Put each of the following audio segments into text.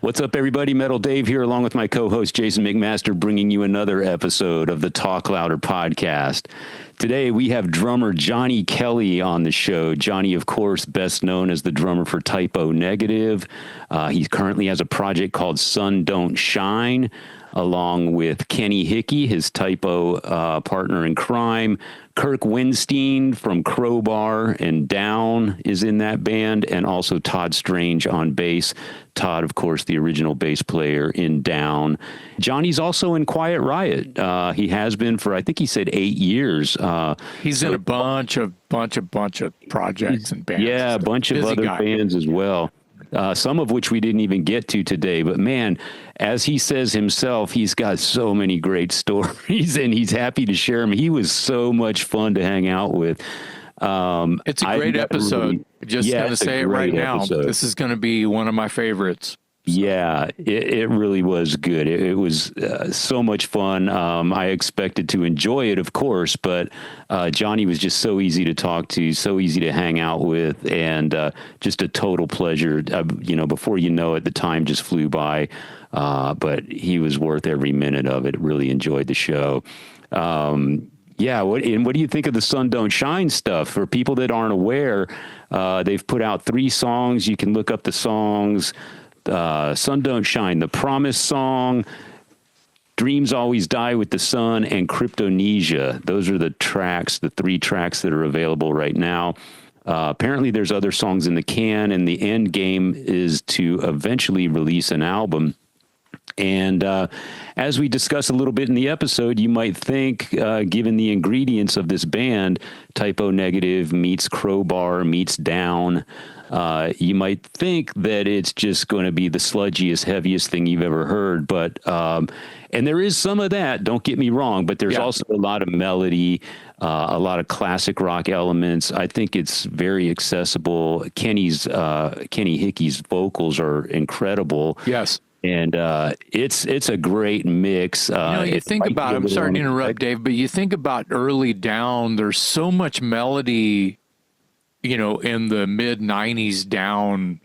What's up, everybody? Metal Dave here, along with my co-host Jason McMaster, bringing you another episode of the Talk Louder podcast. Today, we have drummer Johnny Kelly on the show. Johnny, of course, best known as the drummer for Type O Negative. He currently has a project called Sun Don't Shine, along with Kenny Hickey, his Type O partner in crime. Kirk Winstein from Crowbar and Down is in that band, and also Todd Strange on bass. Todd, of course, the original bass player in Down. Johnny's also in Quiet Riot. He has been for, I think he said 8 years. He's in a bunch of projects and bands. Yeah, a bunch of other bands as well. Some of which we didn't even get to today. But man, as he says himself, he's got so many great stories and he's happy to share them. He was so much fun to hang out with. It's a great episode. Just going to say it right now. This is going to be one of my favorites. Yeah, it really was good. It was so much fun. I expected to enjoy it, of course, but Johnny was just so easy to talk to, so easy to hang out with, and just a total pleasure. Before you know it, the time just flew by, but he was worth every minute of it. Really enjoyed the show. Yeah, what do you think of the Sun Don't Shine stuff? For people that aren't aware, they've put out 3 songs. You can look up the songs. Sun Don't Shine, The Promise Song, Dreams Always Die with the Sun, and Cryptonesia. Those are the 3 tracks that are available right now. Apparently there's other songs in the can, and the end game is to eventually release an album. And as we discuss a little bit in the episode, you might think, given the ingredients of this band, Type O Negative meets Crowbar meets Down, you might think that it's just going to be the sludgiest, heaviest thing you've ever heard. But and there is some of that, don't get me wrong, but there's also a lot of melody, a lot of classic rock elements. I think it's very accessible. Kenny Hickey's vocals are incredible. Yes. And it's a great mix. You think about it, I'm sorry to interrupt, Dave, but you think about early Down, there's so much melody, in the mid-90s Down,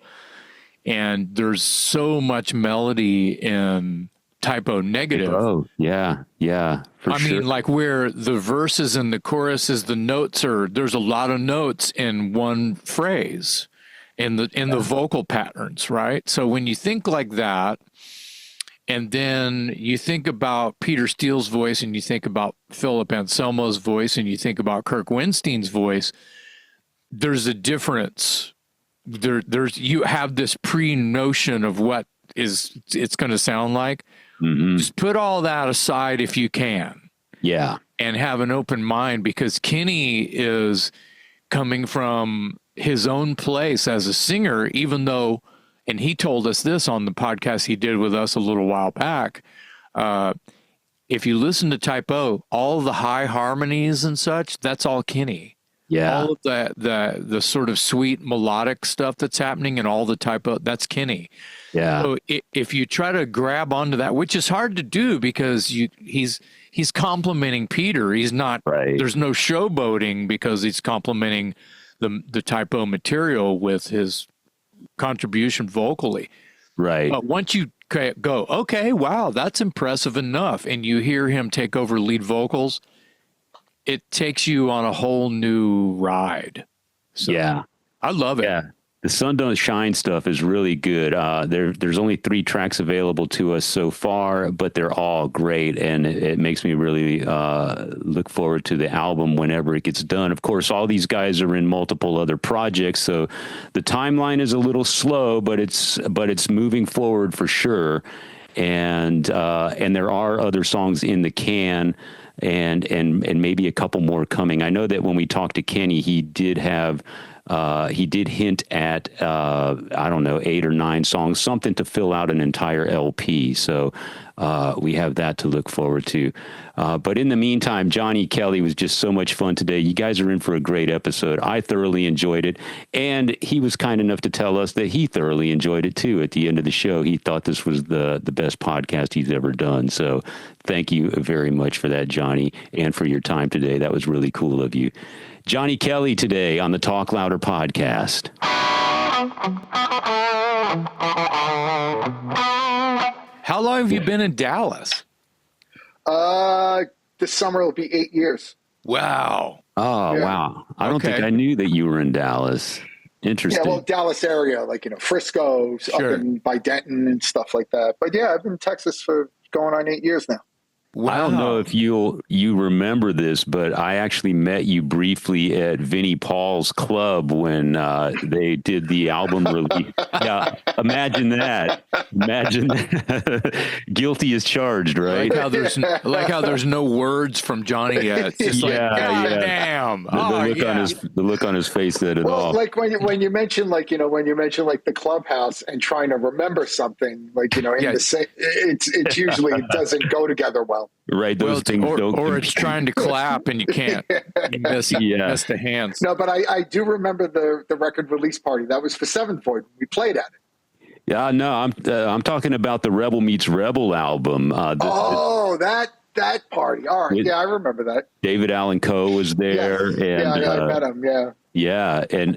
and there's so much melody in Type O Negative. Oh, yeah, for sure. I mean, like where the verses and the choruses, there's a lot of notes in one phrase. In the vocal patterns, right? So when you think like that, and then you think about Peter Steele's voice, and you think about Philip Anselmo's voice, and you think about Kirk Winstein's voice, there's a difference. You have this pre-notion of what it's going to sound like. Mm-hmm. Just put all that aside if you can. Yeah. And have an open mind, because Kenny is coming from his own place as a singer, even though, and he told us this on the podcast he did with us a little while back, if you listen to Type O, all the high harmonies and such, that's all Kenny. Yeah. All of the sort of sweet melodic stuff that's happening and all the Type O, that's Kenny. Yeah. So if you try to grab onto that, which is hard to do because he's complimenting Peter. He's not, right. There's no showboating because he's complimenting the Type O material with his contribution vocally. Right. But once you go, okay, wow, that's impressive enough, and you hear him take over lead vocals, it takes you on a whole new ride. So, yeah. I love it. Yeah. The Sun Don't Shine stuff is really good. There's only 3 tracks available to us so far, but they're all great, and it makes me really look forward to the album whenever it gets done. Of course, all these guys are in multiple other projects, so the timeline is a little slow, but it's moving forward for sure. And there are other songs in the can, and maybe a couple more coming. I know that when we talked to Kenny, he did hint at, 8 or 9 songs, something to fill out an entire LP. So we have that to look forward to. But in the meantime, Johnny Kelly was just so much fun today. You guys are in for a great episode. I thoroughly enjoyed it. And he was kind enough to tell us that he thoroughly enjoyed it too. At the end of the show, he thought this was the best podcast he's ever done. So thank you very much for that, Johnny, and for your time today. That was really cool of you. Johnny Kelly today on the Talk Louder podcast. How long have you been in Dallas? This summer will be 8 years. Wow. Oh, Yeah. wow. I don't think I knew that you were in Dallas. Interesting. Yeah, well, Dallas area, like, Frisco, Sure. up by Denton and stuff like that. But yeah, I've been in Texas for going on 8 years now. I don't know if you remember this, but I actually met you briefly at Vinnie Paul's club when they did the album release. Yeah, imagine that. Imagine that. Guilty as charged, right? Like how there's no words from Johnny yet. It's just God damn. The look on his face said it all. Like when you mention like the clubhouse and trying to remember something, like the same, it's usually it doesn't go together well. Right, those things don't. Or it's trying to clap and you can't. You miss the hands. No, but I do remember the record release party. That was for Seventh Void. We played at it. Yeah, no, I'm talking about the Rebel Meets Rebel album. That party. All right, I remember that. David Allan Coe was there, and I met him. Yeah, and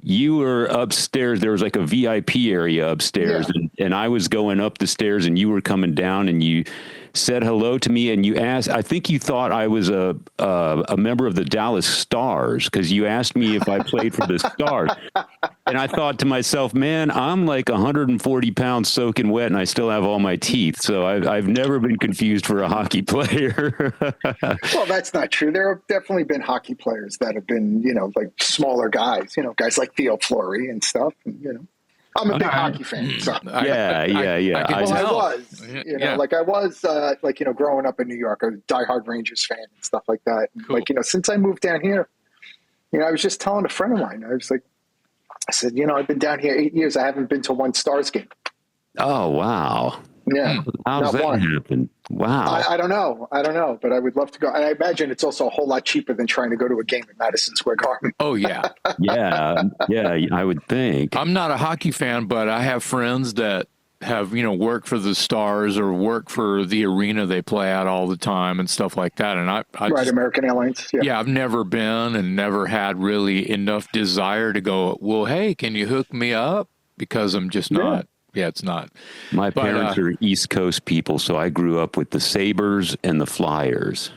you were upstairs. There was like a VIP area upstairs, and I was going up the stairs, and you were coming down, and you said hello to me, and you asked. I think you thought I was a member of the Dallas Stars because you asked me if I played for the Stars, and I thought to myself, man, I'm like 140 pounds soaking wet, and I still have all my teeth. So I've never been confused for a hockey player. Well, that's not true. There have definitely been hockey players that have been, like smaller guys, guys like Theo Fleury and stuff. And, I'm a big hockey fan. So. I was, growing up in New York, a diehard Rangers fan and stuff like that. And, cool. Since I moved down here, I was just telling a friend of mine, I said, I've been down here 8 years. I haven't been to one Stars game. Oh, wow. Yeah. How does that happen? Wow. I don't know, but I would love to go. And I imagine it's also a whole lot cheaper than trying to go to a game at Madison Square Garden. Oh, yeah. yeah, I would think. I'm not a hockey fan, but I have friends that have, worked for the Stars or work for the arena they play at all the time and stuff like that. And I just, American Airlines. Yeah, I've never been and never had really enough desire to go, well, hey, can you hook me up? Because I'm just not. Yeah, it's not. My parents are East Coast people, so I grew up with the Sabres and the Flyers.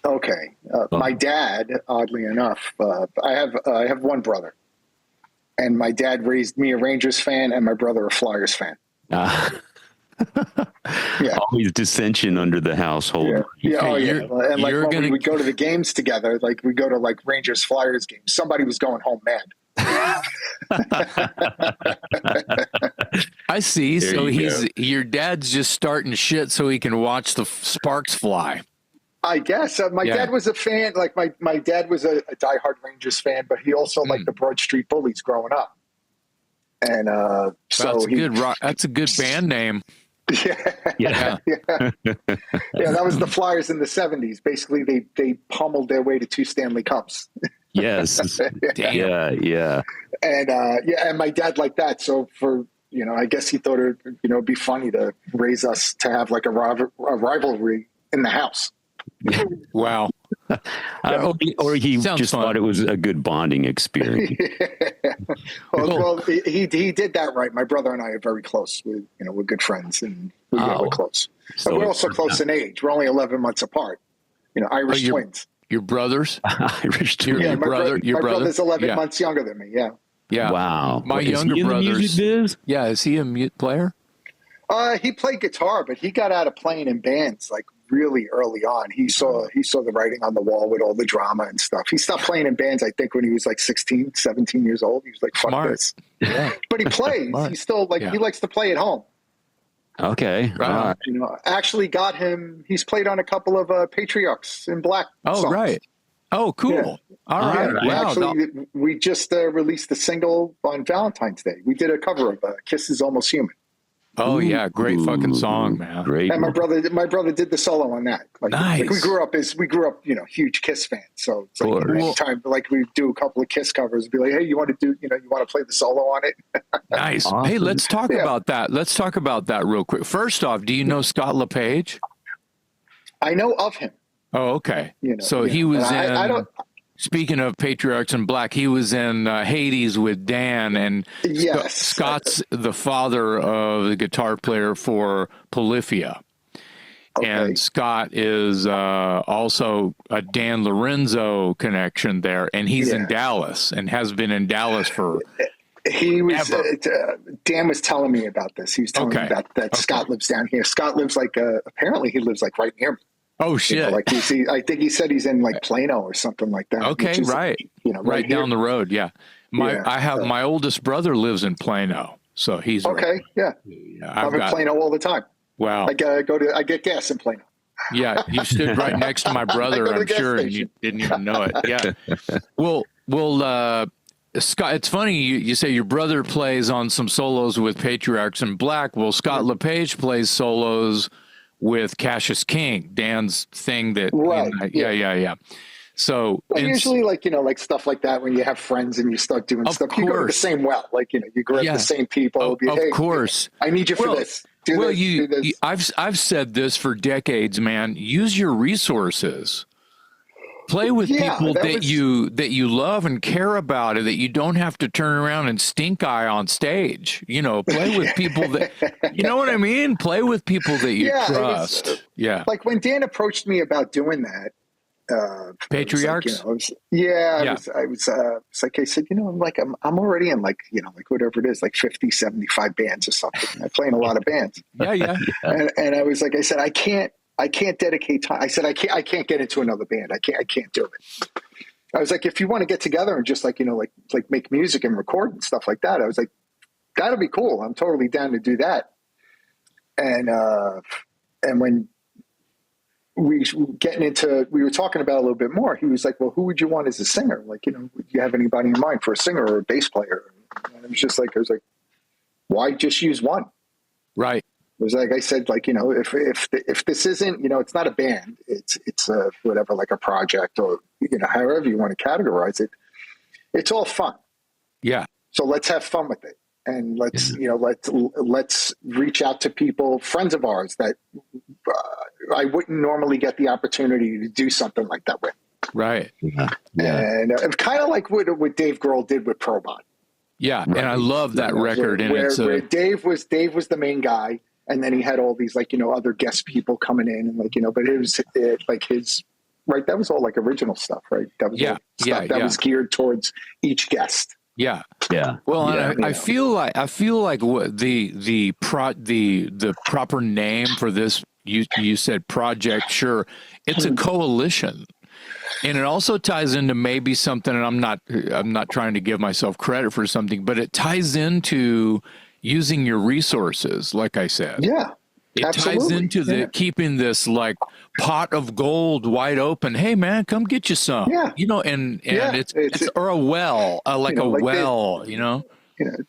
Okay. My dad, oddly enough, I have one brother. And my dad raised me a Rangers fan and my brother a Flyers fan. Always dissension under the household. Yeah. And when we would go to the games together, like we go to like Rangers Flyers games, somebody was going home mad. I see. So your dad's just starting shit so he can watch the sparks fly. I guess my dad was a fan. Like my dad was a diehard Rangers fan, but he also liked the Broad Street Bullies growing up. And that's a good band name. Yeah, that was the Flyers in the 70s. Basically, they pummeled their way to 2 Stanley Cups. Yes. Yeah. And my dad liked that. So for I guess he thought it'd be funny to raise us to have like a rivalry in the house. Wow. Or he just thought it was a good bonding experience. Well, he did that right. My brother and I are very close. We're good friends, and we're close. So but we're also close in age. We're only 11 months apart. Irish twins. Your brothers? Irish twins. Your brother's 11 months younger than me. Yeah. Yeah. Wow. My younger brother's. Yeah. Is he a mute player? He played guitar, but he got out of playing in bands like really early on. He saw the writing on the wall with all the drama and stuff. He stopped playing in bands, I think, when he was like 16, 17 years old. He was like, fuck this. Yeah. But he plays. He's still he likes to play at home. Okay. Right. Actually got him. He's played on a couple of Patriarchs in Black songs. Right. Oh, cool. Yeah. All right. Wow. Actually, we just released a single on Valentine's Day. We did a cover of Kiss Is Almost Human. Oh yeah, great fucking song, man. Great. And my brother did the solo on that. Nice. Like we grew up, huge Kiss fans. So it's like anytime, like we do a couple of Kiss covers, be like, hey, you want to play the solo on it? Nice. Awesome. Hey, let's talk about that. Let's talk about that real quick. First off, do you know Scott LePage? I know of him. Oh, okay. So he was in. Speaking of Patriarchs in Black, he was in Hades with Dan, and Yes. Scott's the father of the guitar player for Polyphia. Okay. And Scott is also a Dan Lorenzo connection there, and he's in Dallas and has been in Dallas for. He was Dan was telling me about this. He was telling me about that. Scott lives down here. Scott lives like apparently he lives like right near me. Oh shit! You know, like I think he said he's in like Plano or something like that. Okay, is, right. You know, right down the road. Yeah, my oldest brother lives in Plano, so he's okay. Right. Yeah, I'm in Plano all the time. Wow. I get gas in Plano. Yeah, you stood right next to my brother, I'm sure, and you didn't even know it. Yeah. Well, Scott, it's funny you say your brother plays on some solos with Patriarchs in Black. Well, Scott LePage plays solos with Cassius King, Dan's thing that. Right. Yeah. So usually, like like stuff like that, when you have friends and you start doing stuff, you go to the same well. Like you grab the same people. Of course, I need you for this. Do this. I've said this for decades, man. Use your resources. Play with people that you love and care about, and that you don't have to turn around and stink eye on stage. Play with people that you know what I mean. Play with people that you trust. Like when Dan approached me about doing that. Patriarchs. I was like, I said, I'm already in like whatever it is, like 50, 75 bands or something. I play in a lot of bands. Yeah. And I was like, I said, I can't dedicate time. I said, I can't get into another band. I can't do it. I was like, if you want to get together and just like make music and record and stuff like that, I was like, that'll be cool. I'm totally down to do that. And when we were talking about it a little bit more, he was like, well, who would you want as a singer? Like, do you have anybody in mind for a singer or a bass player? And I was like, why just use one? Right. It was like, I said, like, if this isn't, it's not a band, it's a, whatever, like a project or, however you want to categorize it, it's all fun. Yeah. So let's have fun with it. And let's reach out to people, friends of ours that I wouldn't normally get the opportunity to do something like that with. Right. Yeah. And kind of like what Dave Grohl did with Probot. Yeah. Right. And I love that record. Where Dave was the main guy. And then he had all these other guest people coming in and but it was like his, right. That was all like original stuff, right? That was stuff that was geared towards each guest. Yeah. Well, I feel like what the proper name for this, you said project. Sure. It's a coalition. And it also ties into maybe something, and I'm not trying to give myself credit for something, but it ties into using your resources, like I said. Yeah. It ties into keeping this like pot of gold wide open. Hey man, come get you some. Yeah. And it's or a well,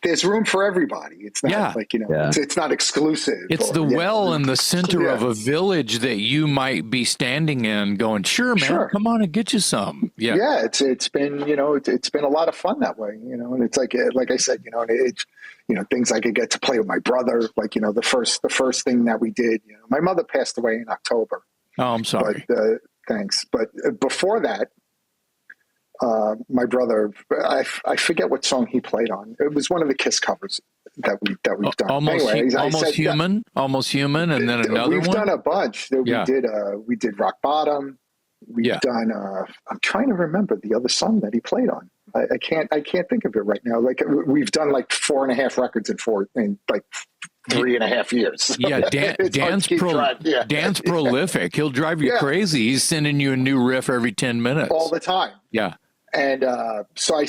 there's room for everybody. It's not it's not exclusive. It's the well in the center of a village that you might be standing in going, sure, man, come on and get you some. Yeah. Yeah. It's been, it's been a lot of fun that way, and it's like I said, it's, things I could get to play with my brother, like, the first thing that we did, my mother passed away in October. Oh, I'm sorry. But, thanks. But before that, my brother, I forget what song he played on. It was one of the Kiss covers that we've done. Almost Human, and then another one. We've done a bunch. We did Rock Bottom. We've done. I'm trying to remember the other song that he played on. I can't think of it right now. Like we've done like 4.5 records in 3.5 years. Yeah, Dan's prolific. He'll drive you crazy. He's sending you a new riff every 10 minutes. All the time. Yeah. And so I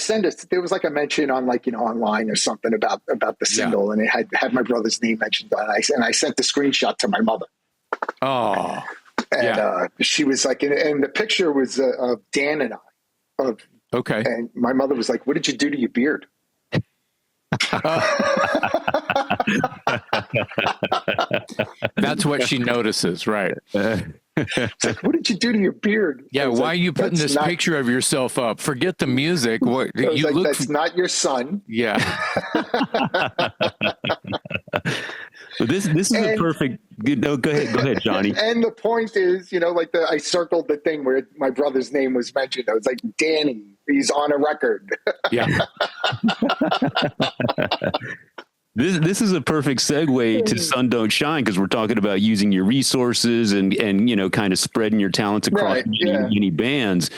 there was like a mention on online or something about the single, and it had my brother's name mentioned on it. And I sent the screenshot to my mother. Oh. And she was like, and the picture was of Dan and I. Okay. And my mother was like, "What did you do to your beard?" That's what she notices, right? It's like, what did you do to your beard? Yeah, why are you putting this picture of yourself up? Forget the music. What you look? That's not your son. Yeah. But this is a And perfect. No, go ahead, Johnny. and the point is, like I circled the thing where my brother's name was mentioned. I was like, Danny, he's on a record. Yeah. This is a perfect segue to Sun Don't Shine, because we're talking about using your resources and kind of spreading your talents across Right, yeah. many bands.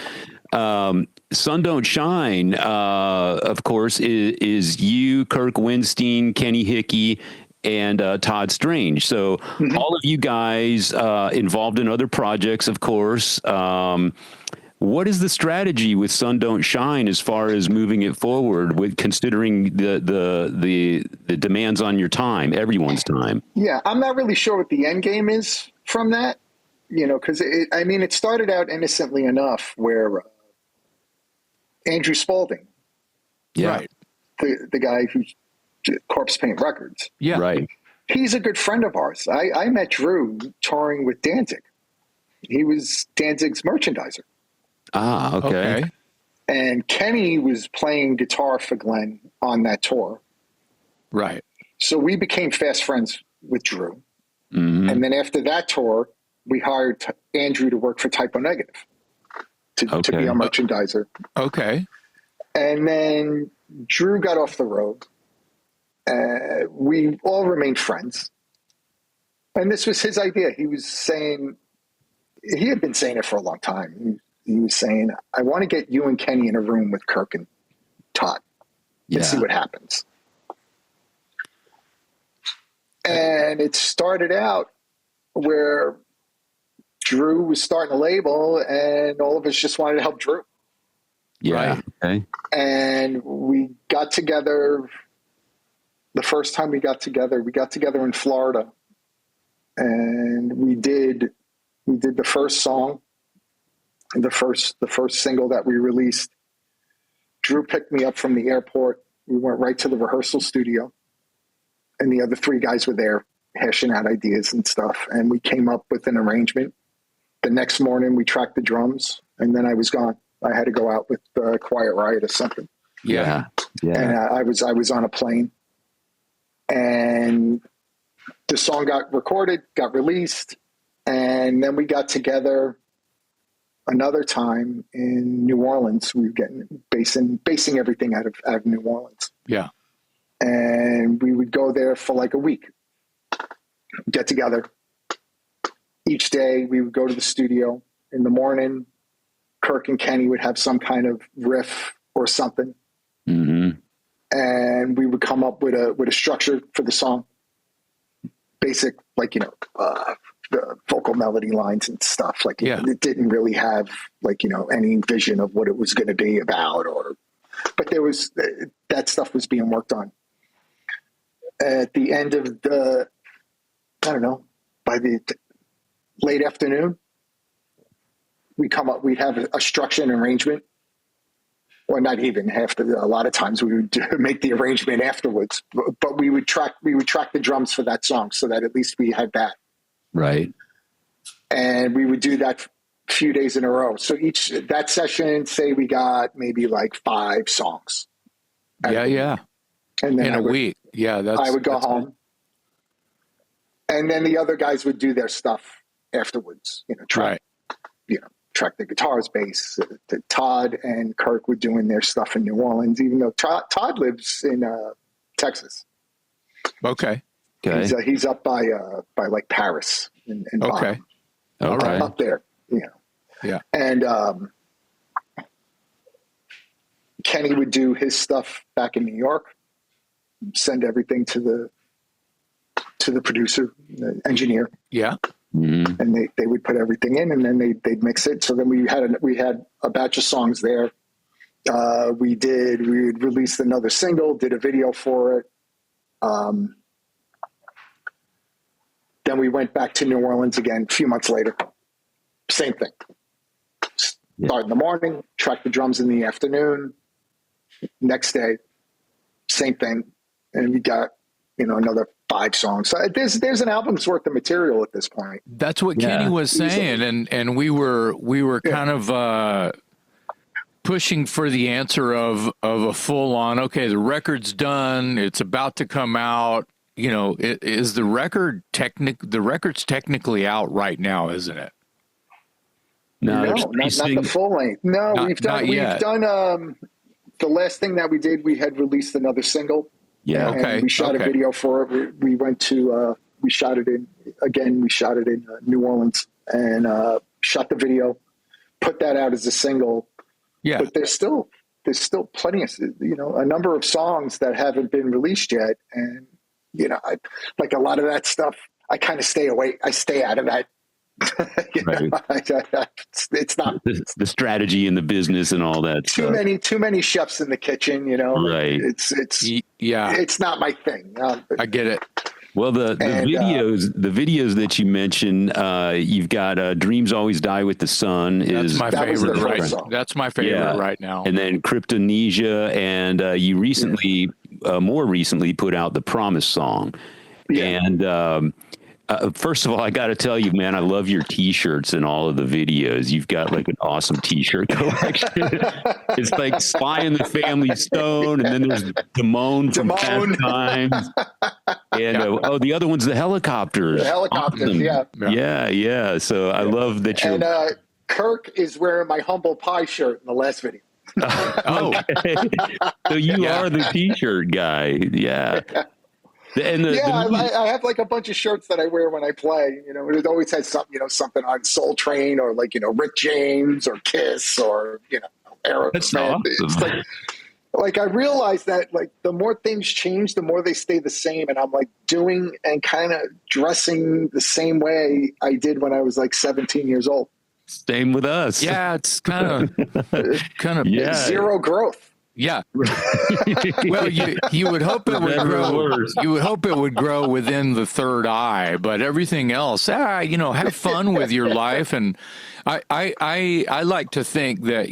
Sun Don't Shine, of course, is you, Kirk Winstein, Kenny Hickey, and Todd Strange. So all of you guys involved in other projects, of course. What is the strategy with Sun Don't Shine as far as moving it forward, with considering the demands on your time, everyone's time? Yeah, I'm not really sure what the end game is from that, because it started out innocently enough where Andrew Spaulding, Yeah. Right. the guy who Corpse Paint Records, Yeah. Right. he's a good friend of ours. I met Drew touring with Danzig. He was Danzig's merchandiser. Ah, okay. Okay. And Kenny was playing guitar for Glenn on that tour. Right. So we became fast friends with Drew. Mhm. And then after that tour, we hired Andrew to work for Typo Negative to be our merchandiser. Okay. And then Drew got off the road. We all remained friends. And this was his idea. He was saying, he had been saying it for a long time. He was saying, I want to get you and Kenny in a room with Kirk and Todd and see what happens. And it started out where Drew was starting a label and all of us just wanted to help Drew. Yeah. Right. Okay. And we got together. The first time we got together in Florida, and we did the first song, the first single that we released. Drew picked me up from the airport. We went right to the rehearsal studio, and the other three guys were there hashing out ideas and stuff. And we came up with an arrangement. The next morning we tracked the drums, and then I was gone. I had to go out with Quiet Riot or something. Yeah. Yeah. And I was on a plane, and the song got recorded, got released, and then we got together another time in New Orleans. We were basing everything out of New Orleans. Yeah. And we would go there for like a week, get together. Each day we would go to the studio. In the morning, Kirk and Kenny would have some kind of riff or something. Mm-hmm. And we would come up with a structure for the song. Basic, the vocal melody lines and stuff. It didn't really have any vision of what it was going to be about, but there was, that stuff was being worked on. At the end of by the late afternoon, we'd have a structure and arrangement. Or not even have to. A lot of times we would make the arrangement afterwards, but we would track the drums for that song so that at least we had that. Right. And we would do that a few days in a row. So that session, say we got maybe like 5 songs. Yeah. And then In a week. Yeah. I would go home. And then the other guys would do their stuff afterwards, track the guitars, bass. Todd and Kirk were doing their stuff in New Orleans, even though Todd lives in Texas. Okay. He's up by like Paris and Okay. All right. up there, Yeah. And Kenny would do his stuff back in New York, send everything to the producer, the engineer. Yeah. Mm-hmm. And they would put everything in, and then they'd mix it. So then we had a batch of songs there. We released another single, did a video for it. Then we went back to New Orleans again a few months later. Same thing. Start in the morning, track the drums in the afternoon. Next day, same thing. And we got, another 5 songs. So there's an album's worth of material at this point. That's what Kenny was saying. And we were kind of pushing for the answer of a full on, okay, the record's done. It's about to come out. is the record's technically out right now, isn't it? No, No, there's not the full length. No, Not- we've not yet. done the last thing that we did, we had released another single. yeah. And Okay, we shot a okay. video for it. We went to we shot it in New Orleans and shot the video, put that out as a single. Yeah. But there's still plenty of, a number of songs that haven't been released yet. And, like a lot of that stuff, I kind of stay away. I stay out of that. Right. It's not The strategy in the business and all that too stuff. too many chefs in the kitchen, Right. Yeah, It's not my thing. I get it. Well, the videos that you mentioned, you've got "Dreams Always Die with the Sun" That's is my That was the favorite first right. song. That's my favorite Yeah. right now. and then "Kryptonesia," and you recently, more recently, put out the "Promise" song. Yeah. And first of all, I got to tell you, man, I love your T-shirts and all of the videos. You've got like an awesome T-shirt collection. It's like Sly and the Family Stone, and then there's Damone from Damone. Fast Times. And the other one's the helicopters. The helicopters, Awesome. yeah. Yeah. So I love that you're. And Kirk is wearing my humble pie shirt in the last video. Oh, Okay. So you Yeah. are the T-shirt guy. Yeah. And I have like a bunch of shirts that I wear when I play. It always has something on Soul Train or like Rick James or Kiss or Aerosmith. That's awesome. It's like I realize that like the more things change, the more they stay the same, and I'm like doing and kind of dressing the same way I did when I was like 17 years old. same with us. yeah. It's kind of Yeah. Zero growth. Yeah. Well, you would hope it would Better or grow. worse. You would hope it would grow within the third eye, but everything else, have fun with your life. And I like to think that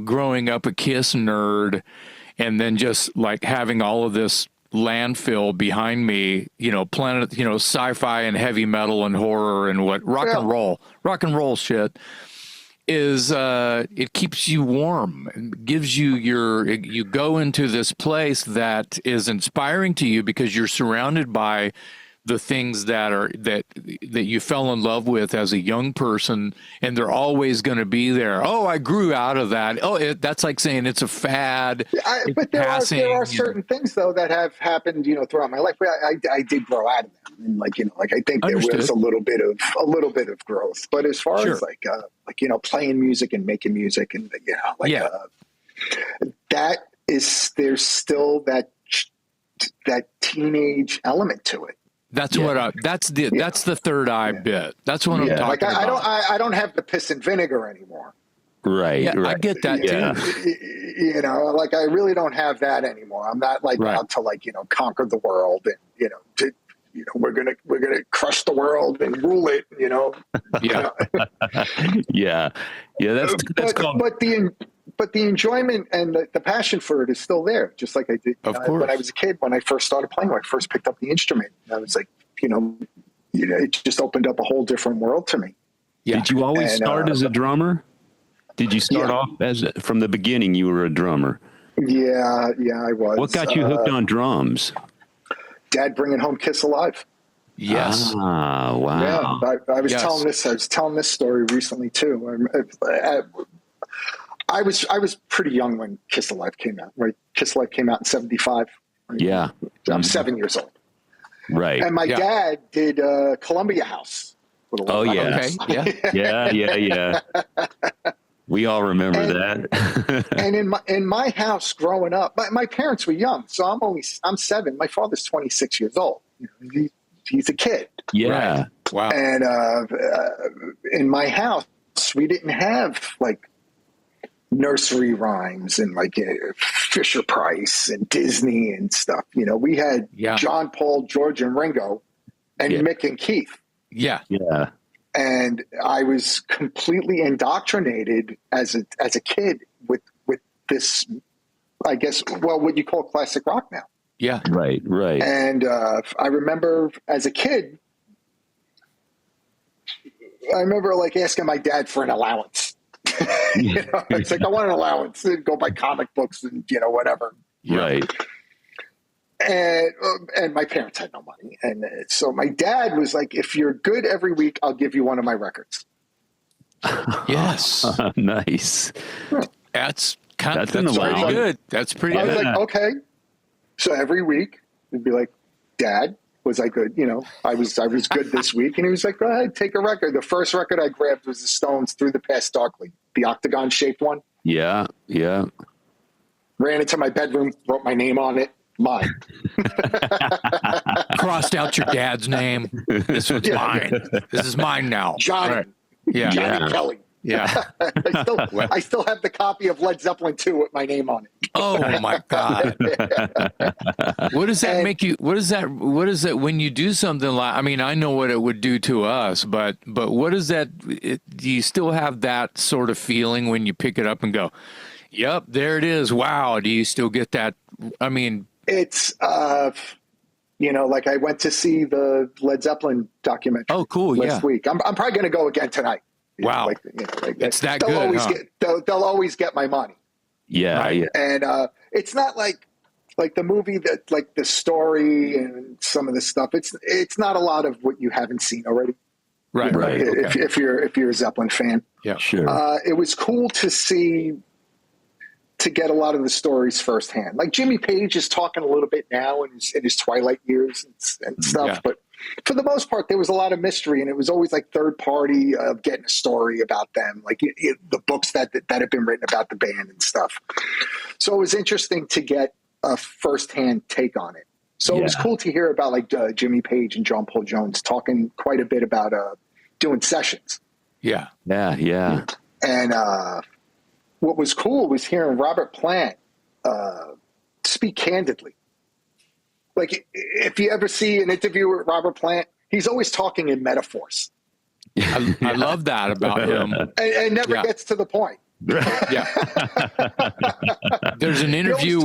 growing up a Kiss nerd, and then just like having all of this landfill behind me, planet, sci-fi and heavy metal and horror and what rock and roll shit. Is it keeps you warm and gives you you go into this place that is inspiring to you because you're surrounded by the things that you fell in love with as a young person, and they're always going to be there. Oh, I grew out of that. Oh, that's like saying it's a fad. But there are certain things though that have happened, throughout my life. I did grow out of them, and I think there Understood. was a little bit of growth. But as far Sure. as playing music and making music, and that is, there's still that teenage element to it. That's that's the third eye bit. That's what I'm Yeah. talking about. I don't have the piss and vinegar anymore. Right. Yeah, Right. I get that Yeah. too. I really don't have that anymore. I'm not out to conquer the world and we're gonna crush the world and rule it. Yeah. Yeah. That's called. But the enjoyment and the passion for it is still there, just like I did Of course. when I was a kid. When I first started playing, when I first picked up the instrument, I was like, it just opened up a whole different world to me. Yeah. Did you always And, start as a drummer? Did you start off from the beginning? You were a drummer. Yeah, I was. What got you hooked on drums? Dad bringing home Kiss Alive. Yes. Ah, wow. Yeah, I was Yes. telling this story recently too. I was pretty young when Kiss Alive came out. Right, Kiss Alive came out in '75. Right? Yeah. I'm 7 years old, Right. and my dad did Columbia House. Oh, yeah. Okay. Yeah. Yeah. We all remember that. And in my house growing up, my parents were young, so I'm 7. My father's 26 years old. He's a kid. Yeah. Right. Wow. And in my house, we didn't have nursery rhymes and Fisher Price and Disney and stuff. We had John, Paul, George, and Ringo, and Mick and Keith. Yeah. Yeah. And I was completely indoctrinated as a kid with this, I guess, what you call classic rock now. Yeah. Right. And I remember as a kid, asking my dad for an allowance. It's like, I want an allowance and go buy comic books and whatever. Right. and my parents had no money, and so my dad was like, "If you're good every week, I'll give you one of my records." Yes. Nice. That's That's pretty an allowance. good. That's pretty I was good. like, "Okay." So every week, he'd be like, "Dad, was I good? You know, I was good this week." And he was like, "Go ahead, take a record." The first record I grabbed was the Stones' "Through the Past Darkly," the octagon shaped one. Yeah. Yeah. Ran into my bedroom, wrote my name on it. Mine. Crossed out your dad's name. This one's mine. This is mine now. Johnny. Right. Yeah. Johnny Kelly. Yeah. I still have the copy of Led Zeppelin 2 with my name on it. Oh my God. What does that make you? What is that when you do something like, I mean, I know what it would do to us, but what is that? Do you still have that sort of feeling when you pick it up and go, yep, there it is. Wow. Do you still get that? I mean, It's, like I went to see the Led Zeppelin documentary. Oh, cool. Last week. I'm probably going to go again tonight. Wow. It's that good. They'll always get my money. Yeah. Right. Yeah. And it's not like the movie that, like, the story and some of the stuff. It's not a lot of what you haven't seen already. Right. Right. Okay. If you're a Zeppelin fan. Yeah. Sure. It was cool to get a lot of the stories firsthand. Like Jimmy Page is talking a little bit now in his twilight years and stuff, Yeah. but for the most part, there was a lot of mystery, and it was always like third party of getting a story about them, like the books that have been written about the band and stuff. So it was interesting to get a firsthand take on it. So it was cool to hear about like Jimmy Page and John Paul Jones talking quite a bit about doing sessions. Yeah. Yeah. Yeah. And what was cool was hearing Robert Plant speak candidly. Like, if you ever see an interview with Robert Plant, he's always talking in metaphors. I love that about him. And never gets to the point. Yeah. There's an interview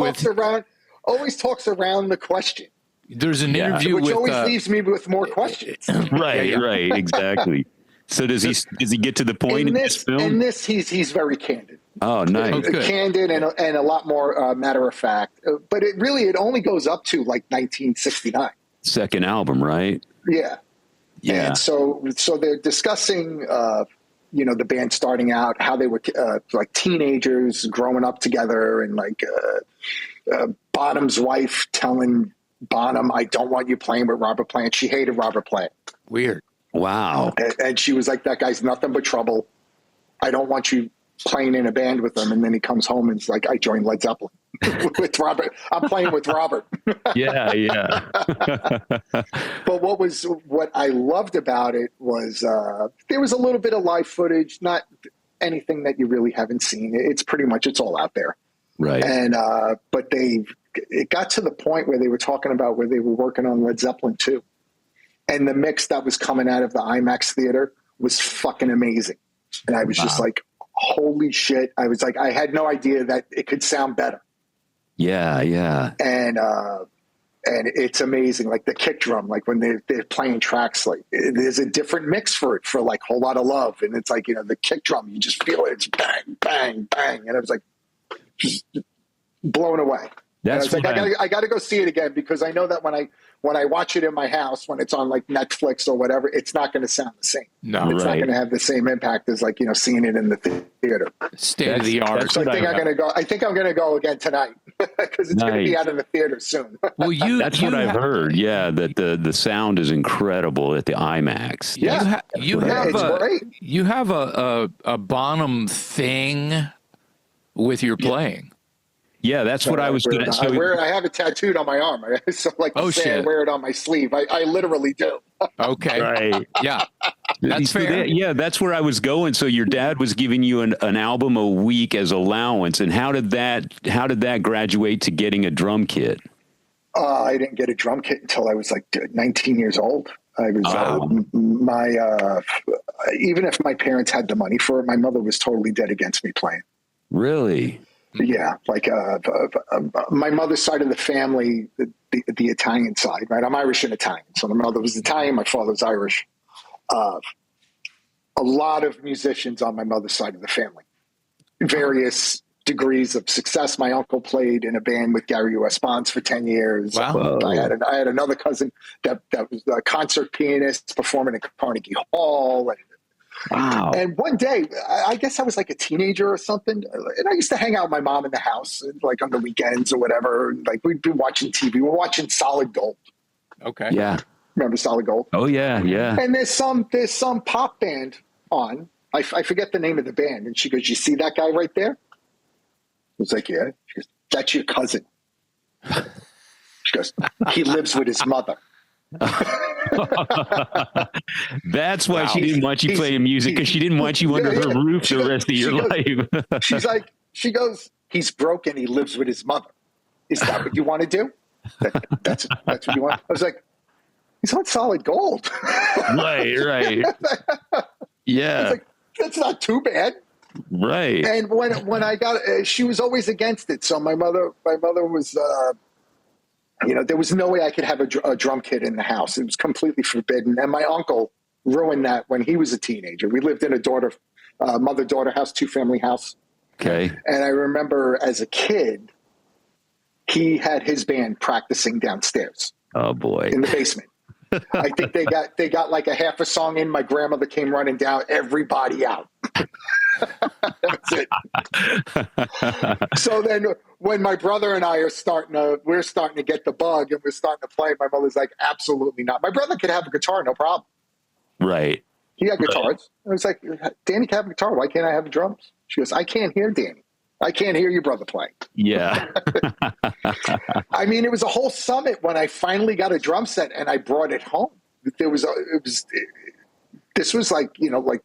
always talks around the question. There's an interview which with always leaves me with more questions. Right. Right. Exactly. So does he get to the point in this film? In this, he's very candid. Oh, nice. Candid and a lot more matter of fact. But it only goes up to like 1969. Second album, right? Yeah. Yeah. And so they're discussing, the band starting out, how they were like teenagers growing up together, and like Bonham's wife telling Bonham, "I don't want you playing with Robert Plant." She hated Robert Plant. Weird. Wow. And she was like, "That guy's nothing but trouble. I don't want you playing in a band with him." And then he comes home and he's like, "I joined Led Zeppelin with Robert. I'm playing with Robert." Yeah. Yeah. But what I loved about it was there was a little bit of live footage, not anything that you really haven't seen. It's all out there. Right. And but it got to the point where they were talking about where they were working on Led Zeppelin 2. And the mix that was coming out of the IMAX theater was fucking amazing. And I was just like, holy shit. I was like, I had no idea that it could sound better. Yeah. Yeah. And it's amazing. Like the kick drum, like when they're playing tracks, like there's a different mix for it, for like Whole Lotta Love. And it's like, the kick drum, you just feel it. It's bang, bang, bang. And I was like, just blown away. That's like, I got to go see it again, because I know that when I watch it in my house, when it's on like Netflix or whatever, it's not going to sound the same. No, it's not going to have the same impact as like, seeing it in the theater. State of the art. So I think I'm going to go again tonight, because it's going to be out in the theater soon. Well, that's what I've heard. Yeah. That the sound is incredible at the IMAX. Yeah. You have a Bonham thing with your playing. Yeah, that's what I was going to say. I have it tattooed on my arm. So like, I wear it on my sleeve. I literally do. Okay. Right. Yeah. That's fair. Yeah, that's where I was going. So your dad was giving you an album a week as allowance, and how did that graduate to getting a drum kit? I didn't get a drum kit until I was like 19 years old. I was even if my parents had the money for it, my mother was totally dead against me playing. Really? Yeah, like my mother's side of the family, the Italian side, right? I'm Irish and Italian. So my mother was Italian, my father was Irish. A lot of musicians on my mother's side of the family, various degrees of success. My uncle played in a band with Gary U.S. Bonds for 10 years. Wow. I had another cousin that was a concert pianist performing at Carnegie Hall. Wow. And one day, I guess I was like a teenager or something, and I used to hang out with my mom in the house, like on the weekends or whatever. Like we'd be watching TV. We're watching Solid Gold. Okay. Yeah. Remember Solid Gold? Oh yeah. Yeah. And there's some pop band on. I forget the name of the band. And she goes, "You see that guy right there?" I was like, "Yeah." She goes, "That's your cousin." She goes, "He lives with his mother." That's why she didn't want you playing music, because she didn't want you under her roof the rest of your life. She goes, "He's broke and he lives with his mother. Is that what you want to do? That's what you want?" I was like, "He's on Solid Gold." Right. Yeah. I was like, "That's not too bad." Right. And when I got, she was always against it. So my mother was, there was no way I could have a drum kit in the house. It was completely forbidden. And my uncle ruined that when he was a teenager. We lived in a mother-daughter house, 2-family house. Okay. And I remember as a kid, he had his band practicing downstairs. Oh boy. In the basement. I think they got like a half a song in. My grandmother came running down, everybody out. That's it. So then when my brother and I we're starting to get the bug and we're starting to play, my mother's like, "Absolutely not. My brother could have a guitar, no problem." Right. He had guitars. I was like, "Danny can have a guitar. Why can't I have drums?" She goes, "I can't hear Danny. I can't hear your brother play." Yeah. I mean, it was a whole summit when I finally got a drum set and I brought it home. This was like, like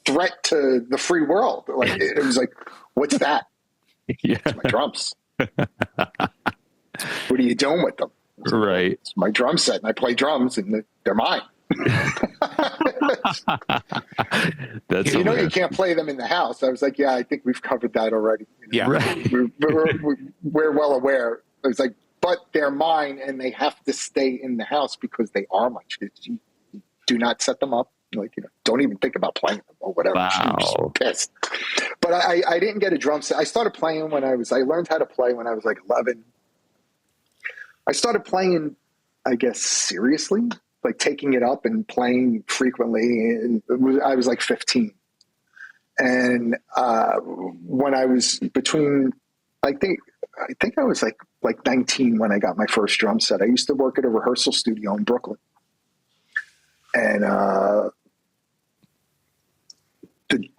threat to the free world. Like it was like, "What's that?" Yeah. "It's my drums." "What are you doing with them?" Right. "It's my drum set and I play drums and they're mine." That's you can't play them in the house. I was like, "Yeah, I think we've covered that already." Yeah. Right. We're well aware. I was like, "But they're mine and they have to stay in the house because they are mine. You do not set them up. Don't even think about playing them or whatever." Wow. She was pissed. But I didn't get a drum set. I started playing I learned how to play when I was like 11. I started playing, I guess, seriously, like taking it up and playing frequently. And I was like 15. And when I was between, I think I was like 19 when I got my first drum set. I used to work at a rehearsal studio in Brooklyn. And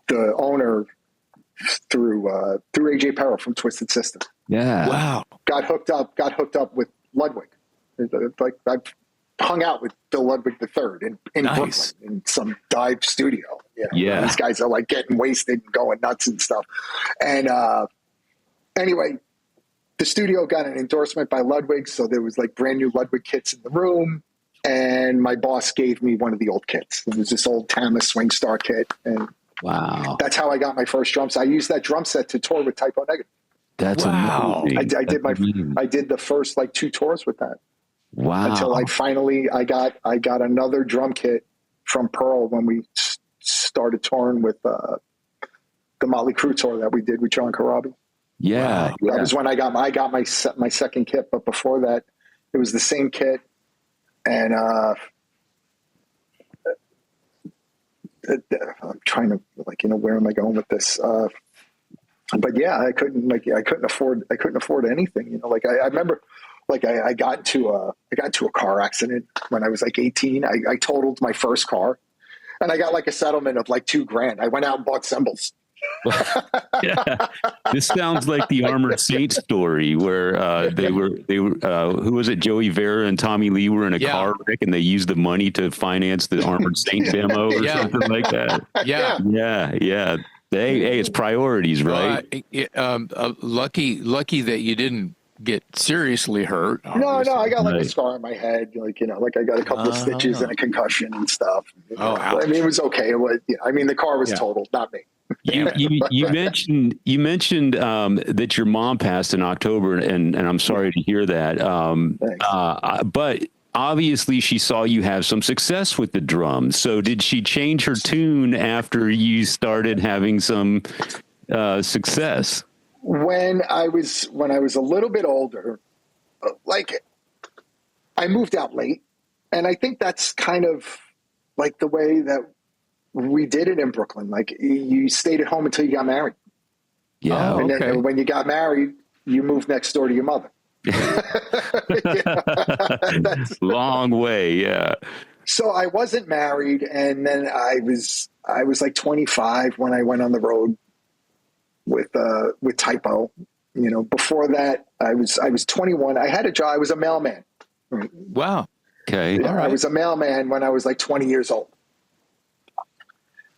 the owner through AJ Perro from Twisted Sister. Yeah. Wow. Got hooked up with Ludwig. Like I've hung out with Bill Ludwig III in Nice. Brooklyn in some dive studio. Yeah. These guys are like getting wasted and going nuts and stuff. And anyway, the studio got an endorsement by Ludwig, so there was like brand new Ludwig kits in the room. And my boss gave me one of the old kits. It was this old Tama Swing Star kit, and Wow. that's how I got my first drum set. I used that drum set to tour with Typo Negative. That's Wow. amazing. I did the first like 2 tours with that. Wow. Until I got another drum kit from Pearl when we started touring with the Motley Crue tour that we did with John Corabi. Yeah. Wow. That was when I got my second kit, but before that, it was the same kit. And I'm trying to where am I going with this? But yeah, I couldn't afford anything. I remember, I got into a car accident when I was like 18. I totaled my first car, and I got like a settlement of like $2,000. I went out and bought cymbals. Yeah. This sounds like the Armored Saint story where they were who was it? Joey Vera and Tommy Lee were in a car wreck and they used the money to finance the Armored Saint demo or something like that. Yeah. Yeah. Hey, it's priorities, right? Lucky that you didn't get seriously hurt. No, I got like a Right. scar on my head, I got a couple of stitches and a concussion and stuff. ouch. I mean, it was okay. It was, the car was totaled, not me. You mentioned that your mom passed in October, and I'm sorry to hear that. But obviously, she saw you have some success with the drums. So, did she change her tune after you started having some success? when I was a little bit older, like I moved out late, and I think that's kind of like the way that we did it in Brooklyn. Like you stayed at home until you got married. Yeah. Oh, And okay. then when you got married, you moved next door to your mother. Long way. Yeah. So I wasn't married, and then I was like 25 when I went on the road with Typo. You know, before that I was 21. I had a job. I was a mailman. Wow. Okay. Yeah, All right. I was a mailman when I was like 20 years old,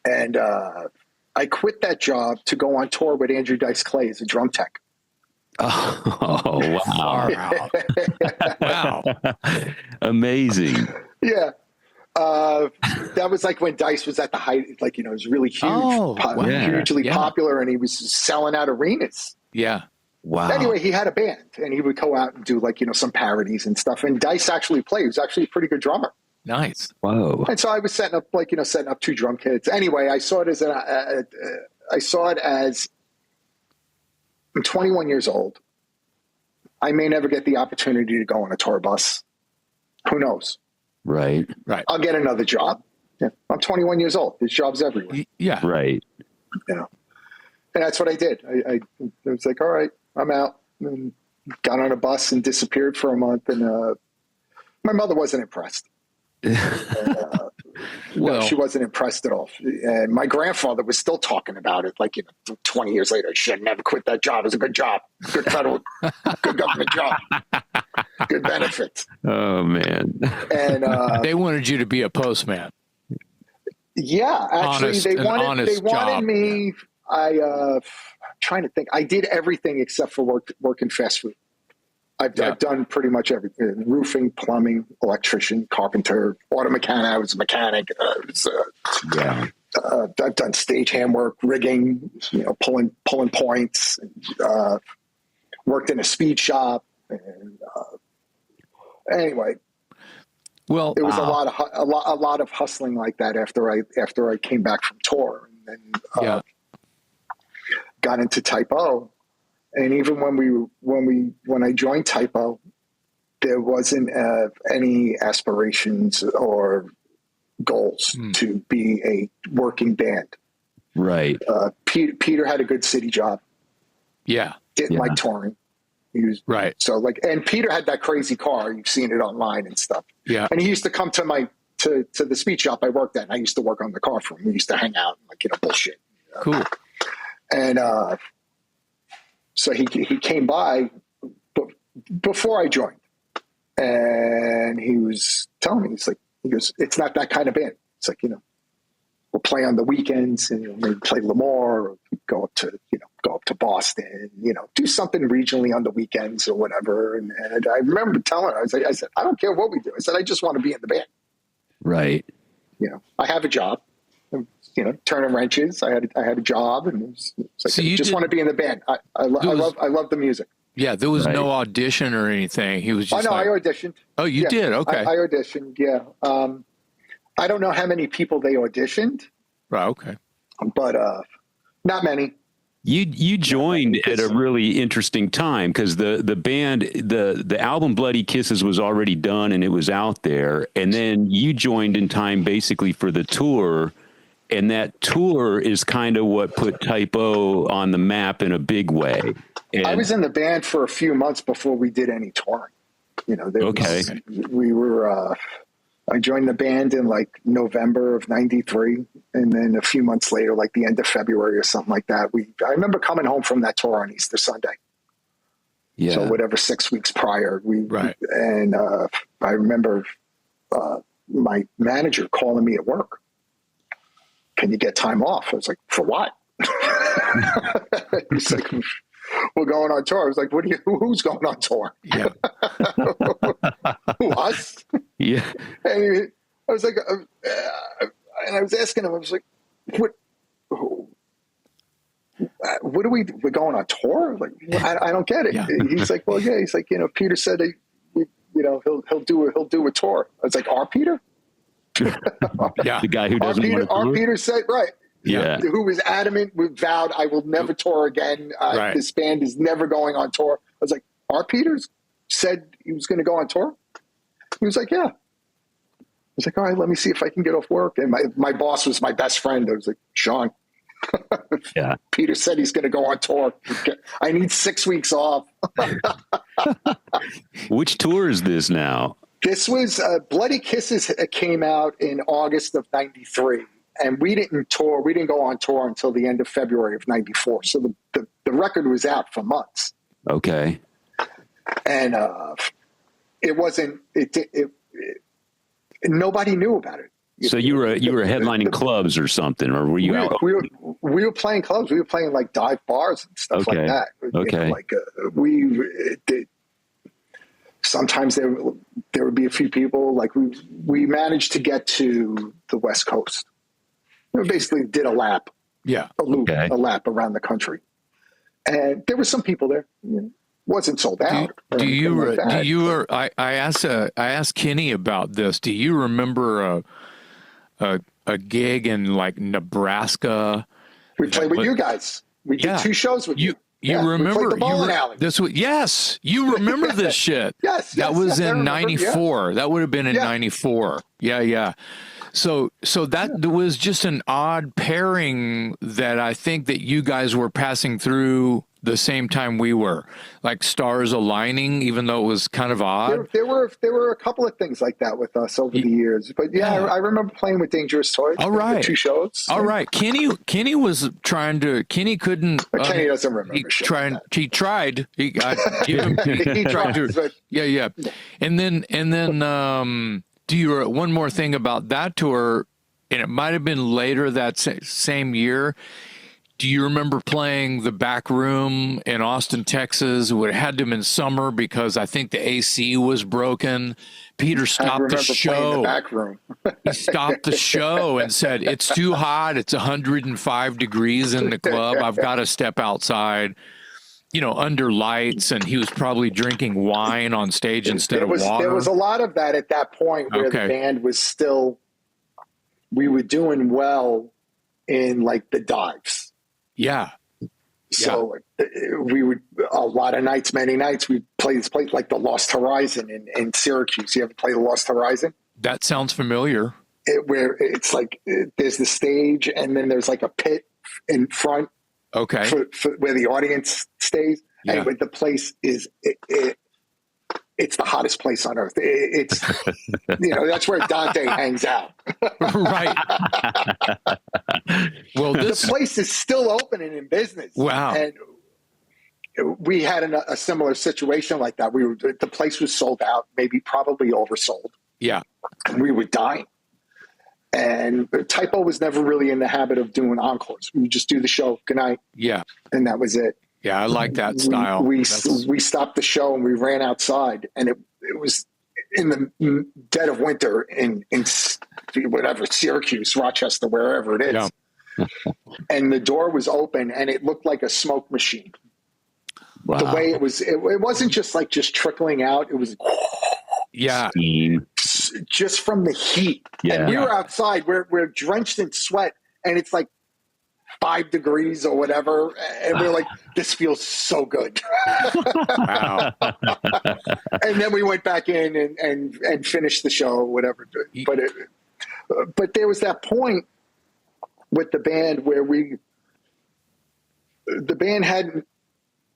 and I quit that job to go on tour with Andrew Dice Clay as a drum tech. Oh, wow. Far out. Wow. Amazing. Yeah. That was like when Dice was at the height, like, you know, it was really huge, Oh, wow. hugely Yeah. popular, and he was selling out arenas. Yeah. Wow. Anyway, he had a band, and he would go out and do, like, you know, some parodies and stuff. And Dice actually played. He was actually a pretty good drummer. Nice. Whoa. And so I was setting up two drum kits. Anyway, I saw it as I'm 21 years old. I may never get the opportunity to go on a tour bus. Who knows? Right. Right. I'll get another job. Yeah. I'm 21 years old. There's jobs everywhere. Yeah. Right. You know, and that's what I did. I was like, all right, I'm out, and got on a bus and disappeared for a month. And my mother wasn't impressed. Well, she wasn't impressed at all. And my grandfather was still talking about it, like, you know, 20 years later. She should never quit that job. It was a good job, good federal, good government job, good benefits. Oh, man. And they wanted you to be a postman. yeah, actually, they wanted job. me. Yeah. I'm trying to think. I did everything except for work in fast food. I've done pretty much everything: roofing, plumbing, electrician, carpenter, auto mechanic. I was a mechanic. I've done stagehand work, rigging, you know, pulling points. Worked in a speed shop. And anyway, Well, it was a lot of hustling like that after I came back from tour, and then got into Typo. And even when I joined Typo, there wasn't any aspirations or goals to be a working band. Right. Peter had a good city job. Yeah. Didn't like touring. He was right. So like, and Peter had that crazy car. You've seen it online and stuff. Yeah. And he used to come to to the speed shop I worked at. And I used to work on the car for him. We used to hang out and, like, you know, bullshit. Cool. And so he came by before I joined, and he was telling me, he goes, it's not that kind of band. It's like, you know, we'll play on the weekends, and, you know, maybe play Lemoore, or go up to Boston, you know, do something regionally on the weekends or whatever. And I remember telling her, I said, I don't care what we do. I said, I just want to be in the band. Right. You know, I have a job. You know, turning wrenches. I had a job, and it's like, So I just want to be in the band. I love the music. Yeah, there was no audition or anything. He was just. I auditioned. Oh, you did? Okay. I auditioned. Yeah. I don't know how many people they auditioned. Right. Okay. But not many. You joined at a really interesting time, because the band, the album Bloody Kisses was already done and it was out there, and then you joined in time basically for the tour, and that tour is kind of what put Typo on the map in a big way. And I was in the band for a few months before we did any touring. You know, we were. I joined the band in like November of '93, and then a few months later, like the end of February or something like that, I remember coming home from that tour on Easter Sunday. Yeah. So whatever, 6 weeks prior, and I remember my manager calling me at work. Can you get time off? I was like, for what? He's like, we're going on tour. I was like, who's going on tour? Yeah. Who, us? Yeah. And I was like, and I was asking him, I was like, what are we're going on tour? Like, I don't get it. Yeah. He's like, well, yeah. He's like, you know, Peter said, you know, he'll do a tour. I was like, our Peter? The guy who doesn't want to our tour? Peter said, right. Yeah. who was adamant, we vowed, I will never tour again. Right. This band is never going on tour. I was like, R. Peters said he was going to go on tour? He was like, yeah. I was like, all right, let me see if I can get off work. And my boss was my best friend. I was like, Sean, Yeah. Peter said he's going to go on tour. I need 6 weeks off. Which tour is this now? This was Bloody Kisses came out in August of 93. And we didn't tour. We didn't go on tour until the end of February of 94. So the record was out for months. Okay. And it wasn't, nobody knew about it. So you were headlining clubs or something, or were you out? We were playing clubs. We were playing like dive bars and stuff like that. Okay. Sometimes there would be a few people. Like we managed to get to the West Coast. We basically did a lap, a loop, a lap around the country, and there were some people there. Wasn't sold out. I asked Kenny about this. Do you remember a gig in like Nebraska? We played with you guys. We did 2 shows with you. You remember we played the bowling alley. This was you remember this shit. Yes, that was in 94. That would have been in 94. Yeah. So that was just an odd pairing that I think that you guys were passing through the same time we were, like stars aligning, even though it was kind of odd. There were a couple of things like that with us over the years, but I remember playing with Dangerous Toys. All right, 2 shows. All right, Kenny was trying to. Kenny couldn't. Kenny doesn't remember. He tried. He tried. He tried to. But, yeah. And then do you one more thing about that tour? And it might have been later that same year. Do you remember playing the Back Room in Austin, Texas? It had to have been summer because I think the AC was broken. Peter stopped the show. The Back Room. He stopped the show and said, "It's too hot. It's 105 degrees in the club. I've got to step outside." Under lights, and he was probably drinking wine on stage instead of water. There was a lot of that at that point where the band was still. We were doing well in like the dives. Yeah. So we would many nights we play this place like the Lost Horizon in Syracuse. You ever play the Lost Horizon? That sounds familiar. Where it's like there's the stage and then there's like a pit in front. Okay. For where the audience stays. Yeah. Anyway, the place is it's the hottest place on earth. It's that's where Dante hangs out. Right. Well, the place is still open and in business. Wow. And we had a similar situation like that. The place was sold out, probably oversold. Yeah. And we were dying. And Typo was never really in the habit of doing encores. We would just do the show. Good night. Yeah. And that was it. Yeah, I like that style. We stopped the show and we ran outside, and it was in the dead of winter in whatever, Syracuse, Rochester, wherever it is. Yeah. And the door was open, and it looked like a smoke machine. Wow. The way it wasn't just trickling out. It was steam. Just from the heat. Yeah. And we were outside. We're drenched in sweat, and it's like 5 degrees or whatever, and we're like, this feels so good. Wow. And then we went back in and finished the show or whatever. But there was that point with the band where the band hadn't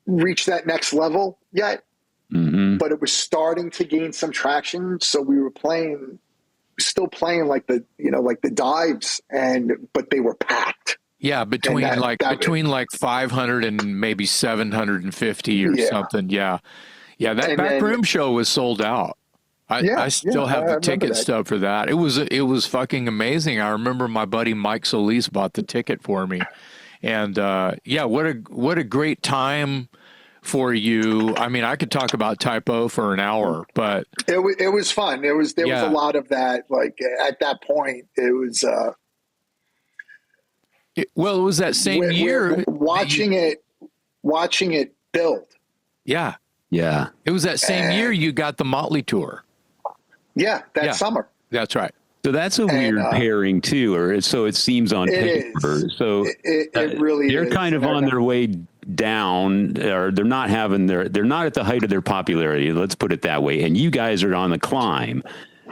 reached that next level yet, but it was starting to gain some traction. So we were still playing like the dives, but they were packed. Yeah, between 500 and maybe 750 or something. Yeah. That Back Room show was sold out. I still have the ticket stub for that. It was fucking amazing. I remember my buddy Mike Solis bought the ticket for me, and what a great time for you. I mean, I could talk about Typo for an hour, but it was fun. There was a lot of that. Like at that point, it was. It was that same year. Watching it build. Yeah. Yeah. It was that same year you got the Motley tour. Yeah, that summer. That's right. So that's a weird pairing too, or so it seems on paper. Is. So It really they're is. kind of on their way down, or they're not at the height of their popularity. Let's put it that way. And you guys are on the climb.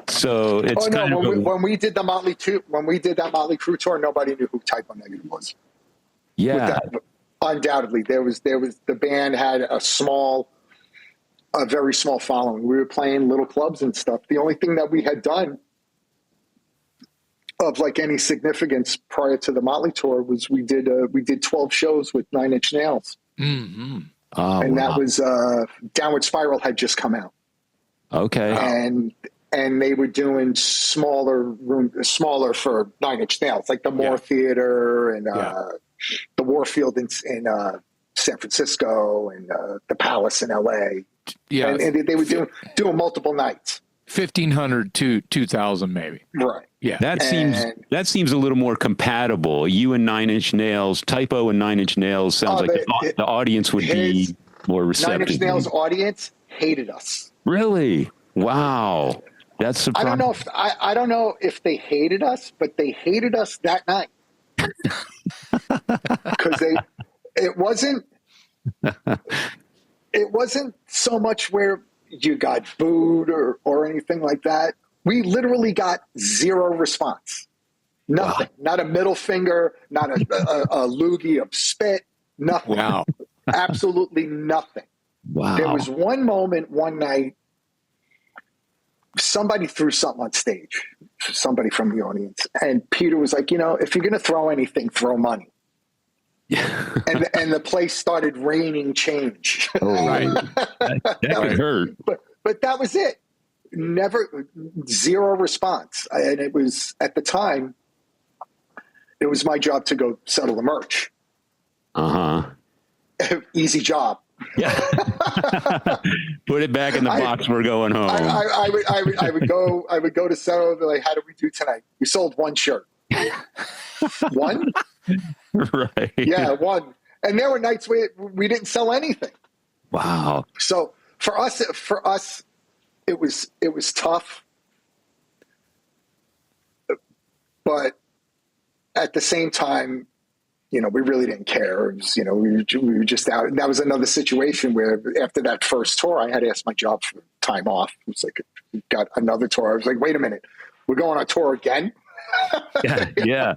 So it's when we did that Motley Crue tour, nobody knew who Type O Negative was. Yeah, undoubtedly, there was the band had a very small following. We were playing little clubs and stuff. The only thing that we had done of like any significance prior to the Motley tour was we did 12 shows with Nine Inch Nails. Mm-hmm. Oh, and that was Downward Spiral had just come out. Okay. And they were doing smaller for Nine Inch Nails, like the Moore Theater and the Warfield in San Francisco and the Palace in LA. Yeah, and they were doing multiple nights. 1,500 to 2,000 maybe. Right. Yeah. That seems a little more compatible. You and Nine Inch Nails, Type O and Nine Inch Nails sounds like the audience would be more receptive. Nine Inch Nails audience hated us. Really? Wow. That's surprising. I don't know if they hated us, but they hated us that night. Because it wasn't so much where you got booed or anything like that. We literally got zero response. Nothing. Wow. Not a middle finger, not a loogie of spit, nothing. Wow. Absolutely nothing. Wow. There was one moment, one night, somebody threw something on stage, somebody from the audience. And Peter was like, if you're going to throw anything, throw money. and the place started raining change. Oh, right. that would hurt. But that was it. Never, zero response. And it was, at the time, it was my job to go settle the merch. Easy job. Yeah. Put it back in the box. We're going home. I would go to settle. Like, how did we do tonight? We sold one shirt. One? Right. Yeah, one. And there were nights we didn't sell anything. Wow. So for us, it was tough. But at the same time, we really didn't care. It was, we were just out. And that was another situation where after that first tour, I had asked my job for time off. It was like, got another tour. I was like, wait a minute, we're going on tour again? Yeah.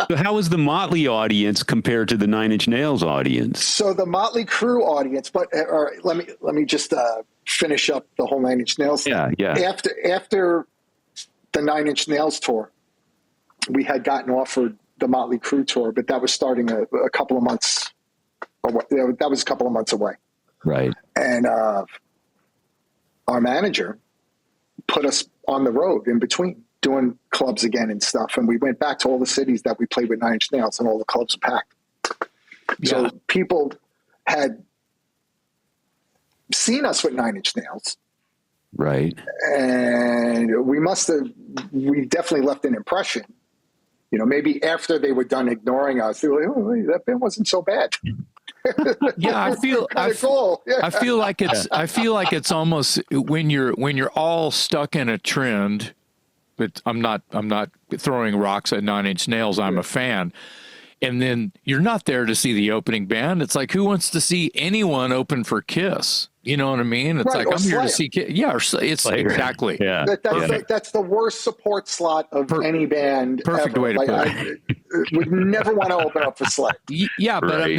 So how was the Motley audience compared to the Nine Inch Nails audience? So the Motley Crue audience, but let me just finish up the whole Nine Inch Nails thing. Yeah. After the Nine Inch Nails tour, we had gotten offered the Motley Crue tour, but that was starting a couple of months away. That was a couple of months away. Right. And our manager put us on the road in between, doing clubs again and stuff. And we went back to all the cities that we played with Nine Inch Nails, and all the clubs were packed. Yeah. So people had seen us with Nine Inch Nails. Right. And we definitely left an impression. Maybe after they were done ignoring us, they were like, "Oh, that band wasn't so bad." Yeah, I feel cool. Yeah. I feel like it's almost when you're all stuck in a trend. But I'm not throwing rocks at Nine Inch Nails. I'm a fan. And then you're not there to see the opening band. It's like, who wants to see anyone open for Kiss? You know what I mean? It's like, I'm here to see Kiss. Yeah, it's Slayer. Exactly. Yeah. That's the worst support slot of any band. Perfect ever. way to put it. I would never want to open up for Slayer. Yeah, but right.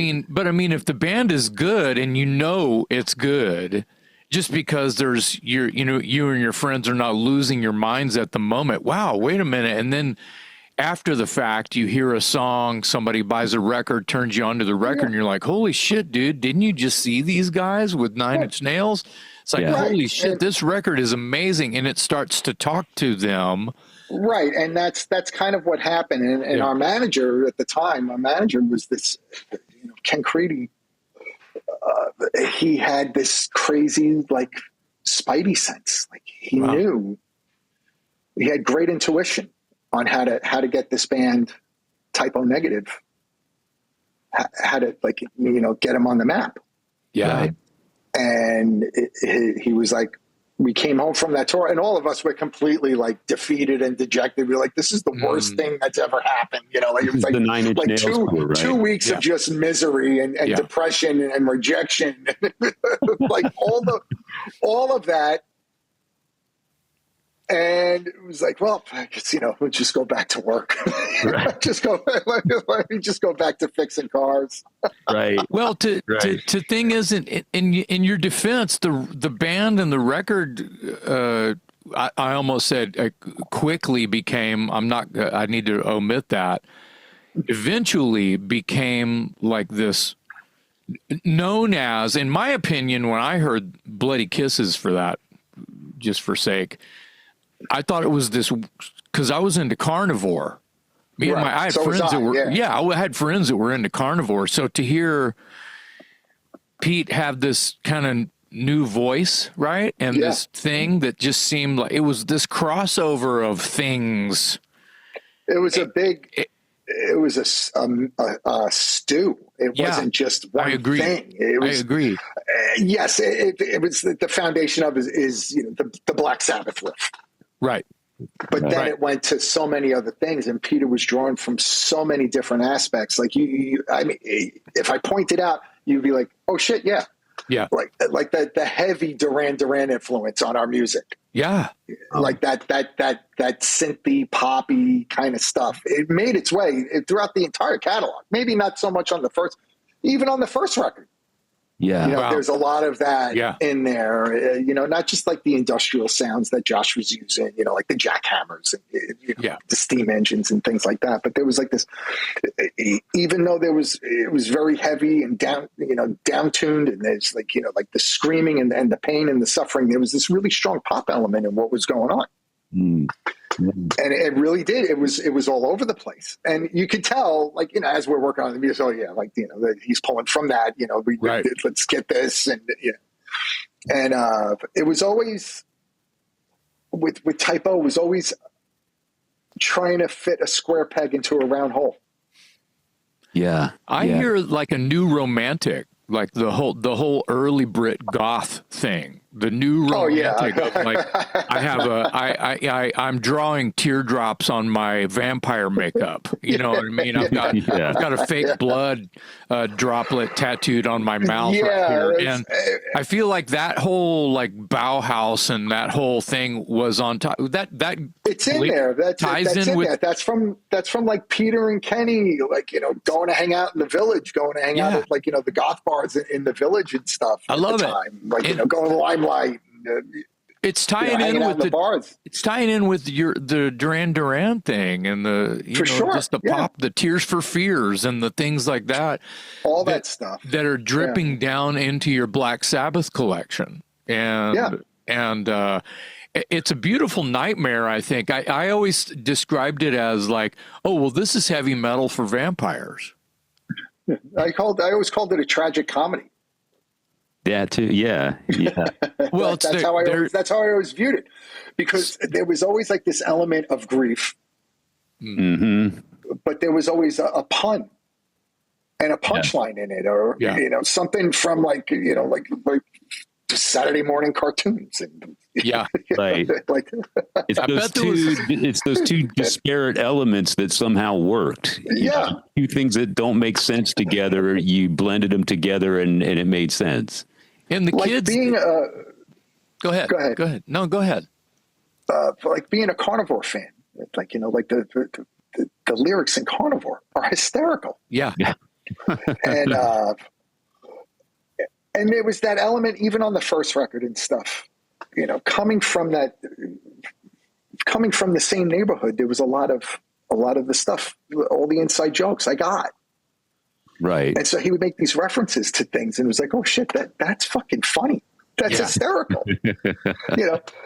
I mean, if the band is good and it's good, just because you and your friends are not losing your minds at the moment. Wow, wait a minute. And then after the fact, you hear a song, somebody buys a record, turns you onto the record, and you're like, holy shit, dude, didn't you just see these guys with Nine Inch Nails? It's like, holy shit, this record is amazing. And it starts to talk to them. Right. And that's kind of what happened. And our manager at the time, was this, Ken Creedy. He had this crazy, like, spidey sense. Like, he knew. He had great intuition on how to get this band Type O Negative, how to, like, get him on the map. Yeah. Right? And he was like, we came home from that tour, and all of us were completely like defeated and dejected. We were like, "This is the worst thing that's ever happened." You know, like it was like the Nine Inch like Nails tour, right? 2 weeks of just misery and depression and rejection, like all of that. And it was like, well, I guess, we'll just go back to work. Right. Let me just go back to fixing cars. Right. Well, the thing is, in your defense, the band and the record, I almost said quickly became. I need to omit that. Eventually became like this, known as, in my opinion, when I heard Bloody Kisses for that, just for sake, I thought it was this because I was into Carnivore. I had friends that were I had friends that were into Carnivore. So to hear Pete have this kind of new voice, right, and this thing that just seemed like it was this crossover of things. It was it was a stew. It wasn't just one thing. I agree. Yes, it was the foundation of is the Black Sabbath riff. Right. But then it went to so many other things, and Peter was drawn from so many different aspects. Like I mean, if I pointed out, you'd be like, "Oh shit, yeah." Like the heavy Duran Duran influence on our music. Yeah. Like that synthy, poppy kind of stuff. It made its way throughout the entire catalog. Maybe not so much on the first, even on the first record. Yeah. There's a lot of that in there, not just like the industrial sounds that Josh was using, like the jackhammers, and, the steam engines and things like that. But there was like this, even though it was very heavy and down tuned, and there's like, like the screaming and the pain and the suffering, there was this really strong pop element in what was going on. And it really did. It was all over the place, and you could tell, like, as we're working on the music, he's pulling from that. Let's get this, and it was always with Typo. It was always trying to fit a square peg into a round hole. Yeah, I hear like a new romantic, like the whole early Brit goth thing. The new romantic, like I'm drawing teardrops on my vampire makeup. You know what I mean? I've got a fake blood droplet tattooed on my mouth right here, and I feel like that whole like Bauhaus and that whole thing was on top. That it's in there. That's in with there. That's from like Peter and Kenny, like going to hang out in the Village, going to hang out at like the goth bars in the Village and stuff. I love it. Like going to Limelight. It's tying in with the bars. It's tying in with the Duran Duran thing and the just the pop, the Tears for Fears and the things like that. All that stuff that are dripping down into your Black Sabbath collection, and it's a beautiful nightmare. I think I always described it as like, oh well, this is heavy metal for vampires. I always called it a tragic comedy. That too, yeah. Well, that's how I always viewed it, because there was always like this element of grief, but there was always a pun and a punchline in it, or something from like Saturday morning cartoons, and right. Like it's those two disparate elements that somehow worked. Two things that don't make sense together. You blended them together, and it made sense. And the like kids being go ahead. No, go ahead. Like being a Carnivore fan, like like the lyrics in Carnivore are hysterical. Yeah. And there was that element even on the first record and stuff. Coming from the same neighborhood, there was a lot of the stuff, all the inside jokes I got. Right. And so he would make these references to things, and it was like, oh shit, that's fucking funny. That's hysterical.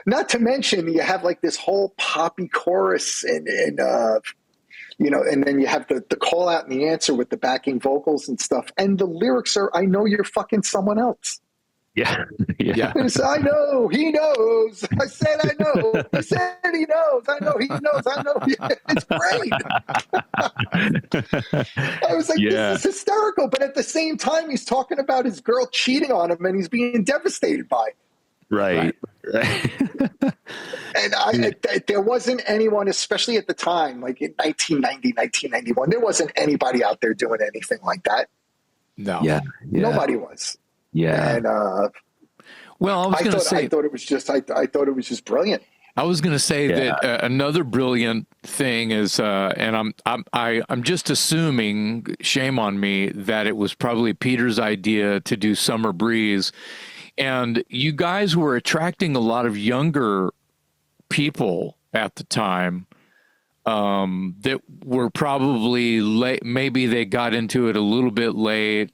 Not to mention you have like this whole poppy chorus and and then you have the call out and the answer with the backing vocals and stuff. And the lyrics are, I know you're fucking someone else. Yeah. I know, he knows. I said, I know. He said he knows. I know, he knows. I know. It's great. I was like, this is hysterical. But at the same time, he's talking about his girl cheating on him, and he's being devastated by it. Right. And there wasn't anyone, especially at the time, like in 1990, 1991, there wasn't anybody out there doing anything like that. No. Yeah. Nobody was. Yeah. And well, I was going to say, I thought it was just brilliant. I was going to say that another brilliant thing is, and I'm just assuming, shame on me, that it was probably Peter's idea to do Summer Breeze, and you guys were attracting a lot of younger people at the time that were probably late. Maybe they got into it a little bit late.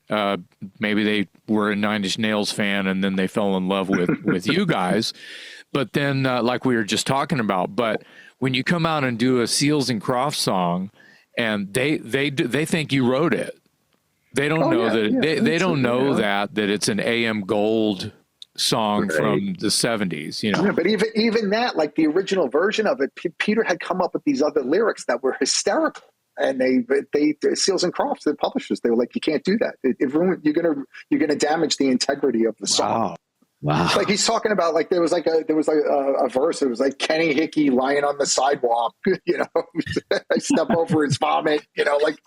Maybe they were a Nine Inch Nails fan and then they fell in love with you guys. But then, like we were just talking about, but when you come out and do a Seals and Crofts song, and they think you wrote it, they don't know that they don't know that it's an AM Gold song from the 70s, you know. Yeah, but even that, like the original version of it, Peter had come up with these other lyrics that were hysterical, and they Seals and Crofts, the publishers, they were like, you can't do that. You're gonna damage the integrity of the song. Wow. Like he's talking about, like there was a verse. It was like Kenny Hickey lying on the sidewalk, you know, I step over his vomit, you know, like,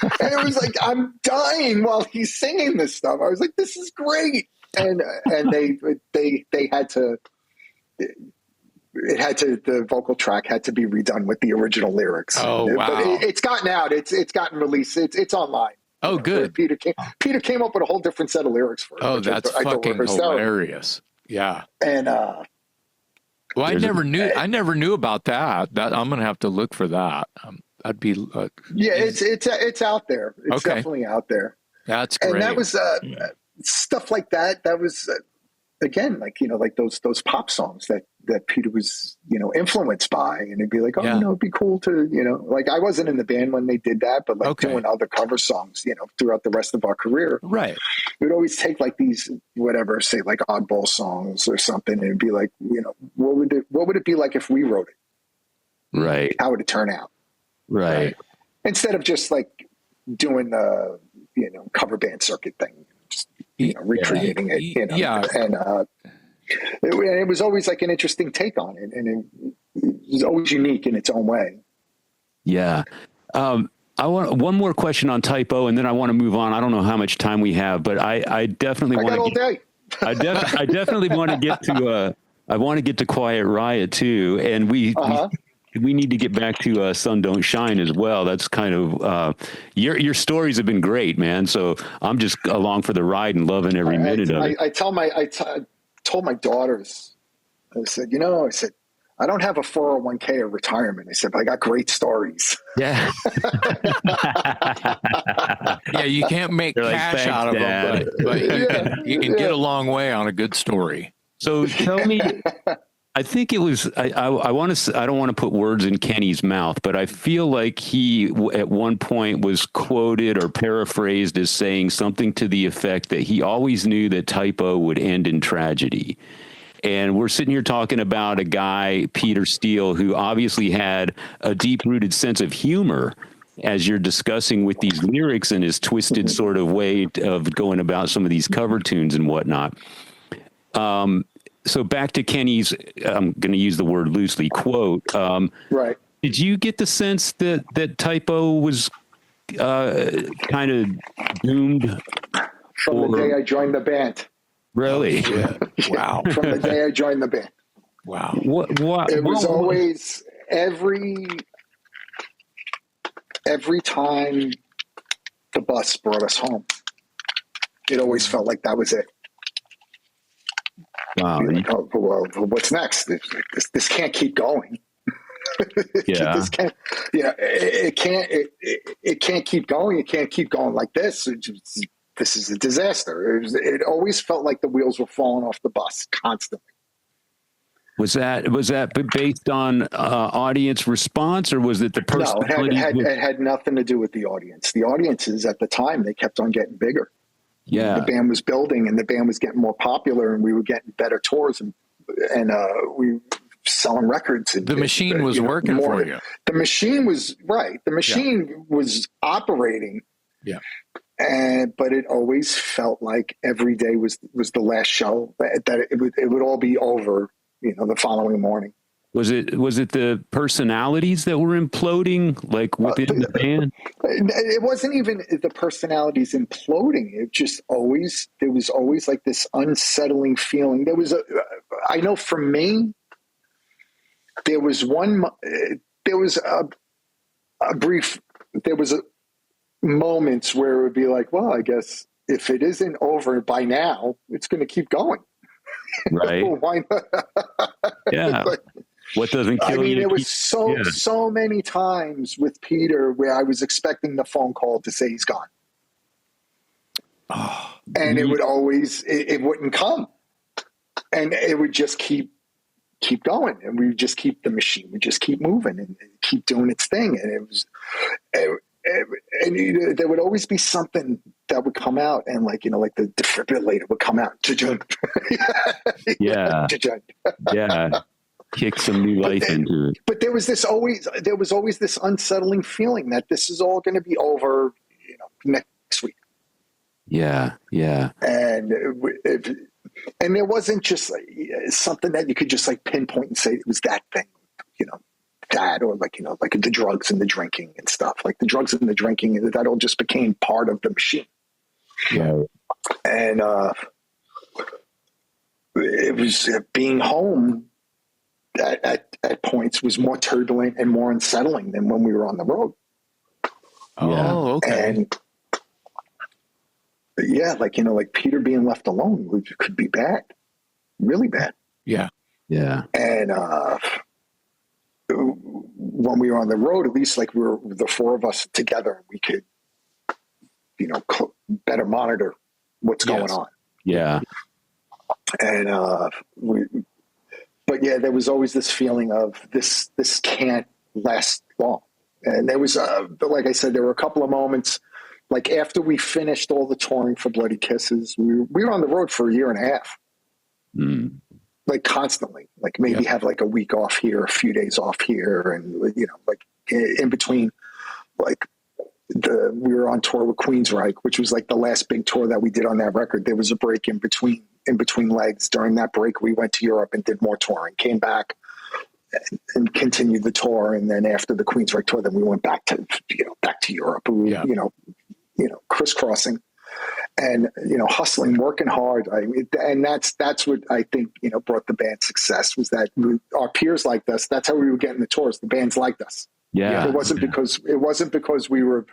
and it was like, I'm dying while he's singing this stuff. I was like, this is great. And they had to, the vocal track had to be redone with the original lyrics. Oh, wow. But it's gotten out. It's gotten released. It's online. Oh, good. Peter came up with a whole different set of lyrics for it. Oh, that's fucking hilarious. Yeah. And well, I never knew about that. I'm gonna have to look for that. I'd be it's out there. It's definitely out there. That's great. And that was stuff like that. That was again, like, you know, like those pop songs that Peter was, you know, influenced by, and it'd be like, oh, you know, it'd be cool to, you know, like I wasn't in the band when they did that, but like doing other cover songs, you know, throughout the rest of our career, right? We'd always take like these, whatever, say like oddball songs or something, and it'd be like, you know, what would it be like if we wrote it? Right. How would it turn out? Right. Instead of just like doing the, you know, cover band circuit thing, just, you know, recreating it, you know, and it was always like an interesting take on it, and it was always unique in its own way. Yeah. I want one more question on Typo, and then I want to move on. I don't know how much time we have, but I definitely want to. All day. I definitely want to get to. I want to get to Quiet Riot too, and we need to get back to Sun Don't Shine as well. That's kind of your stories have been great, man. So I'm just along for the ride and loving every minute of it. I told my daughters, I said, you know, I don't have a 401k or retirement. I said, but I got great stories. Yeah. Yeah, you can't make cash out of them, but you can get a long way on a good story. So tell me, I think it was, I want to, I don't want to put words in Kenny's mouth, but I feel like he at one point was quoted or paraphrased as saying something to the effect that he always knew that Typo would end in tragedy. And we're sitting here talking about a guy, Peter Steele, who obviously had a deep-rooted sense of humor, as you're discussing with these lyrics and his twisted sort of way of going about some of these cover tunes and whatnot. So back to Kenny's, I'm going to use the word loosely, quote. Right. Did you get the sense that Typo was kind of doomed? From the day I joined the band. Really? Wow. From the day I joined the band. Wow. What it was always every time the bus brought us home, it always felt like that was it. Wow. Like, oh, well, what's next? This can't keep going. Yeah. This can't, you know, it can't keep going. It can't keep going like this. This is a disaster. It always felt like the wheels were falling off the bus constantly. Was that based on audience response, or was it the personality? No, it had nothing to do with the audience. The audiences at the time, they kept on getting bigger. Yeah, the band was building, and the band was getting more popular, and we were getting better tours, and we were selling records. And the machine was working for you. The machine was right. The machine was operating. Yeah. But it always felt like every day was the last show, that it would all be over the following morning. Was it the personalities that were imploding, like within the band? It wasn't even the personalities imploding. There was always like this unsettling feeling. I know for me, there was moments where it would be like, well, I guess if it isn't over by now, it's going to keep going. Right. Why not? Yeah. What doesn't kill you? There was so many times with Peter where I was expecting the phone call to say he's gone. Oh, and it would always, it wouldn't come. And it would just keep going. And we would just the machine would just keep moving and keep doing its thing. And there would always be something that would come out, and like the defibrillator would come out. Yeah. Yeah. Kick some new life into it. But there was always this unsettling feeling that this is all going to be over, next week. Yeah. Yeah. And there wasn't just something that you could just like pinpoint and say it was that thing, that, or like the drugs and the drinking and stuff. Like the drugs and the drinking, that all just became part of the machine. Yeah. And it was being home at points was more turbulent and more unsettling than when we were on the road. Oh, okay. And like Peter being left alone could be bad, really bad. Yeah. Yeah. And when we were on the road, at least like we were the four of us together, we could, better monitor what's going on. Yeah. And but yeah, there was always this feeling of this can't last long. And there was, like I said, there were a couple of moments, like after we finished all the touring for Bloody Kisses, we were on the road for 1.5 years. Like constantly, like maybe have like a week off here, a few days off here. And, like in between, like we were on tour with Queensryche, which was like the last big tour that we did on that record. There was a break in between legs. During that break, we went to Europe and did more touring, came back and continued the tour. And then after the Queensryche tour, then we went back to Europe, crisscrossing and, hustling, working hard. And that's what I think, brought the band success, was that our peers liked us. That's how we were getting the tours. The bands liked us. Yeah. It wasn't because we were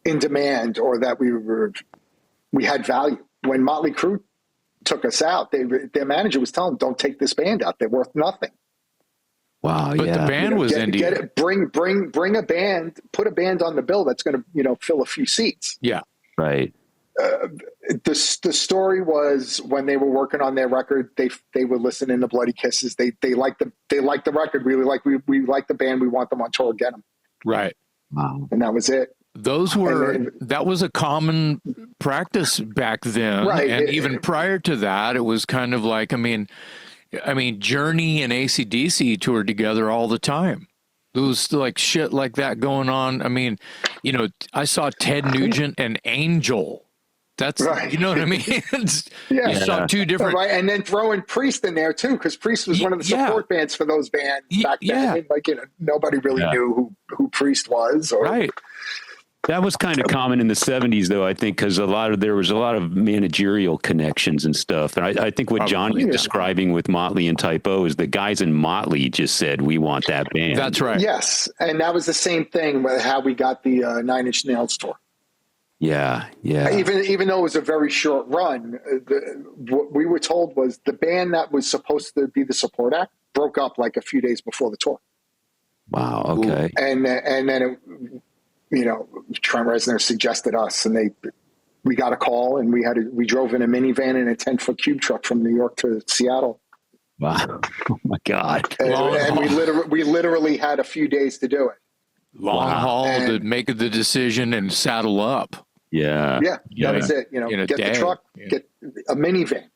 in demand or that we had value. When Motley Crue took us out, their manager was telling them, don't take this band out. They're worth nothing. Wow. But the band was indie. Bring a band, put a band on the bill that's going to, fill a few seats. Yeah. Right. The story was when they were working on their record, they were listening to Bloody Kisses. They liked the record. Really we like the band. We want them on tour. Get them. Right. Wow. And that was it. That was a common practice back then. Right. And even prior to that, it was kind of like, I mean, Journey and AC/DC toured together all the time. There was like shit like that going on. I mean, I saw Ted Nugent and Angel. That's right. You know what I mean? You saw two different, right? And then throwing Priest in there too, because Priest was one of the support bands for those bands back then. Like nobody really knew who Priest was. Right. That was kind of common in the 70s, though, I think, because there was a lot of managerial connections and stuff. And I think what John was describing with Motley and Type O is the guys in Motley just said, we want that band. That's right. Yes. And that was the same thing with how we got the Nine Inch Nails tour. Yeah, yeah. Even though it was a very short run, what we were told was the band that was supposed to be the support act broke up like a few days before the tour. Wow, okay. And then Trent Reznor suggested us, and we got a call, and we drove in a minivan and a 10-foot cube truck from New York to Seattle. Wow! Oh my God! And we literally had a few days to do it. Long haul to make the decision and saddle up. Yeah, that was it. Get the truck, get a minivan,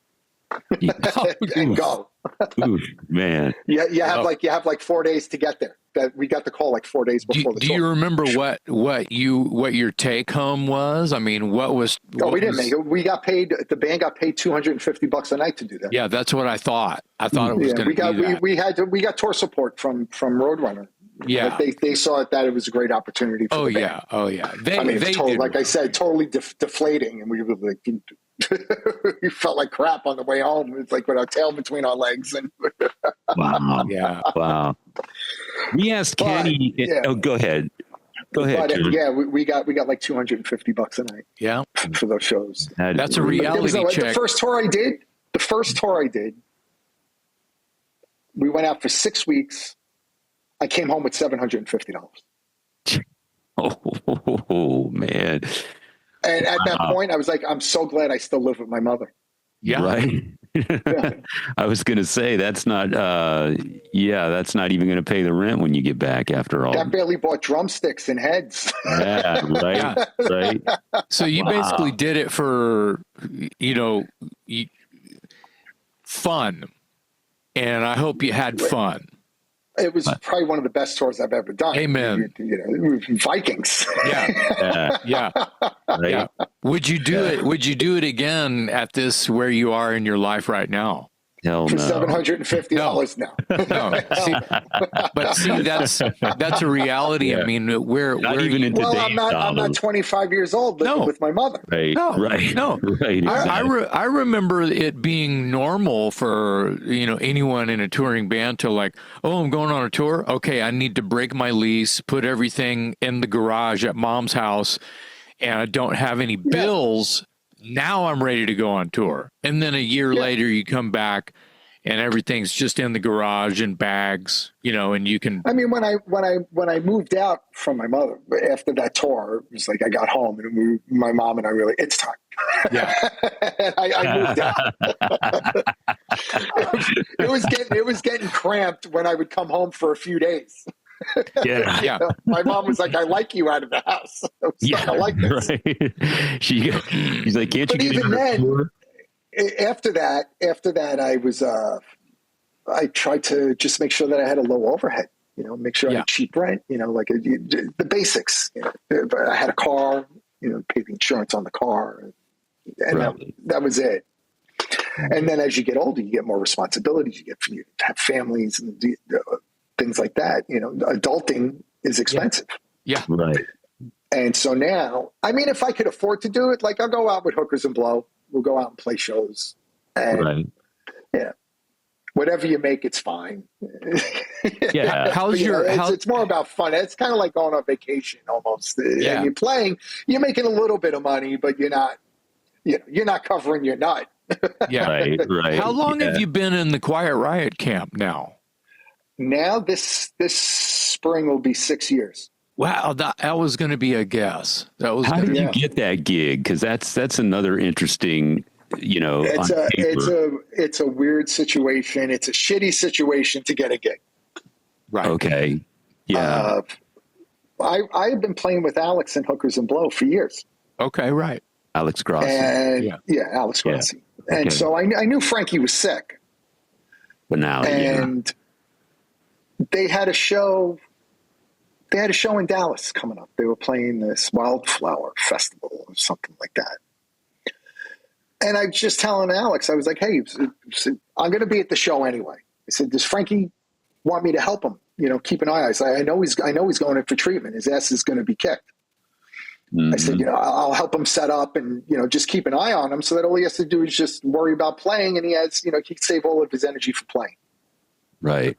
and go. Oof, man. Yeah, you have like 4 days to get there. That we got the call like 4 days before the Do tour. you remember what your take home was? I mean, what was? We didn't make it. We got paid. The band got paid $250 a night to do that. Yeah, that's what I thought. I thought it was going to be that. We got tour support from Roadrunner. Yeah, they saw that it was a great opportunity. For the band. Oh yeah. Like I said, totally deflating, and we were like, we felt like crap on the way home. It's like with our tail between our legs. And Wow. Yeah. Wow. We asked Kenny. Oh, go ahead. Go ahead. But, we got like $250 a night. Yeah, for those shows. That's a reality check. The first tour I did, we went out for 6 weeks. I came home with $750. Oh man. And at that point, I was like, I'm so glad I still live with my mother. Yeah. Right. Yeah. I was going to say that's not that's not even going to pay the rent when you get back after all. That barely bought drumsticks and heads. Yeah, right. Right. So you basically did it for, fun. And I hope you had fun. It was probably one of the best tours I've ever done. Amen. Vikings. Yeah. Right. Yeah. Would you do it? Would you do it again at this where you are in your life right now? Hell for no. $750 now. No. See, that's a reality. Yeah. I mean, not even in today's I'm not 25 years old living with my mother. Right. No. Right. No. Right. Exactly. I remember it being normal for anyone in a touring band to like, oh, I'm going on a tour. Okay, I need to break my lease, put everything in the garage at mom's house, and I don't have any bills. Now I'm ready to go on tour. And then a year later you come back and everything's just in the garage and bags, and you can. I mean, when I moved out from my mother after that tour, it was like I got home and my mom and I really, it's time. Yeah. I moved out. it was getting cramped when I would come home for a few days. Yeah. My mom was like, I like you out of the house. I like this. Right. She's like, can't but you get even then, tour? after that, I was, I tried to just make sure that I had a low overhead, make sure I had cheap rent, like the basics. I had a car, pay the insurance on the car. And that was it. And then as you get older, you get more responsibilities. You have families and things like that. Adulting is expensive. Yeah. Right. And so now, I mean, if I could afford to do it, like I'll go out with Hookers and Blow. We'll go out and play shows. And whatever you make, it's fine. Yeah. It's more about fun. It's kind of like going on vacation almost. Yeah. And you're playing, you're making a little bit of money, but you're not covering your nut. Yeah. Right. How long have you been in the Quiet Riot camp now? Now this spring will be 6 years. Wow, that was going to be a guess. How did you get that gig? Because that's another interesting, It's a weird situation. It's a shitty situation to get a gig. Right. Okay. Yeah. I have been playing with Alex and Hookers and Blow for years. Okay. Right. Alex Grossi. And Alex Grossi. Yeah. And so I knew Frankie was sick. But now, they had a show. They had a show in Dallas coming up. They were playing this Wildflower Festival or something like that. And I was just telling Alex, I was like, hey, I'm going to be at the show anyway. I said, does Frankie want me to help him? Keep an eye on it. I know he's going in for treatment. His ass is going to be kicked. Mm-hmm. I said, I'll help him set up and, just keep an eye on him so that all he has to do is just worry about playing and he has, he can save all of his energy for playing. Right.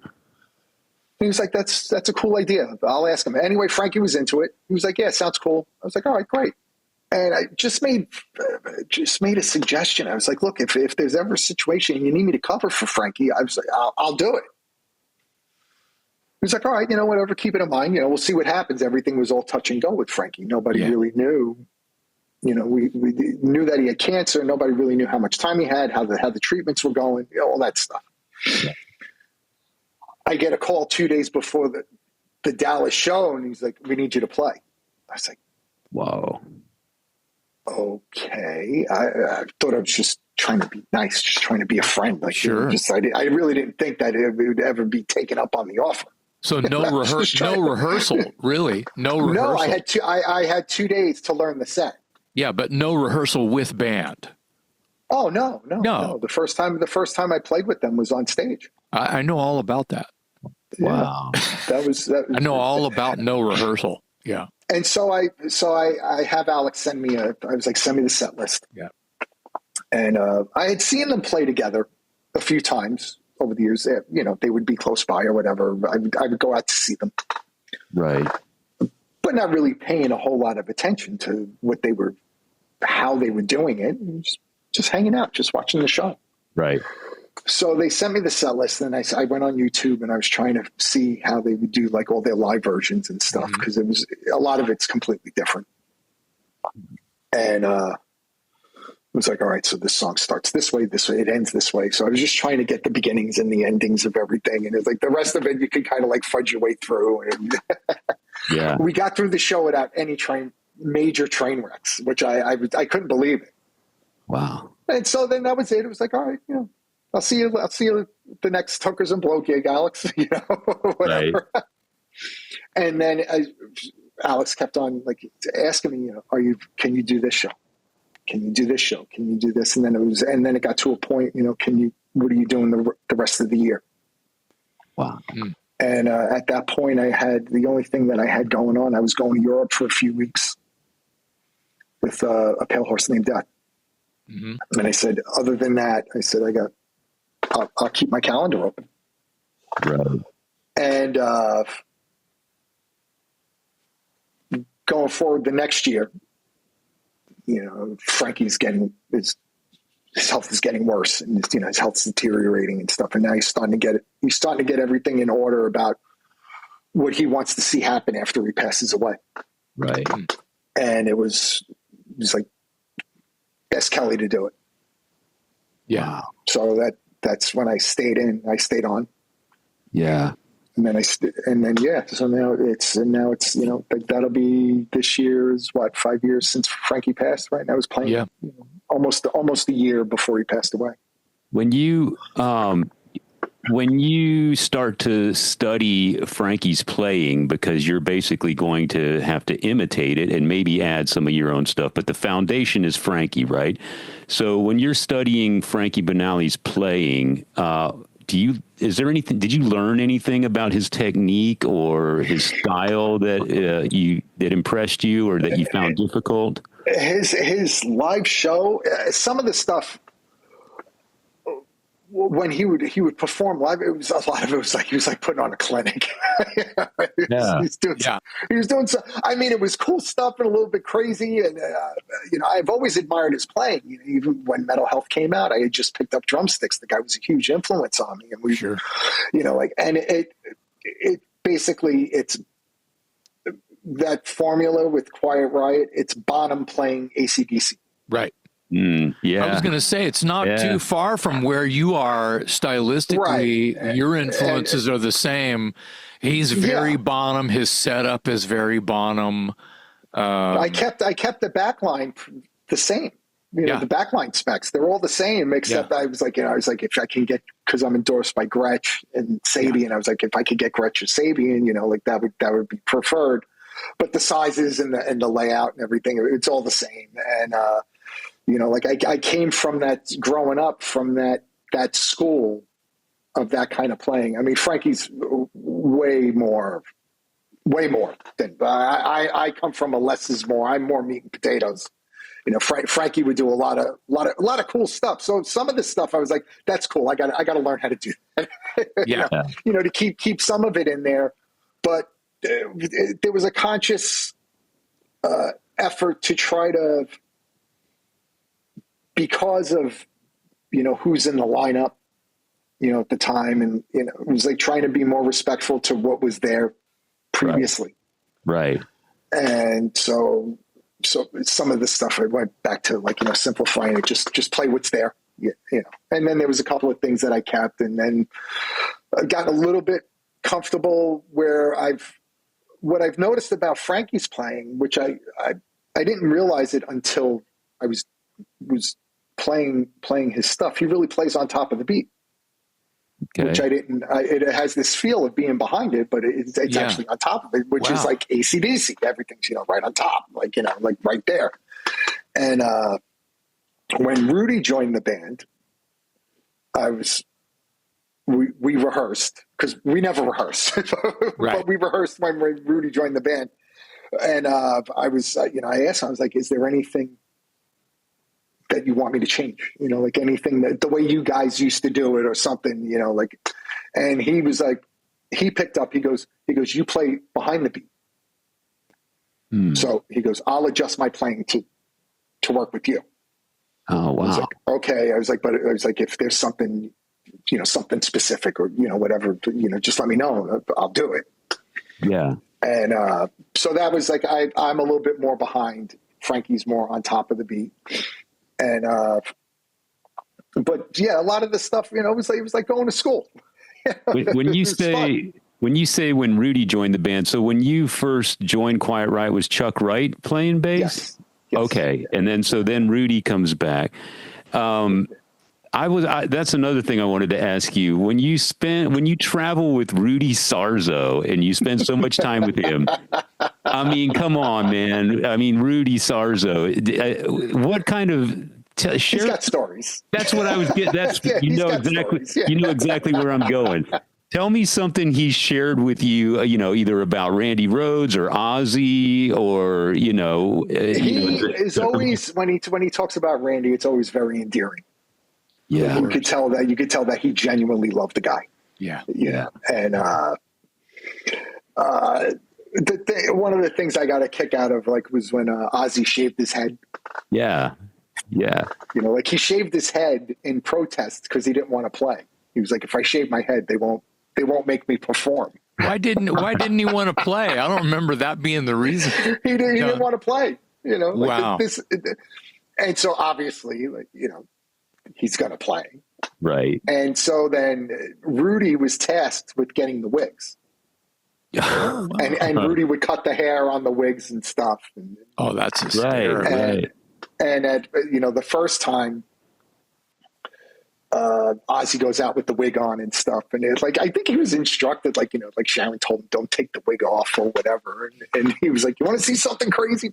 He was like, that's a cool idea. I'll ask him. Anyway, Frankie was into it. He was like, yeah, sounds cool. I was like, all right, great. And I just made a suggestion. I was like, look, if there's ever a situation and you need me to cover for Frankie, I was like, I'll do it. He was like, all right, whatever, keep it in mind. We'll see what happens. Everything was all touch and go with Frankie. Nobody really knew. We knew that he had cancer. Nobody really knew how much time he had, how the treatments were going, all that stuff. Yeah. I get a call 2 days before the Dallas show, and he's like, we need you to play. I was like, whoa. okay. I thought I was just trying to be nice, just trying to be a friend. Like, Sure. I really didn't think that it would ever be taken up on the offer. So no rehearsal, really, no rehearsal. No, I had 2 days to learn the set. Yeah, but no rehearsal with band. Oh no. The first time I played with them was on stage. I know all about that. Wow. That I know all about no rehearsal. Yeah. And so I have Alex send me send me the set list. Yeah. And I had seen them play together a few times over the years. They would be close by or whatever. I would go out to see them. Right. But not really paying a whole lot of attention to how they were doing it. Just hanging out, just watching the show. Right. So they sent me the set list, and I went on YouTube and I was trying to see how they would do like all their live versions and stuff, because it was a lot of it's completely different. And it was like, all right, so this song starts this way, it ends this way. So I was just trying to get the beginnings and the endings of everything, and it's like the rest of it you can kind of like fudge your way through. And Yeah. we got through the show without any major train wrecks, which I couldn't believe it. Wow. And so then that was it. It was like, all right, I'll see you the next Hookers and Blow gig, Alex, whatever. Right. And then Alex kept on like asking me, can you do this show? Can you do this show? Can you do this? And then it got to a point, what are you doing the rest of the year? Wow. And at that point the only thing that I had going on, I was going to Europe for a few weeks with a pale horse named Death. Mm-hmm. And I said, other than that, I'll keep my calendar open. Right. And going forward the next year, Frankie's his health is getting worse, and his health's deteriorating and stuff. And now he's starting to get everything in order about what he wants to see happen after he passes away. Right. And it was like, ask Kelly to do it. Yeah. So that's when I stayed on. Yeah. And then so now it's that'll be, this year is 5 years since Frankie passed, right? And I was playing almost a year before he passed away. When you start to study Frankie's playing, because you're basically going to have to imitate it and maybe add some of your own stuff, but the foundation is Frankie, right? So when you're studying Frankie Banali's playing, did you learn anything about his technique or his style that impressed you or that you found difficult? His live show, some of the stuff when he would perform live, a lot of it was like he was like putting on a clinic. He was doing so. I mean, it was cool stuff and a little bit crazy. And I've always admired his playing. Even when Mental Health came out, I had just picked up drumsticks. The guy was a huge influence on me, and it basically it's that formula with Quiet Riot. It's Bonham playing AC/DC. Right. Yeah. I was going to say, it's not too far from where you are stylistically. Right. Your influences are the same. He's very Bonham. His setup is very Bonham. I kept the backline the same. The backline specs, they're all the same, except I was like, if I can get, because I'm endorsed by Gretsch and Sabian, I was like, if I could get Gretsch or Sabian, that would be preferred. But the sizes and the layout and everything, it's all the same. And I came from that, growing up from that school of that kind of playing. I mean, Frankie's way more than I come from a less is more. I'm more meat and potatoes. Frankie would do a lot of cool stuff. So some of this stuff I was like, that's cool. I got to learn how to do that. To keep some of it in there. But there was a conscious effort to try to, because of who's in the lineup at the time, and it was like trying to be more respectful to what was there previously, right. And so some of the stuff I went back to simplifying it, just play what's there, and then there was a couple of things that I kept, and then I got a little bit comfortable where what I've noticed about Frankie's playing, which I didn't realize it until was playing his stuff. He really plays on top of the beat, which I didn't. It has this feel of being behind it, but it's actually on top of it, which is like AC/DC. Everything's right on top, like like right there. And when Rudy joined the band, we rehearsed, because we never rehearse, but we rehearsed when Rudy joined the band. And I asked him, I was like, is there anything that you want me to change? Like anything that the way you guys used to do it or something, like, and he was like, he picked up, he goes, you play behind the beat. So he goes, I'll adjust my playing to work with you. Oh, wow. I was like, okay. I was like, if there's something, something specific or, whatever, just let me know. I'll do it. Yeah. And so that was like, I'm a little bit more behind. Frankie's more on top of the beat. And, but yeah, a lot of the stuff, it was like going to school. When you say when Rudy joined the band, so when you first joined Quiet Riot, was Chuck Wright playing bass? Yes. Okay. And then Rudy comes back. That's another thing I wanted to ask you. When you travel with Rudy Sarzo and you spend so much time with him, I mean, come on, man. I mean, Rudy Sarzo, what kind of He's got stories. That's what I was getting. That's you know exactly where I'm going. Tell me something he shared with you, either about Randy Rhoads or Ozzy or, He is always, when he talks about Randy, it's always very endearing. Yeah. You could tell that he genuinely loved the guy. Yeah. Yeah. And one of the things I got a kick out of, like, was when Ozzy shaved his head. Yeah. Yeah. Like, he shaved his head in protest because he didn't want to play. He was like, if I shave my head, they won't make me perform. Why didn't he want to play? I don't remember that being the reason. He didn't want to play, like wow. And so obviously, like, he's going to play. Right. And so then Rudy was tasked with getting the wigs. and Rudy would cut the hair on the wigs and stuff. Oh, that's hysterical. Right. And at, the first time, Ozzy goes out with the wig on and stuff, and it's like, I think he was instructed, like, like Sharon told him, don't take the wig off or whatever, and he was like, you want to see something crazy?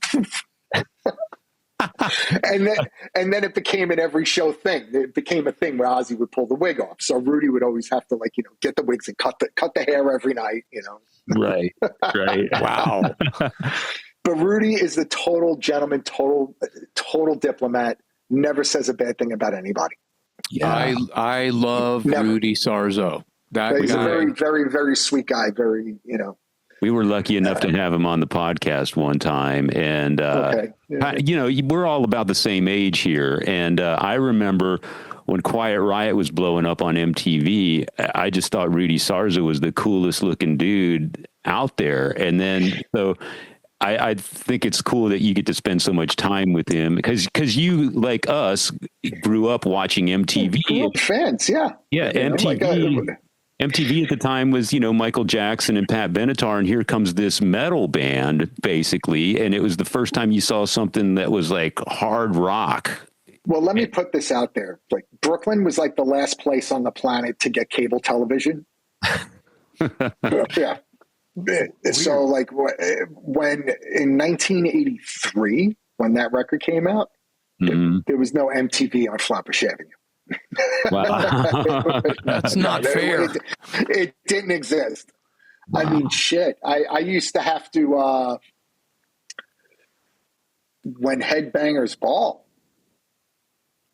and then it became an every show thing. It became a thing where Ozzy would pull the wig off, so Rudy would always have to, like, get the wigs and cut the hair every night, Right. Wow. But Rudy is the total gentleman, total diplomat, never says a bad thing about anybody. Yeah. I love Rudy Sarzo. He's a very, very, very sweet guy. Very, We were lucky enough to have him on the podcast one time, and we're all about the same age here. And I remember when Quiet Riot was blowing up on MTV, I just thought Rudy Sarzo was the coolest looking dude out there. And then so I think it's cool that you get to spend so much time with him because you, like us, grew up watching MTV. Grew up fans, yeah. Yeah, MTV. MTV at the time was, Michael Jackson and Pat Benatar, and here comes this metal band, basically, and it was the first time you saw something that was like hard rock. Well, let me put this out there. Like, Brooklyn was like the last place on the planet to get cable television. Yeah. So, like, when in 1983, when that record came out, there was no MTV on Flatbush Avenue. Wow. That's not fair. It didn't exist. Wow. I mean, shit. I used to have to, when Headbangers Ball.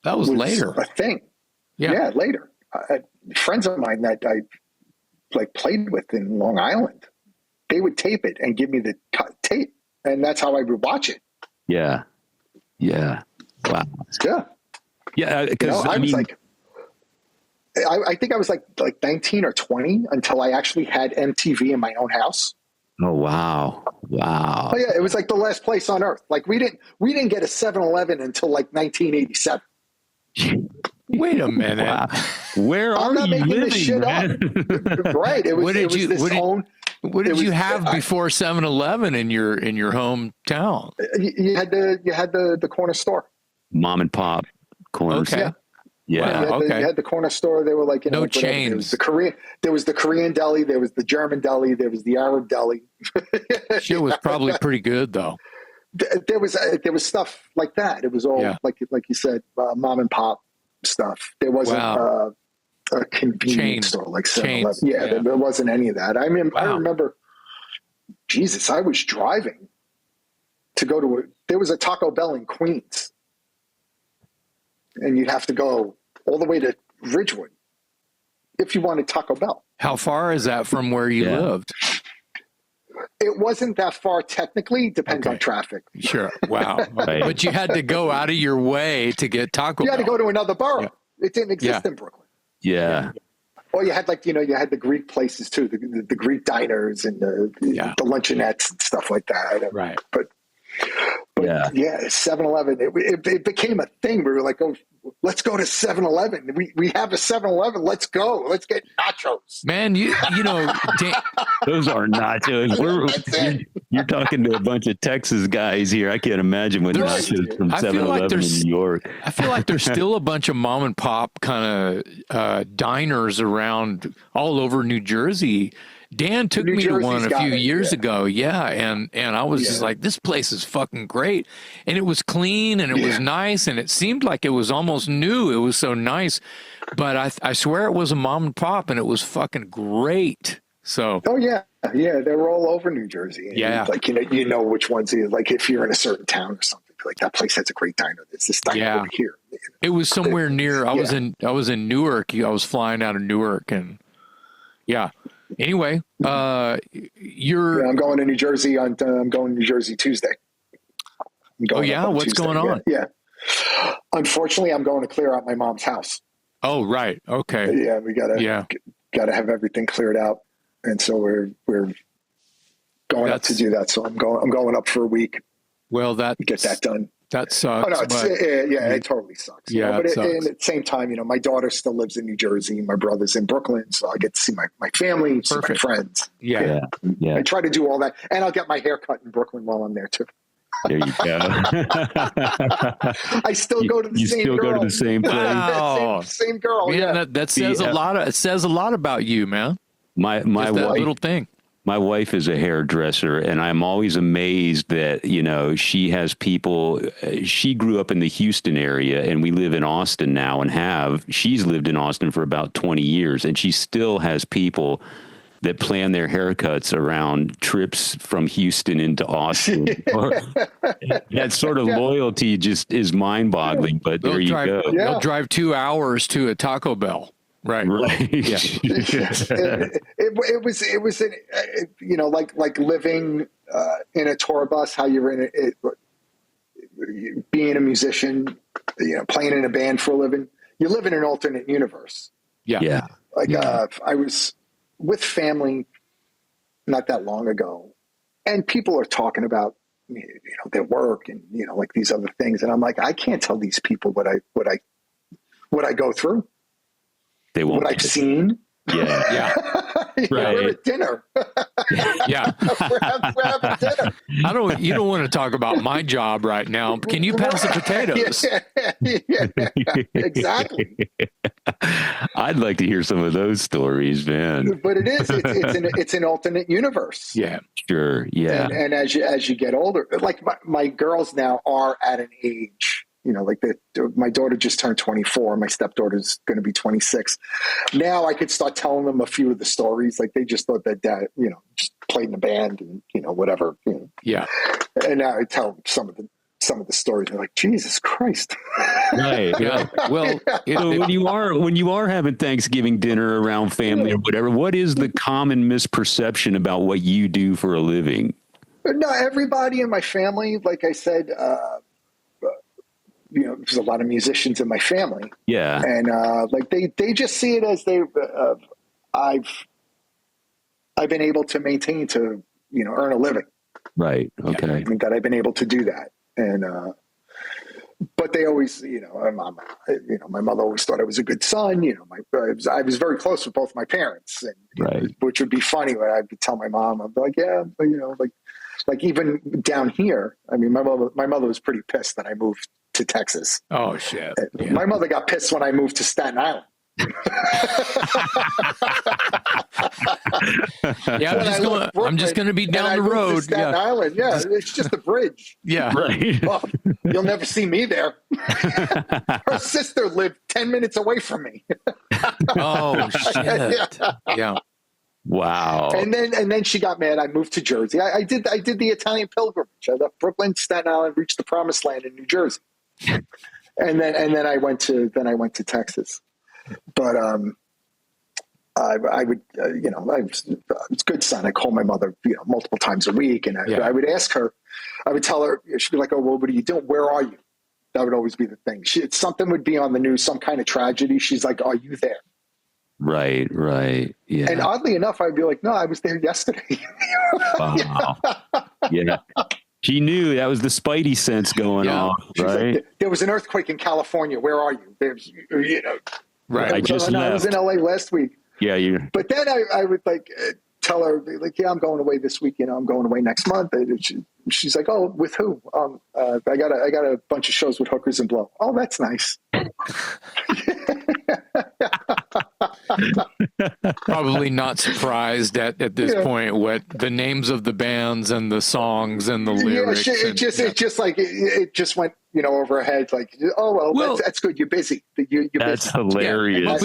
That was later. A thing. Yeah, later. Friends of mine that I, like, played with in Long Island, they would tape it and give me the tape, and that's how I would watch it. Yeah. Wow. Yeah. Yeah, because I was like, I think I was like 19 or 20 until I actually had MTV in my own house. Oh wow! Oh yeah, it was like the last place on earth. Like, we didn't get a 7-Eleven until like 1987. Wait a minute. Wow. Where are you making living, this shit man? up. Right. What did you have before 7-Eleven in your hometown? You had the corner store. mom and pop corners. Okay. Yeah. Wow. You had the corner store. They were like, No like whatever. chains. There was the Korean deli. There was the German deli. There was the Arab deli. Shit was probably pretty good though. There was stuff like that. It was all like you said, mom and pop stuff. There wasn't a convenience store like 7-Eleven. Yeah, there wasn't any of that. I mean, I remember, Jesus, I was driving to go to there was a Taco Bell in Queens, and you'd have to go all the way to Ridgewood if you wanted Taco Bell. How far is that from where you lived? It wasn't that far technically. Depends on traffic. Sure. Wow. Right. But you had to go out of your way to get Taco Bell. You had to go to another borough. Yeah. It didn't exist in Brooklyn. Yeah. Well, you had you had the Greek places too, the Greek diners and the luncheonettes and stuff like that. Right. But 7-Eleven, it became a thing. We were like, oh, let's go to 7-Eleven. We have a 7-Eleven. Let's go. Let's get nachos. Man, you know, those are nachos. You're talking to a bunch of Texas guys here. I can't imagine what nachos from 7-Eleven in New York. I feel like there's still a bunch of mom and pop kind of diners around all over New Jersey. Dan took me to one a few years ago. Yeah. And I was just like, this place is fucking great. And it was clean and it was nice. And it seemed like it was almost new. It was so nice. But I swear it was a mom and pop and it was fucking great. So. Oh, yeah. Yeah. They were all over New Jersey. And like, you know which ones, like if you're in a certain town or something, like that place has a great diner. There's this diner over here. You know? It was somewhere near, I was in Newark. I was flying out of Newark and Anyway, I'm going to New Jersey I'm going to New Jersey Tuesday. What's Tuesday. Going on? Yeah. Unfortunately, I'm going to clear out my mom's house. Oh, right. Okay. Yeah, we gotta have everything cleared out, and so we're going up to do that. So I'm going up for a week. Well, get that done. That sucks. Oh, no, it totally sucks. Yeah, but at the same time, my daughter still lives in New Jersey. My brother's in Brooklyn, so I get to see my family, see my friends. Yeah. I try to do all that, and I'll get my hair cut in Brooklyn while I'm there too. There you go. I still go to the same girl. You still go to the same place. Wow. same girl. Man, that says a lot. It says a lot about you, man. My wife, little thing. My wife is a hairdresser, and I'm always amazed that, she has people. She grew up in the Houston area, and we live in Austin now she's lived in Austin for about 20 years, and she still has people that plan their haircuts around trips from Houston into Austin. That sort of loyalty just is mind-boggling, but there you go. Yeah. They'll drive 2 hours to a Taco Bell. Right. Yeah. It was like living in a tour bus, how you're in it, being a musician, playing in a band for a living. You live in an alternate universe. Yeah. I was with family not that long ago, and people are talking about their work and like these other things, and I'm like, I can't tell these people what I go through. They won't. What I've seen. Yeah. Right. We're at dinner. Yeah. we're having dinner. You don't want to talk about my job right now. Can you pass the potatoes? Yeah, exactly. I'd like to hear some of those stories, man. But it's an alternate universe. Yeah. Sure. Yeah. And as you get older, like my girls now are at an age, my daughter just turned 24. My stepdaughter's going to be 26. Now I could start telling them a few of the stories. Like they just thought that dad, just played in a band and, whatever. Yeah. And now I tell them some of the stories. They're like, Jesus Christ. Right. Yeah. Well, when you are having Thanksgiving dinner around family or whatever, what is the common misperception about what you do for a living? No, everybody in my family, like I said, there's a lot of musicians in my family. Yeah. And they just see it as I've been able to maintain to, earn a living. Right. Okay. I mean, that I've been able to do that. And, but they always, my mother always thought I was a good son. I was very close with both my parents, and which would be funny when I would tell my mom, I'd be like, yeah, but, like even down here, I mean, my mother was pretty pissed that I moved to Texas. Oh shit! Yeah. My mother got pissed when I moved to Staten Island. Yeah, I'm just going to be down the road. Staten Island. Yeah, it's just a bridge. Yeah, right. Oh, you'll never see me there. Her sister lived 10 minutes away from me. Oh shit! Yeah. Wow. And then she got mad. I moved to Jersey. I did the Italian pilgrimage. I left Brooklyn, Staten Island, reached the promised land in New Jersey. And then I went to Texas. But I would I was a good son. I call my mother multiple times a week, and I would ask her. I would tell her. She'd be like, "Oh, well, what are you doing? Where are you?" That would always be the thing. Something would be on the news, some kind of tragedy. She's like, "Are you there?" Right. Yeah. And oddly enough, I'd be like, "No, I was there yesterday." Wow. Yeah. She knew that was the spidey sense going on, right? Like, there was an earthquake in California. Where are you? There's, Right. I just left. I was in LA last week. Yeah, But then I would tell her like, yeah, I'm going away this week. I'm going away next month. And she's like, oh, with who? I got a bunch of shows with Hookers and Blow. Oh, that's nice. Probably not surprised at this point what the names of the bands and the songs and the lyrics. It just went over her head. Like, oh well, that's good. You're busy. You're that's busy. hilarious.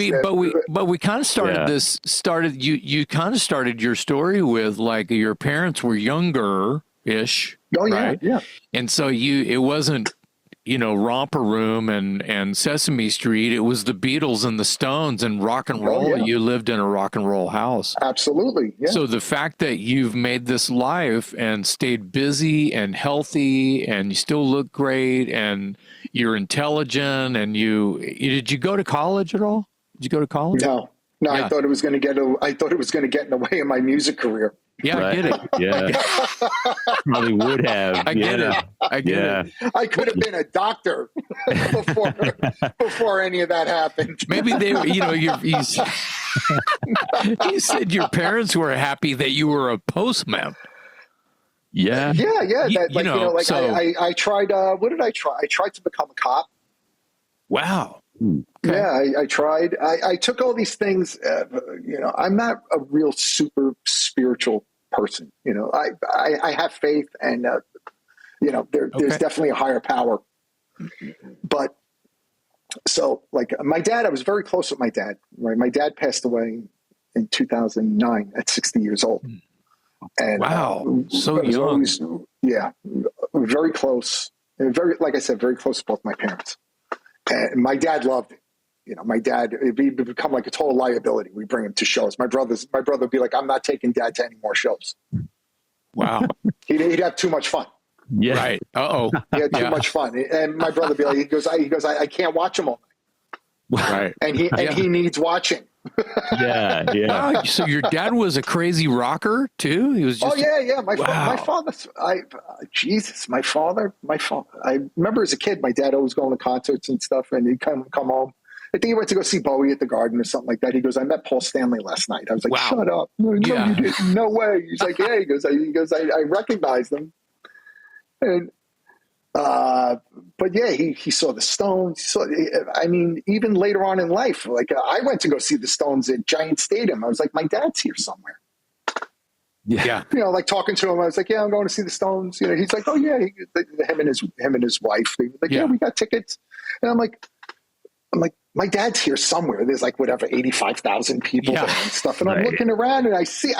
But we kind of started you kind of started your story with like your parents were younger ish. Oh yeah, right? yeah. And so it wasn't Romper Room and Sesame Street. It was the Beatles and the Stones and rock and roll. Oh, yeah. You lived in a rock and roll house. Absolutely. Yeah. So the fact that you've made this life and stayed busy and healthy and you still look great and you're intelligent and did you go to college at all? Did you go to college? No. Yeah. I thought it was going to get in the way of my music career. Yeah, right. I get it. Yeah. Probably would have. I get it. I could have been a doctor before any of that happened. Maybe they were, you said your parents were happy that you were a postman. Yeah. Yeah. I tried, what did I try? I tried to become a cop. Wow. Okay. Yeah, I tried. I took all these things. I'm not a real super spiritual person. I have faith, and there's definitely a higher power. But so, like my dad, I was very close with my dad. Right, my dad passed away in 2009 at 60 years old. And wow, so young. Always, very close. And like I said, very close to both my parents. And my dad loved it. My dad, he'd become like a total liability. We bring him to shows. My brother would be like, I'm not taking dad to any more shows. Wow. He'd have too much fun. Yeah. Right. Uh-oh. He had too much fun. And my brother would be like, he goes, I can't watch him all night. Right. And he needs watching. Yeah. Wow, so your dad was a crazy rocker too? He was just My father, my father. I remember as a kid, my dad always going to concerts and stuff, and he'd come home. I think he went to go see Bowie at the Garden or something like that. He goes, I met Paul Stanley last night. I was like, shut up. No, you didn't. No way. He's like, yeah. He goes, I recognized them. And, but yeah, he saw the Stones. Even later on in life, like I went to go see the Stones at Giant Stadium. I was like, my dad's here somewhere. Yeah. Like talking to him, I was like, yeah, I'm going to see the Stones. He's like, oh yeah, him and his wife. They were like, yeah, we got tickets. And I'm like, my dad's here somewhere. There's like whatever 85,000 people there and stuff. And I'm looking around and I see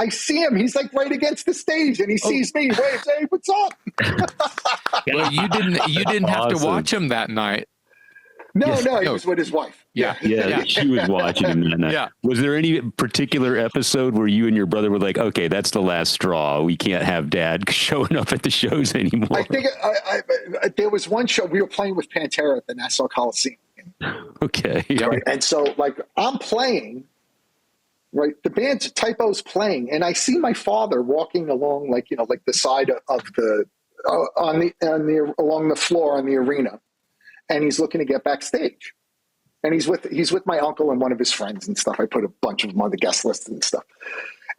him. He's like right against the stage, and he sees me. Waves, hey, what's up? Well, you didn't have to watch him that night. No, he was with his wife. Yeah. She was watching him that night. Yeah. Was there any particular episode where you and your brother were like, okay, that's the last straw. We can't have dad showing up at the shows anymore? I think there was one show we were playing with Pantera at the Nassau Coliseum. Okay. Right? And so like I'm playing, right? The band's Typo's playing, and I see my father walking along like the side of the along the floor on the arena, and he's looking to get backstage. And he's with my uncle and one of his friends and stuff. I put a bunch of them on the guest list and stuff.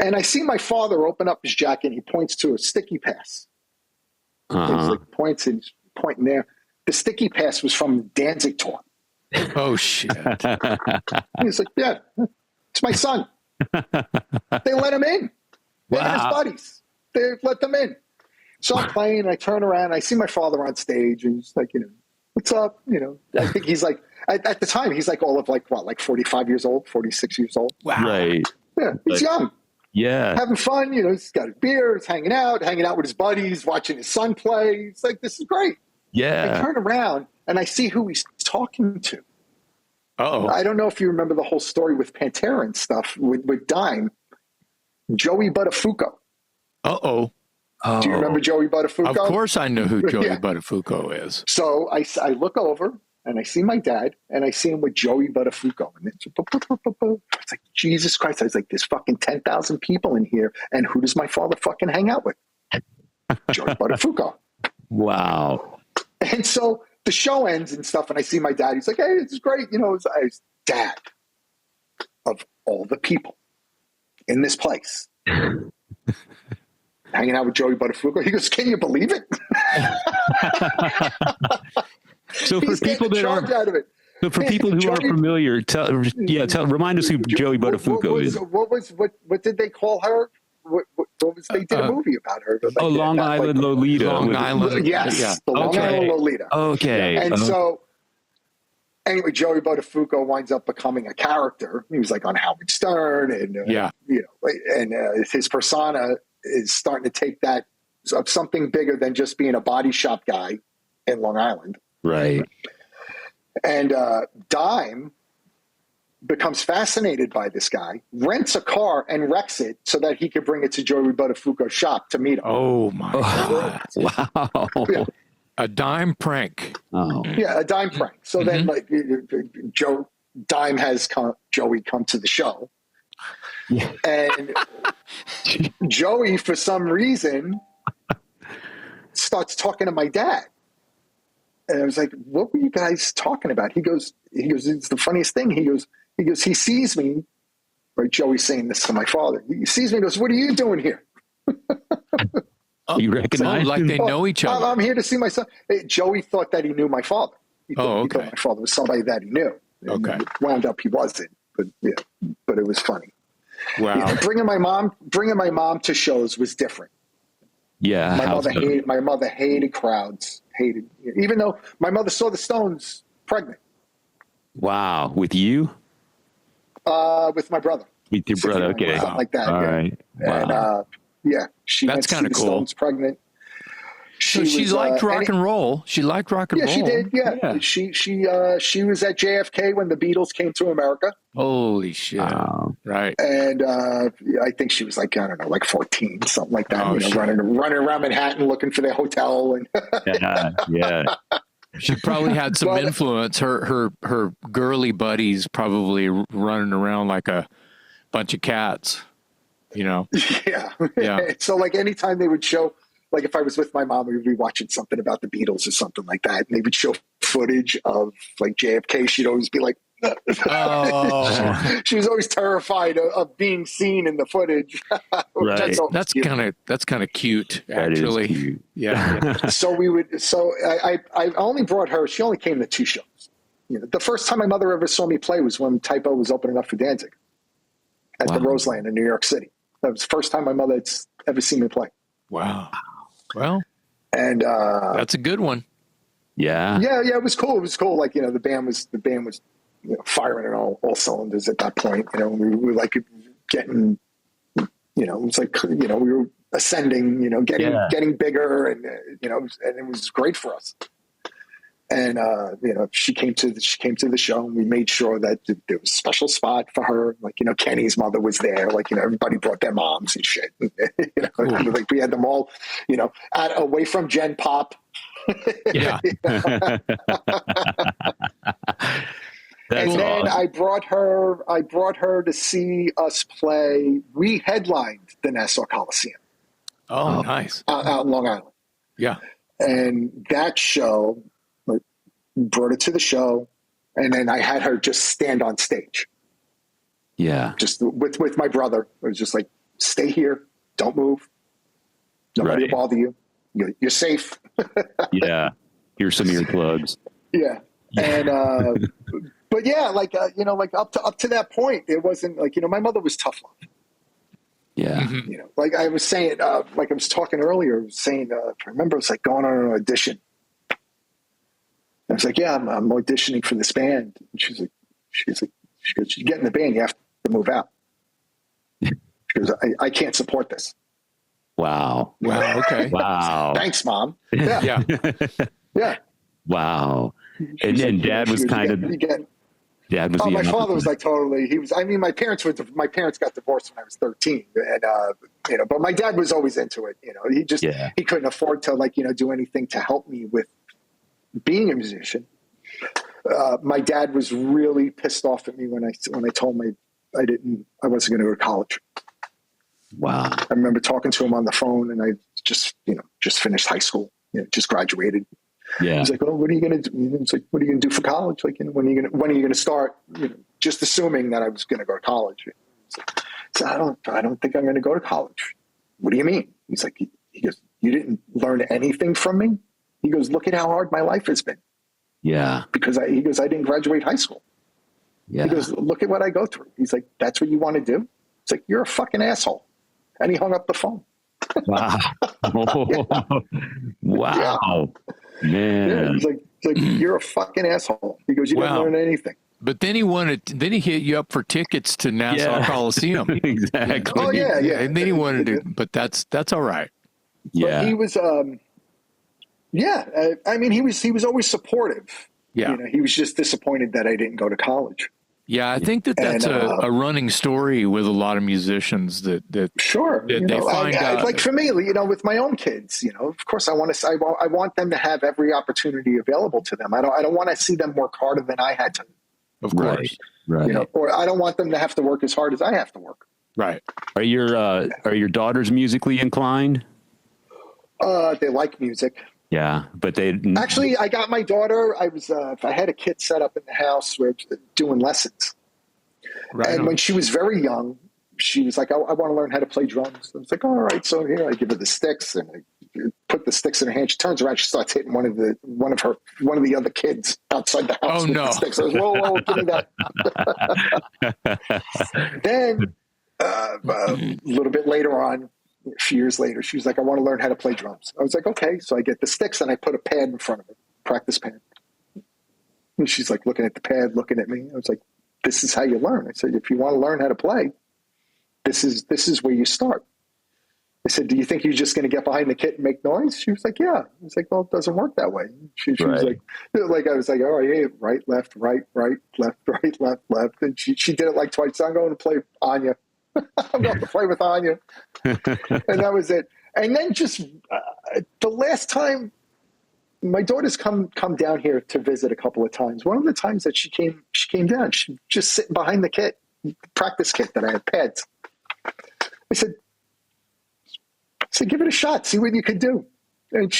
And I see my father open up his jacket and he points to a sticky pass. He's like pointing there. The sticky pass was from the Danzig tour. Oh shit! He's like, yeah, it's my son. They let him in. Him and his buddies. They let them in. So I'm playing, and I turn around, and I see my father on stage, and he's like, what's up? I think he's like, at the time, he's like all of like 45 years old, 46 years old. Wow. Right. Yeah, he's young. Yeah. Having fun, he's got a beer, he's hanging out with his buddies, watching his son play. It's like, this is great. Yeah. I turn around, and I see who he's talking to. Uh-oh. I don't know if you remember the whole story with Pantera and stuff with Dime. Joey Buttafuoco. Uh-oh. Do you remember Joey Buttafuoco? Of course I know who Joey Buttafuoco is. So I look over, and I see my dad, and I see him with Joey Buttafuoco. And it's like, Jesus Christ. I was like, there's fucking 10,000 people in here, and who does my father fucking hang out with? Joey Buttafuoco. Wow. And so the show ends and stuff, and I see my dad. He's like, hey, this is great. I was dad of all the people in this place. Hanging out with Joey Buttafuoco. He goes, can you believe it? So for people that aren't, out of it. so for people who aren't familiar, remind us who Joey Buttafuoco is. What did they call her? What was they did a movie about her? Like, Long Island Lolita. Long Island. Yes, Yeah. the Long Island Lolita. Okay. And so, anyway, Joey Buttafuoco winds up becoming a character. He was like on Howard Stern, and his persona is starting to take that of something bigger than just being a body shop guy in Long Island. Right. And Dime becomes fascinated by this guy, rents a car and wrecks it so that he could bring it to Joey Buttafuoco's shop to meet him. Oh my God. Wow. Yeah. A dime prank. Oh. Yeah, a dime prank. So then Dime has Joey come to the show. Yeah. And Joey, for some reason, starts talking to my dad. And I was like, what were you guys talking about? He goes, it's the funniest thing. He goes, he sees me, right? Joey's saying this to my father. He sees me and goes, what are you doing here? You recognize like him? they know each other. I'm here to see my son. Joey thought that he knew my father. He thought my father was somebody that he knew. And it wound up he wasn't, but it was funny. Wow. Bringing my mom to shows was different. Yeah. My mother hated crowds. Even though my mother saw the Stones pregnant. Wow. With you? With my brother. With your brother. Okay. Something like that. All right. Wow. And she That's kind of cool. Stones pregnant. She liked rock and roll. She liked rock and roll. Yeah, she did. Yeah. She was at JFK when the Beatles came to America. Holy shit. Right. And I think she was like, I don't know, like 14, something like that. Running around Manhattan looking for their hotel. And yeah. She probably had some influence. Her girly buddies probably running around like a bunch of cats, Yeah. So like anytime they would show, like if I was with my mom, we would be watching something about the Beatles or something like that, and they would show footage of like JFK. She'd always be like, she was always terrified of being seen in the footage. Right. That's kind of cute, actually. That is cute. Yeah. So I only brought her. She only came to 2 shows. The first time my mother ever saw me play was when Typo was opening up for Danzig at the Roseland in New York City. That was the first time my mother had ever seen me play. Wow. Well, and that's a good one. Yeah. It was cool. Like, the band was firing on all cylinders at that point. We were like getting, it was like, we were ascending, getting bigger, and and it was great for us. And she came to the show, and we made sure that there was a special spot for her. Like, Kenny's mother was there. Like, everybody brought their moms and shit. Like we had them all, away from Gen Pop. Yeah. And then I brought her to see us play. We headlined the Nassau Coliseum. Oh, nice. Out in Long Island. Yeah. And that show, brought her to the show, and then I had her just stand on stage. Yeah. Just with my brother. It was just like, stay here. Don't move. Nobody will bother you. You're safe. Yeah. Here's some earplugs. Yeah. And, but yeah, like, you know, like up to that point, it wasn't like, you know, my mother was tough love. Yeah. You know, like I was saying, like I was talking earlier, I was saying, I remember it was like going on an audition. I was like, yeah, I'm auditioning for this band. And she goes, you get in the band, you have to move out. She goes, I can't support this. Wow. Wow. Okay. Wow. Thanks, Mom. Yeah. Yeah. Yeah. Wow. And Dad was kind of. Dad was. Oh, my father was like totally. He was. I mean, my parents got divorced when I was 13, and you know. But my dad was always into it. You know, he couldn't afford to like, you know, do anything to help me with being a musician. My dad was really pissed off at me when I told him I wasn't going to go to college. Wow. I remember talking to him on the phone, and I just finished high school, you know, just graduated. Yeah. He's like, "Oh, what are you going to do?" It's like, "What are you going to do for college? Like, you know, when are you going to start?" You know, just assuming that I was going to go to college. So I don't think I'm going to go to college. What do you mean? He's like, he goes, "You didn't learn anything from me." He goes, "Look at how hard my life has been." Yeah. Because I didn't graduate high school. Yeah. He goes, "Look at what I go through." He's like, "That's what you want to do?" It's like, "You're a fucking asshole." And he hung up the phone. Wow. Wow. Yeah. Man. Yeah, he's like, "You're a fucking asshole." He goes, "You didn't learn anything." But then he hit you up for tickets to Nassau Coliseum. Exactly. Oh yeah. And then he wanted to, but that's all right. Yeah. But he was, I mean, he was always supportive. Yeah. You know, he was just disappointed that I didn't go to college. Yeah, I think that's a running story with a lot of musicians that sure, that they find out. Like for me, you know, with my own kids, you know, of course, I want them to have every opportunity available to them. I don't want to see them work harder than I had to. Of course, right. You know, or I don't want them to have to work as hard as I have to work. Right. Are your daughters musically inclined? They like music. Yeah, but they actually. I got my daughter. I had a kit set up in the house where doing lessons. Right. And when she was very young, she was like, I want to learn how to play drums. I was like, all right. So here, I give her the sticks and I put the sticks in her hand. She turns around, she starts hitting one of the other kids outside the house. Oh, with no. the sticks. I was, whoa, give me that. Then a little bit later on, a few years later, she was like, I want to learn how to play drums. I was like, okay. So I get the sticks and I put a pad in front of her, practice pad. And she's like looking at the pad, looking at me. I was like, this is how you learn. I said, if you want to learn how to play, this is where you start. I said, do you think you're just going to get behind the kit and make noise? She was like, yeah. I was like, well, it doesn't work that way. She was like, I was like, all right, hey, right, left, left. And she did it like twice. So I'm going to play Anya. I'm going to play with Anya. And that was it. And then just the last time, my daughter's come down here to visit a couple of times. One of the times that she came down, she just sitting behind the kit, practice kit that I had pads. I said, give it a shot, see what you could do. And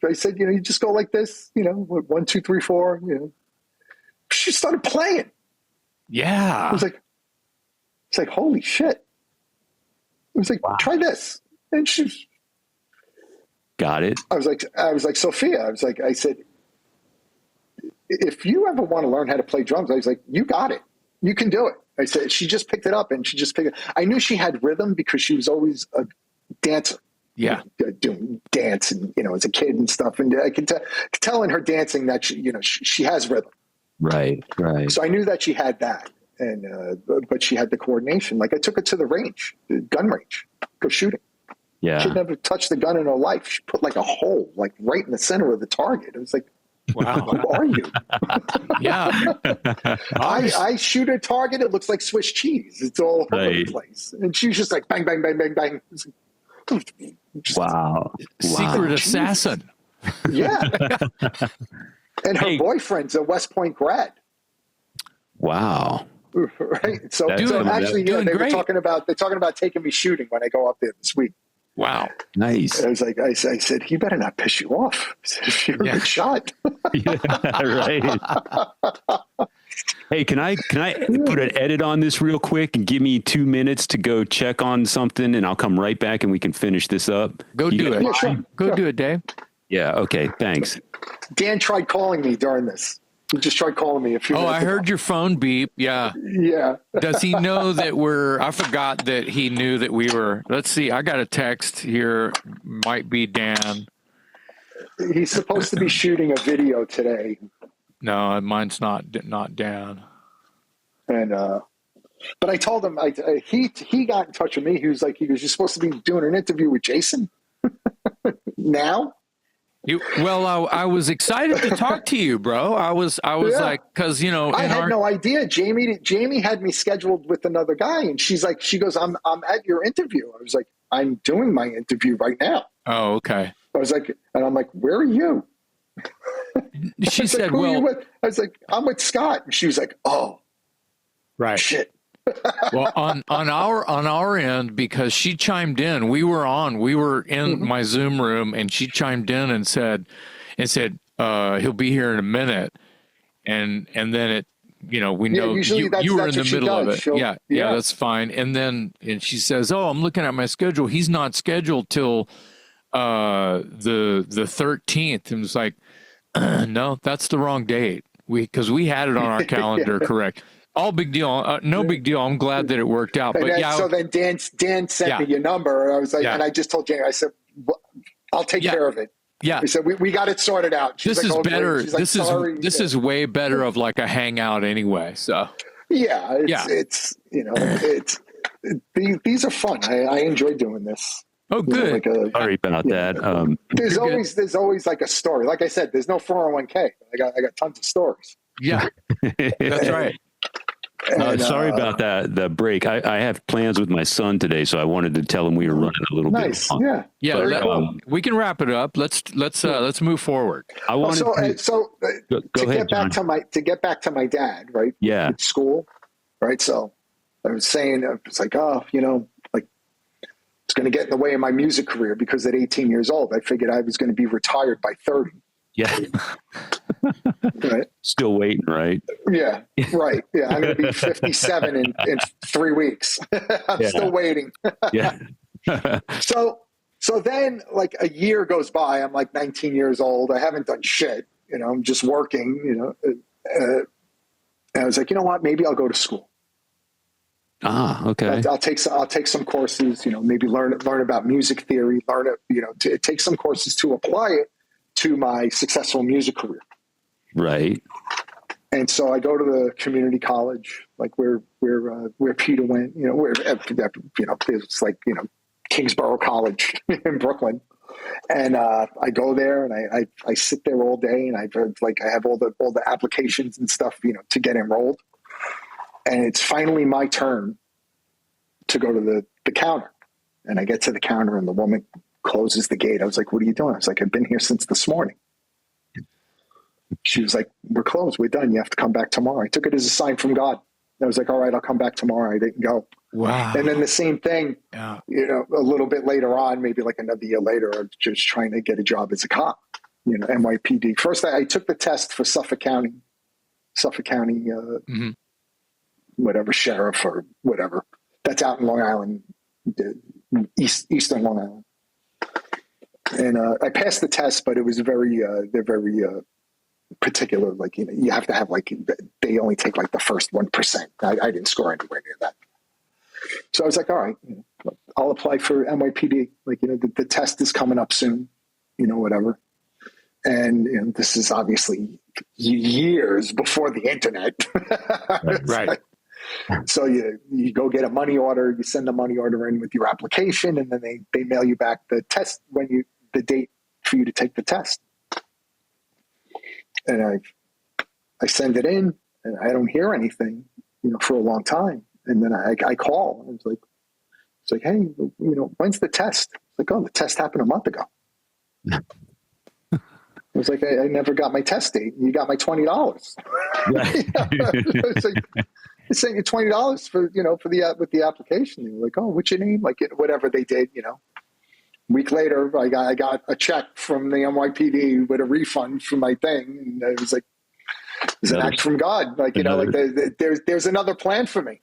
I said, you know, you just go like this, you know, 1, 2, 3, 4, you know. She started playing. Yeah. It's like, holy shit. I was like, try this. And she's got it. I was like, Sophia, I said, if you ever want to learn how to play drums, I was like, you got it. You can do it. I said, she just picked it up and I knew she had rhythm because she was always a dancer. Yeah. Doing dance and, you know, as a kid and stuff. And I could tell in her dancing that she has rhythm. Right. So I knew that she had that. And, but she had the coordination. Like I took her to the range, the gun range, go shooting. Yeah. She'd never touched the gun in her life. She put like a hole, like right in the center of the target. It was like, wow, who are you? Yeah. I shoot a target. It looks like Swiss cheese. It's all over the place. And she was just like, bang, bang, bang, bang, bang. Wow. Secret assassin. Yeah. And her boyfriend's a West Point grad. Wow. Right. So actually, they're talking about taking me shooting when I go up there this week. Wow. Nice. I said, he better not piss you off. I said, you're a good shot. Yeah, right. Hey, can I put an edit on this real quick and give me 2 minutes to go check on something and I'll come right back and we can finish this up? Go do it. Yeah, sure. Go do it, Dave. Yeah. Okay. Thanks. Dan tried calling me during this. He just tried calling me a few Oh, minutes I ago. heard your phone beep. Yeah. Yeah. Does he know that I forgot that he knew that we were, let's see, I got a text here. Might be Dan. He's supposed to be shooting a video today. No, mine's not Dan. And, but I told him, he got in touch with me. He was like, you're supposed to be doing an interview with Jason now. I was excited to talk to you, bro. I was like, cause I had no idea. Jamie had me scheduled with another guy, and she goes, I'm at your interview. I was like, I'm doing my interview right now. Oh, okay. I was like, and I'm like, where are you? She said, like, who are you with? I was like, I'm with Scott. And she was like, oh, right. Shit. Well, on our end, because she chimed in, we were in my Zoom room, and she chimed in and said, he'll be here in a minute, and then it, we know you were in the middle of it. Yeah, that's fine. And she says, oh, I'm looking at my schedule. He's not scheduled till the 13th, and it's like, no, that's the wrong date. Because we had it on our calendar, correct. All big deal. No big deal. I'm glad that it worked out. But so then Dan sent me your number. And I was like, and I just told Jamie, I said, I'll take care of it. Yeah. I said, we got it sorted out. This is better. This is way better of like a hangout anyway. So it's these are fun. I enjoy doing this. Oh, good. Sorry about that. There's always like a story. Like I said, there's no 401k. I got tons of stories. Yeah, that's right. Sorry about the break. I have plans with my son today, so I wanted to tell him we were running a little bit. Nice, yeah. We can wrap it up. Let's move forward. I wanted to get back to my dad, right? Yeah. At school, right? So I was saying, it's like, like it's going to get in the way of my music career because at 18 years old, I figured I was going to be retired by 30. Yeah. Right. Still waiting, right? Yeah. Right. Yeah. I'm going to be 57 in 3 weeks. I'm still waiting. Yeah. So then like a year goes by. I'm like 19 years old. I haven't done shit. I'm just working, and I was like, you know what? Maybe I'll go to school. Okay. I'll take some courses, maybe learn about music theory, take some courses to apply it to my successful music career. Right. And so I go to the community college, like where Peter went, it's like, Kingsborough College in Brooklyn. And I go there and I sit there all day, and I have all the applications and stuff, to get enrolled. And it's finally my turn to go to the counter. And I get to the counter, and the woman closes the gate. I was like, what are you doing? I was like, I've been here since this morning. She was like, we're closed. We're done. You have to come back tomorrow. I took it as a sign from God. I was like, all right, I'll come back tomorrow. I didn't go. Wow. And then the same thing, a little bit later on, maybe like another year later, I was just trying to get a job as a cop, NYPD. First, I took the test for Suffolk County, whatever, sheriff or whatever. That's out in Long Island, eastern Long Island. And I passed the test, but it was they're very particular. Like, you have to have they only take like the first 1%. I didn't score anywhere near that. So I was like, all right, I'll apply for NYPD. Like, the test is coming up soon, whatever. And this is obviously years before the internet. Right. So you go get a money order, you send the money order in with your application, and then they mail you back the test the date for you to take the test. And I send it in, and I don't hear anything, for a long time. And then I call, and it's like, hey, when's the test? It's like, oh, the test happened a month ago. I was like, I never got my test date. You got my $20. It's like, I sent you $20 for with the application. They were like, oh, what's your name? Like, whatever they did, Week later, I got a check from the NYPD with a refund for my thing, and it was like, it's an act from God. Like, there's another plan for me.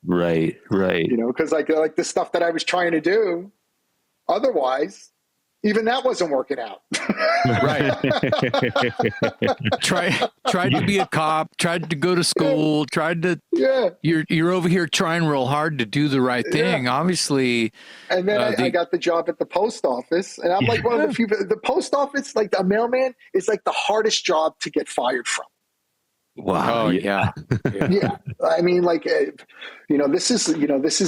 Right. Because like the stuff that I was trying to do, otherwise, Even that wasn't working out. Right. Tried to be a cop, tried to go to school, tried to. Yeah. You're over here trying real hard to do the right thing. Obviously. And then I got the job at the post office, and I'm like one of the few. The post office, like the mailman, is like the hardest job to get fired from. Wow. Oh yeah. Yeah. I mean, like, this is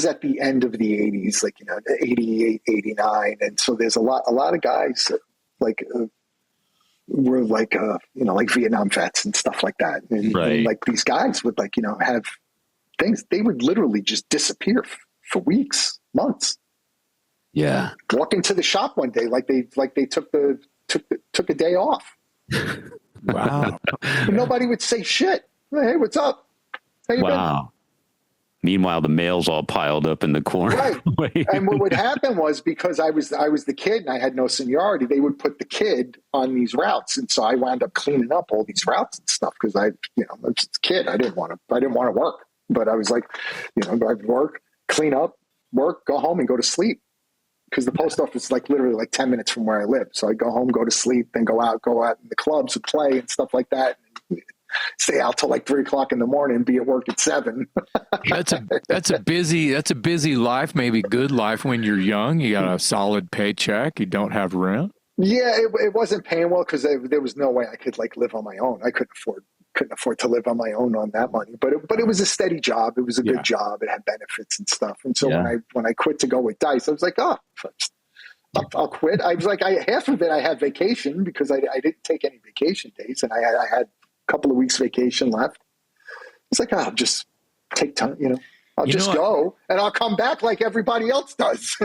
at the end of the 80s, like, 88, 89. And so there's a lot of guys like, were like, like Vietnam vets and stuff like that. And like these guys would like, have things, they would literally just disappear for weeks, months. Yeah. Walk into the shop one day, like they took a day off. Wow. Nobody would say shit. Hey, what's up? How you been? Meanwhile, the mail's all piled up in the corner. Right. And what would happen was, because I was the kid and I had no seniority, they would put the kid on these routes. And so I wound up cleaning up all these routes and stuff because I was just a kid. I didn't want to work. But I was like, I'd work, clean up, work, go home and go to sleep. Because the post office is like literally like 10 minutes from where I live. So I go home, go to sleep, then go out in the clubs and play and stuff like that. Stay out till like 3 o'clock in the morning, be at work at 7. That's a busy life, maybe good life when you're young. You got a solid paycheck. You don't have rent. Yeah, it wasn't paying well because there was no way I could like live on my own. I couldn't afford to live on my own on that money. But it was a steady job. It was a good job. It had benefits and stuff. And so when I quit to go with Dice, I was like, oh, I'll quit. I was like, half of it I had vacation because I didn't take any vacation days, and I had a couple of weeks vacation left. It's like, I'll just take time, I'll just go and I'll come back like everybody else does.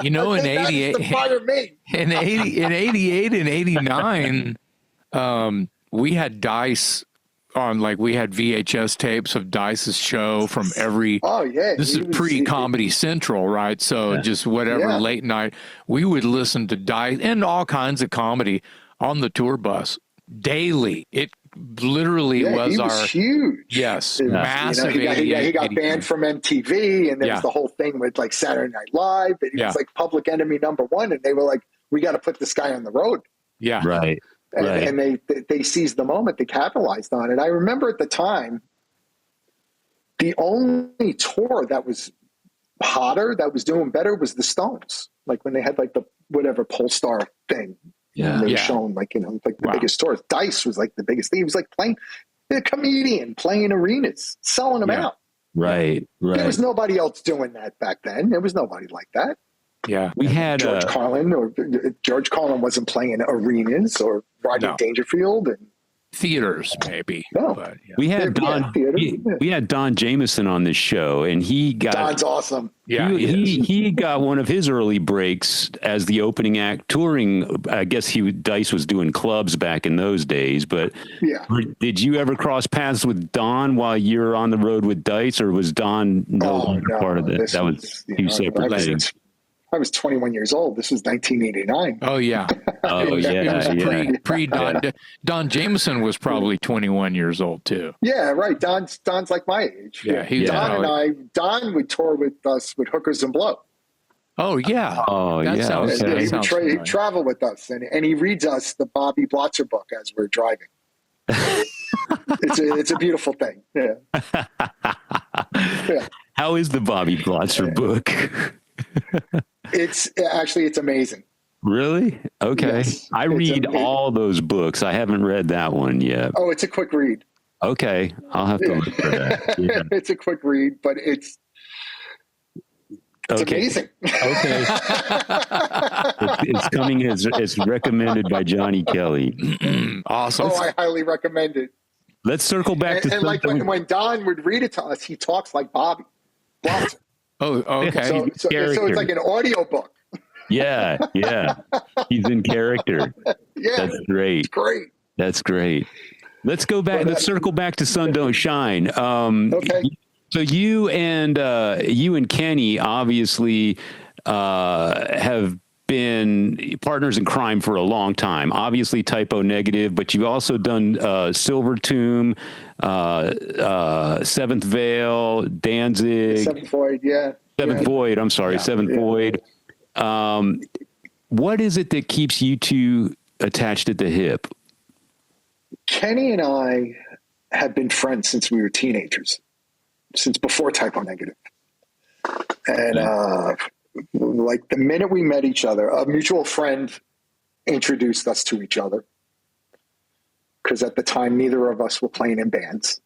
In 88, fire me. in 88 and 89, we had Dice on, like, we had VHS tapes of Dice's show from every. Oh yeah, this is pre-Comedy Central, right? So just whatever late night, we would listen to Dice and all kinds of comedy on the tour bus daily. It literally was huge. Yes, massive. He got banned from MTV, and there was the whole thing with like Saturday Night Live. And he was like Public Enemy #1, and they were like, "We got to put this guy on the road." Yeah, right. And they seized the moment. They capitalized on it. I remember at the time, the only tour that was hotter, that was doing better, was the Stones. Like when they had like the whatever Polestar thing. Yeah, they were showing like the biggest tours. Dice was like the biggest thing. He was like playing a comedian, playing arenas, selling them out. Right. There was nobody else doing that back then. There was nobody like that. Yeah, we had George Carlin wasn't playing arenas, or Rodney Dangerfield and theaters, maybe. No, but, we had Don. We had Don Jameson on this show, and Don's awesome. Yeah, he got one of his early breaks as the opening act, touring. I guess Dice was doing clubs back in those days. But did you ever cross paths with Don while you were on the road with Dice, or was Don no part of that? That was two separate things. I was 21 years old. This was 1989. Oh yeah. Pre Don Jameson was probably 21 years old too. Yeah, right. Don's like my age. Yeah, Don would tour with us with Hookers and Blow. Oh yeah. He'd travel with us, and he reads us the Bobby Blotzer book as we're driving. It's a beautiful thing. Yeah. How is the Bobby Blotzer book? It's amazing. Really? Okay. Yes, I read all those books. I haven't read that one yet. Oh, it's a quick read. Okay. I'll have to look for that. Yeah. It's a quick read, but it's amazing. Okay. It's coming as recommended by Johnny Kelly. Awesome. Oh, I highly recommend it. Let's circle back to like when Don would read it to us, he talks like Bobby Blotzer. Oh, okay. So it's like an audio book. Yeah. He's in character. Yeah. That's great. It's great. That's great. Let's go back. Let's circle back to Sun Don't Shine. Okay. So you and Kenny obviously have been partners in crime for a long time. Obviously Typo Negative, but you've also done Silver Tomb, Seventh Veil, Danzig, Seventh Void, Seventh Void. I'm sorry, Seventh Void. what is it that keeps you two attached at the hip? Kenny and I have been friends since we were teenagers, since before Type O Negative. And like the minute we met each other, a mutual friend introduced us to each other. Because at the time, neither of us were playing in bands.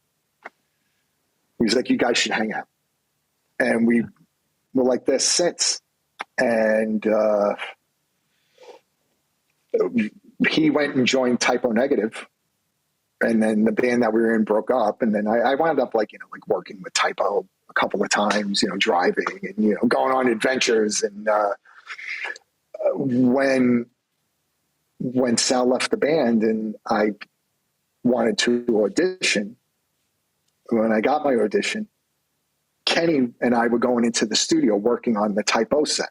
He was like, you guys should hang out. And we were like this since. And he went and joined Type O Negative. And then the band that we were in broke up. And then I wound up like working with Type O a couple of times, driving and, going on adventures. And when Sal left the band and I wanted to audition, when I got my audition, Kenny and I were going into the studio working on the Type O set.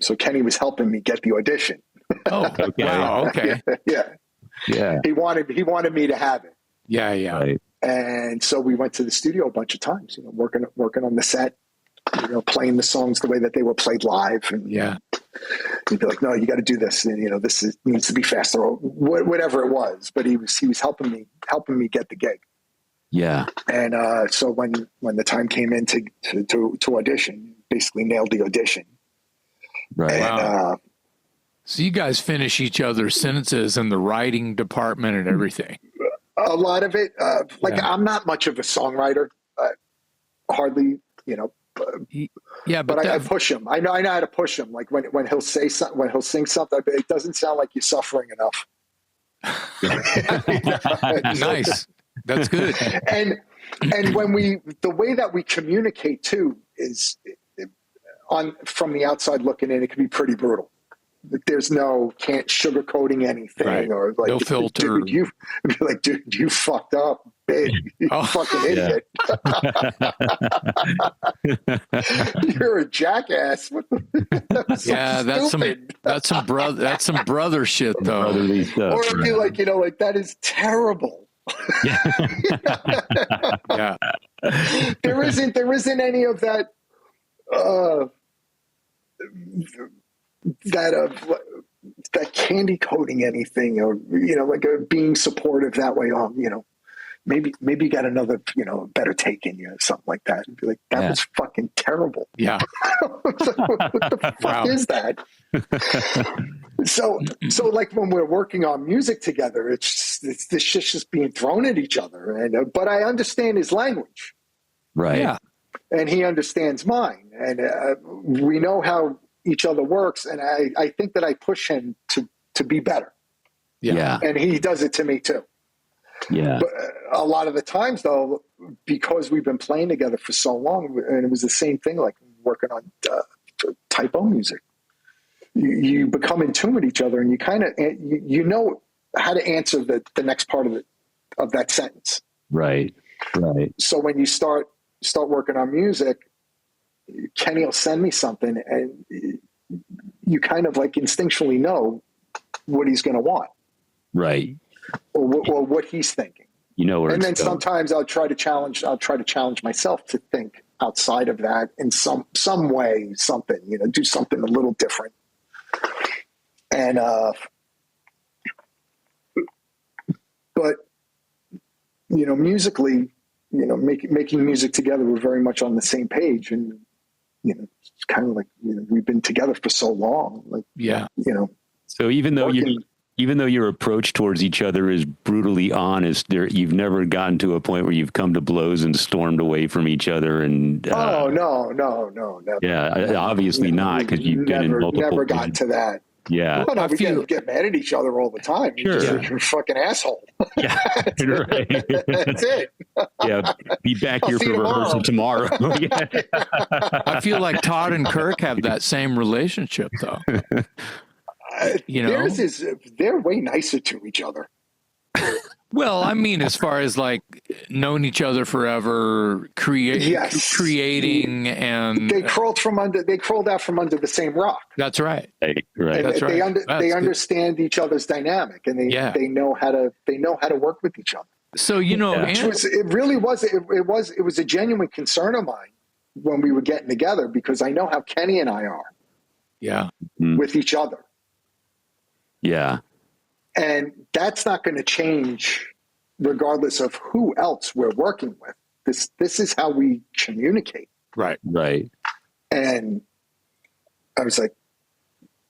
So Kenny was helping me get the audition. Oh, okay. Wow. Okay. Yeah. He wanted me to have it. Yeah. Right. And so we went to the studio a bunch of times, working on the set, playing the songs the way that they were played live. And he'd be like, no, you got to do this. And, needs to be faster or whatever it was. But he was helping me get the gig. Yeah. And so when the time came in to audition, basically nailed the audition. Right. And, wow. So you guys finish each other's sentences in the writing department and everything. A lot of it, I'm not much of a songwriter, hardly, but I push him. I know how to push him. Like when he'll say something, when he'll sing something, it doesn't sound like you're suffering enough. Nice. That's good. And when the way that we communicate too is from the outside looking in, it can be pretty brutal. There's can't sugarcoating anything, right. Or like, no filter. Dude, you fucked up, big, you fucking idiot. You're a jackass. That's some brother shit though. Brotherly stuff. Or it'd be like that is terrible. Yeah. There isn't any of that. That candy coating anything, or being supportive that way. Maybe you got another better take in you, something like that. And be like, that was fucking terrible. Yeah. What the fuck is that? So like when we're working on music together, it's this shit's just being thrown at each other, and but I understand his language, right? Yeah, and he understands mine, and we know how each other works, and I think that I push him to be better. Yeah. And he does it to me too. Yeah. But a lot of the times though, because we've been playing together for so long, and it was the same thing, like working on Type O music, you become in tune with each other, and you kind of, you know how to answer the next part of that sentence. Right. Right. So when you start working on music, Kenny will send me something, and you kind of like instinctually know what he's going to want, right, or what he's thinking. Where and then going. sometimes I'll try to challenge myself to think outside of that in some way, something, do something a little different. And but musically, making music together, we're very much on the same page, and it's kind of like we've been together for so long, like So even though your approach towards each other is brutally honest, you've never gotten to a point where you've come to blows and stormed away from each other. And no, never. Yeah, obviously not, because you've been in multiple. Never got to that. Yeah, well, we get mad at each other all the time. Sure. You're a fucking asshole. Yeah, right. That's it. Yeah, be back here for rehearsal tomorrow. I feel like Todd and Kirk have that same relationship, though. They're way nicer to each other. Well, I mean, as far as like known each other forever, creating, and they crawled out from under the same rock. That's right. Right. That's right. They understand each other's dynamic, and they know how to work with each other. So it was a genuine concern of mine when we were getting together, because I know how Kenny and I are. Yeah. With each other. Yeah. And that's not going to change regardless of who else we're working with. This is how we communicate. Right. Right. And I was like,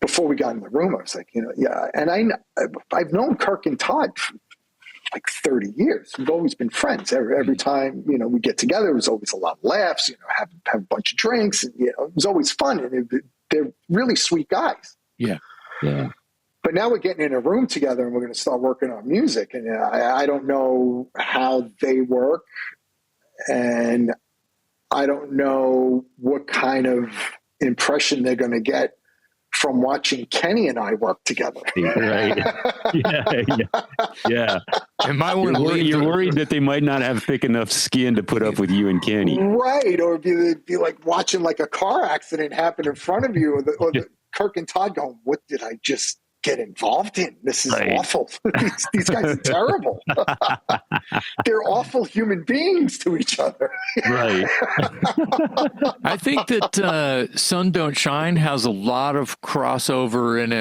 before we got in the room, I was like, yeah. And I've known Kirk and Todd for like 30 years. We've always been friends. Every time, we get together, it was always a lot of laughs, have a bunch of drinks. And, it was always fun. And they're really sweet guys. Yeah. Yeah. But now we're getting in a room together and we're going to start working on music. And I don't know how they work. And I don't know what kind of impression they're going to get from watching Kenny and I work together. Right. Yeah. And might want to leave. You're worried that they might not have thick enough skin to put up with you and Kenny. Right. Or be like watching like a car accident happen in front of you, or the Kirk and Todd going, what did I just get involved in? This is awful. These guys are terrible. They're awful human beings to each other. Right. I think that Sun Don't Shine has a lot of crossover in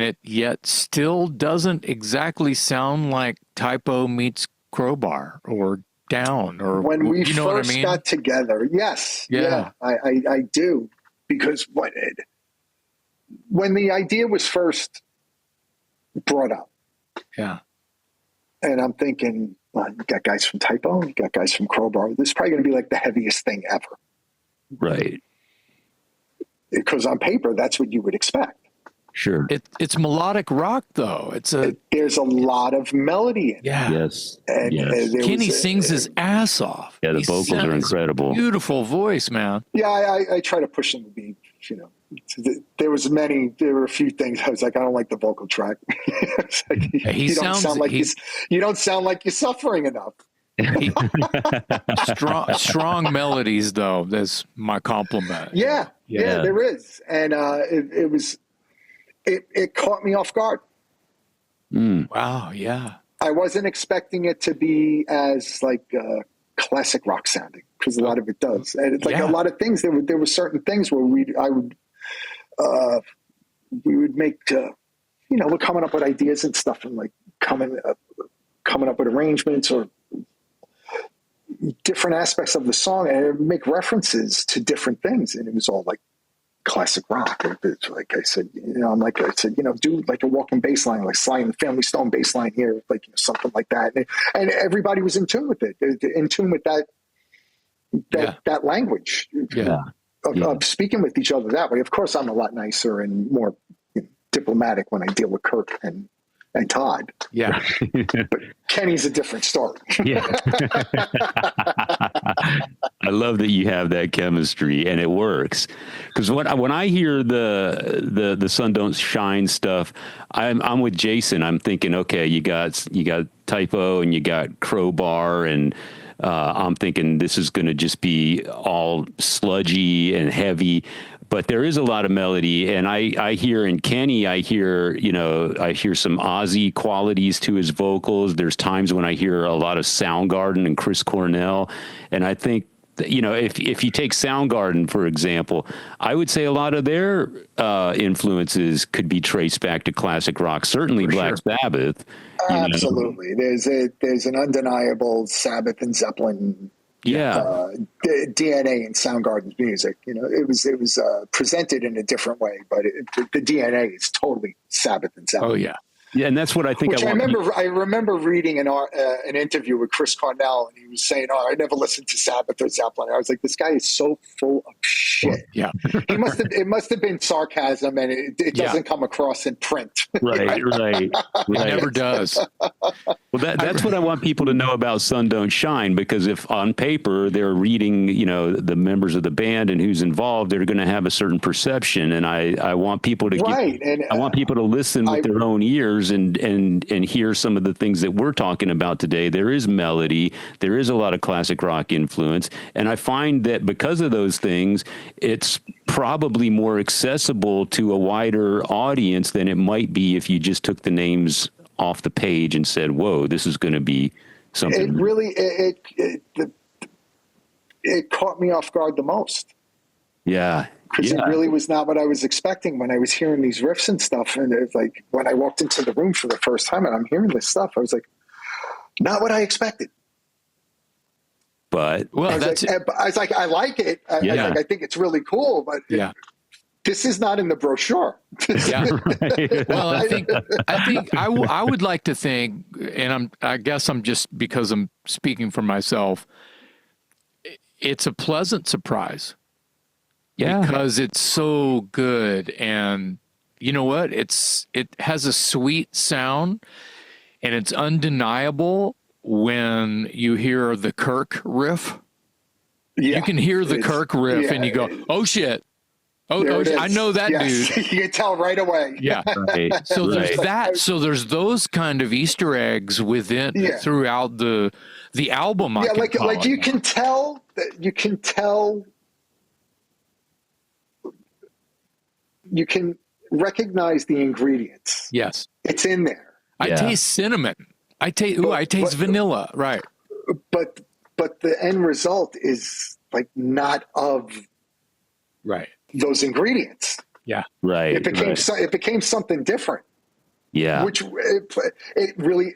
it, yet still doesn't exactly sound like Typo meets Crowbar or Down, or when we know first what I mean? got together. Yes. Yeah. I do. Because when the idea was first brought up, Yeah. and I'm thinking, well, you got guys from Typo, you got guys from Crowbar. This is probably going to be like the heaviest thing ever. Right. Because on paper, that's what you would expect. Sure. It's melodic rock, though. There's a lot of melody in it. Yeah. Yes. And yes. Kenny sings his ass off. Yeah, the vocals are incredible. Beautiful voice, man. Yeah, I try to push him to be, there were a few things I was like, I don't like the vocal track. Like, you don't sound like you're suffering enough. Strong melodies, though. That's my compliment. Yeah, there is. And it caught me off guard. Wow, yeah. I wasn't expecting it to be as like classic rock sounding, because a lot of it does. And it's like a lot of things. There were certain things where we would make, we're coming up with ideas and stuff, and like coming up with arrangements or different aspects of the song, and it would make references to different things, and it was all like classic rock. Like I said, do like a walking bass line, like Sly and the Family Stone bass line here, like something like that. And everybody was in tune with it, in tune with that language of speaking with each other that way. Of course, I'm a lot nicer and more diplomatic when I deal with Kirk and Todd. Yeah. But Kenny's a different story. Yeah. I love that you have that chemistry and it works. Because when I hear the Sun Don't Shine stuff, I'm with Jason. I'm thinking, okay, you got Typo and you got Crowbar, and I'm thinking this is going to just be all sludgy and heavy. But there is a lot of melody, and I hear in Kenny, I hear some Ozzy qualities to his vocals. There's times when I hear a lot of Soundgarden and Chris Cornell, and I think that, if you take Soundgarden, for example, I would say a lot of their influences could be traced back to classic rock. Certainly Black Sabbath. Absolutely, there's an undeniable Sabbath and Zeppelin. DNA in Soundgarden's music. It was presented in a different way, but the DNA is totally Sabbath and Zeppelin. Oh yeah. Yeah, and that's what I think. I remember reading an interview with Chris Cornell, and he was saying, "Oh, I never listened to Sabbath or Zeppelin." I was like, "This guy is so full of shit." Yeah, it must have been sarcasm, and it doesn't come across in print. Right. It never does. Well, that's what I want people to know about Sun Don't Shine, because if on paper they're reading, the members of the band and who's involved, they're going to have a certain perception, and I want people to I want people to listen with their own ears and hear some of the things that we're talking about today. There is melody, there is a lot of classic rock influence, and I find that because of those things, it's probably more accessible to a wider audience than it might be if you just took the names off the page and said, "Whoa, this is going to be something." It really it caught me off guard the most. Yeah. because it really was not what I was expecting when I was hearing these riffs and stuff. And it's like when I walked into the room for the first time and I'm hearing this stuff, I was like, not what I expected. But Well, I was like, I like it. I think it's really cool, but this is not in the brochure. Yeah. Well, I would like to think, and I guess I'm just, because I'm speaking for myself, it's a pleasant surprise. Yeah. Because it's so good. And you know what? It has a sweet sound, and it's undeniable when you hear the Kirk riff. Yeah, you can hear the Kirk riff and you go, oh shit. Oh, I know that dude. You can tell right away. Yeah. Right. So there's that. So there's those kind of Easter eggs within throughout the album. Yeah, like you can tell you can recognize the ingredients. Yes. It's in there. I taste cinnamon. I taste vanilla. Right. But the end result is like not of those ingredients. Yeah. Right. It became something different. Yeah. Which it really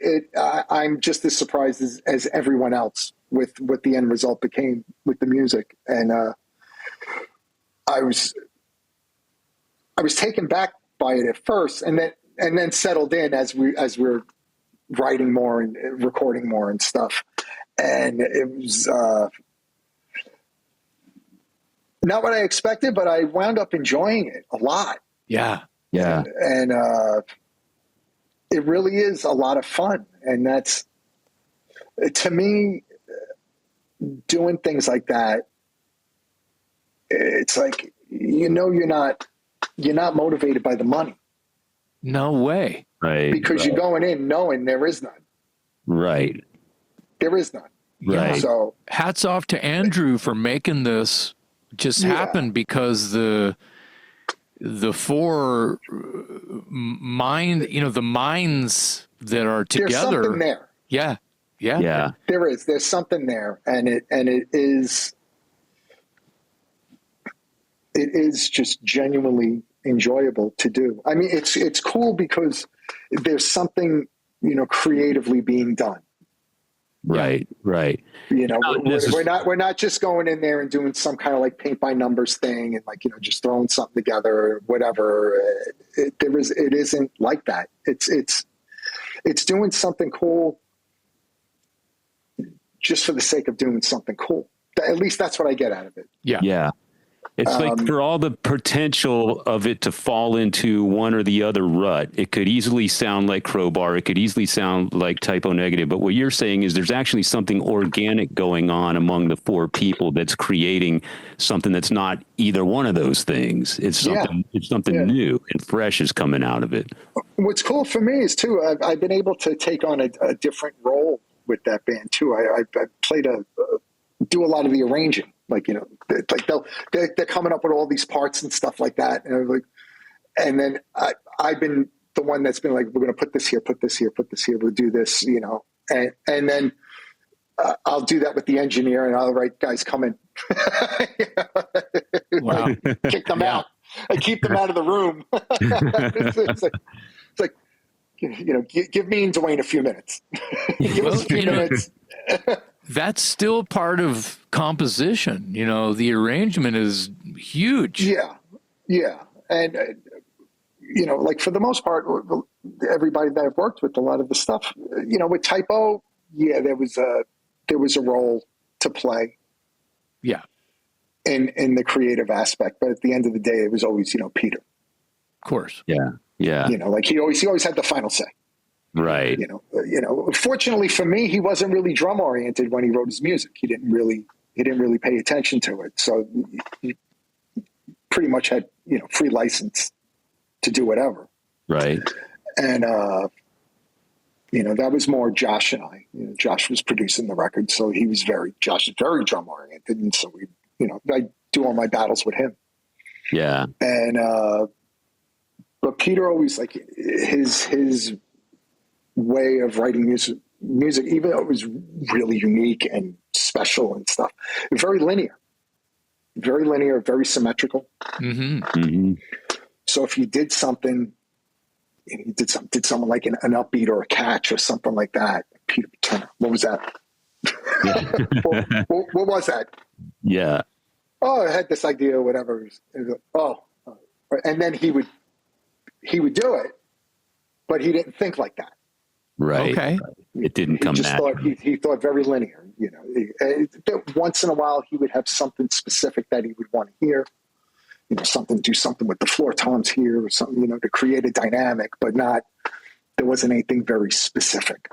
I'm just as surprised as everyone else with what the end result became with the music. And I was taken back by it at first, and then settled in as we're writing more and recording more and stuff. And it was not what I expected, but I wound up enjoying it a lot. Yeah. Yeah. And it really is a lot of fun. And that's, to me, doing things like that, it's like, you're not motivated by the money. No way. Right. Because you're going in knowing there is none. Right. There is none. Right. So hats off to Andrew for making this just happen, because the four the minds that are together. There's something there. Yeah. There's something there, and it is just genuinely enjoyable to do. I mean, it's cool because there's something, creatively being done. Right. We're not just going in there and doing some kind of like paint by numbers thing and just throwing something together or whatever. It isn't like that. It's doing something cool just for the sake of doing something cool. At least that's what I get out of it. Yeah. Yeah. It's like, for all the potential of it to fall into one or the other rut, it could easily sound like Crowbar. It could easily sound like Typo Negative. But what you're saying is there's actually something organic going on among the four people that's creating something that's not either one of those things. It's something new and fresh is coming out of it. What's cool for me is too, I've been able to take on a different role with that band too. I played do a lot of the arranging. They're coming up with all these parts and stuff like that. And then I've been the one that's been like, we're going to put this here, we'll do this, and then I'll do that with the engineer, and I'll write, guys, come in. Wow. Kick them out. I keep them out of the room. It's like, give me and Dwayne a few minutes. Give us a few minutes. That's still part of composition. The arrangement is huge. Yeah. And, for the most part, everybody that I've worked with, a lot of the stuff, with Typo, there was a role to play. Yeah. In the creative aspect. But at the end of the day, it was always, Peter. Of course. Yeah. Yeah. He always had the final say. Right. Fortunately for me, he wasn't really drum oriented when he wrote his music. He didn't really pay attention to it. So he pretty much had, free license to do whatever. Right. And, that was more Josh and I. Josh was producing the record, so Josh is very drum oriented. And so I do all my battles with him. Yeah. And, but Peter always his way of writing music, even though it was really unique and special and stuff, very linear. very linear, very symmetrical. Mm-hmm. So if you did something, did something like an upbeat or a catch or something like that, Peter Turner, what was that? what was that? Yeah. Oh, I had this idea or whatever. And then he would do it, but he didn't think like that. Right. Okay. It didn't come naturally. He thought very linear. Once in a while he would have something specific that he would want to hear. Do something with the floor toms here or something, to create a dynamic, but there wasn't anything very specific.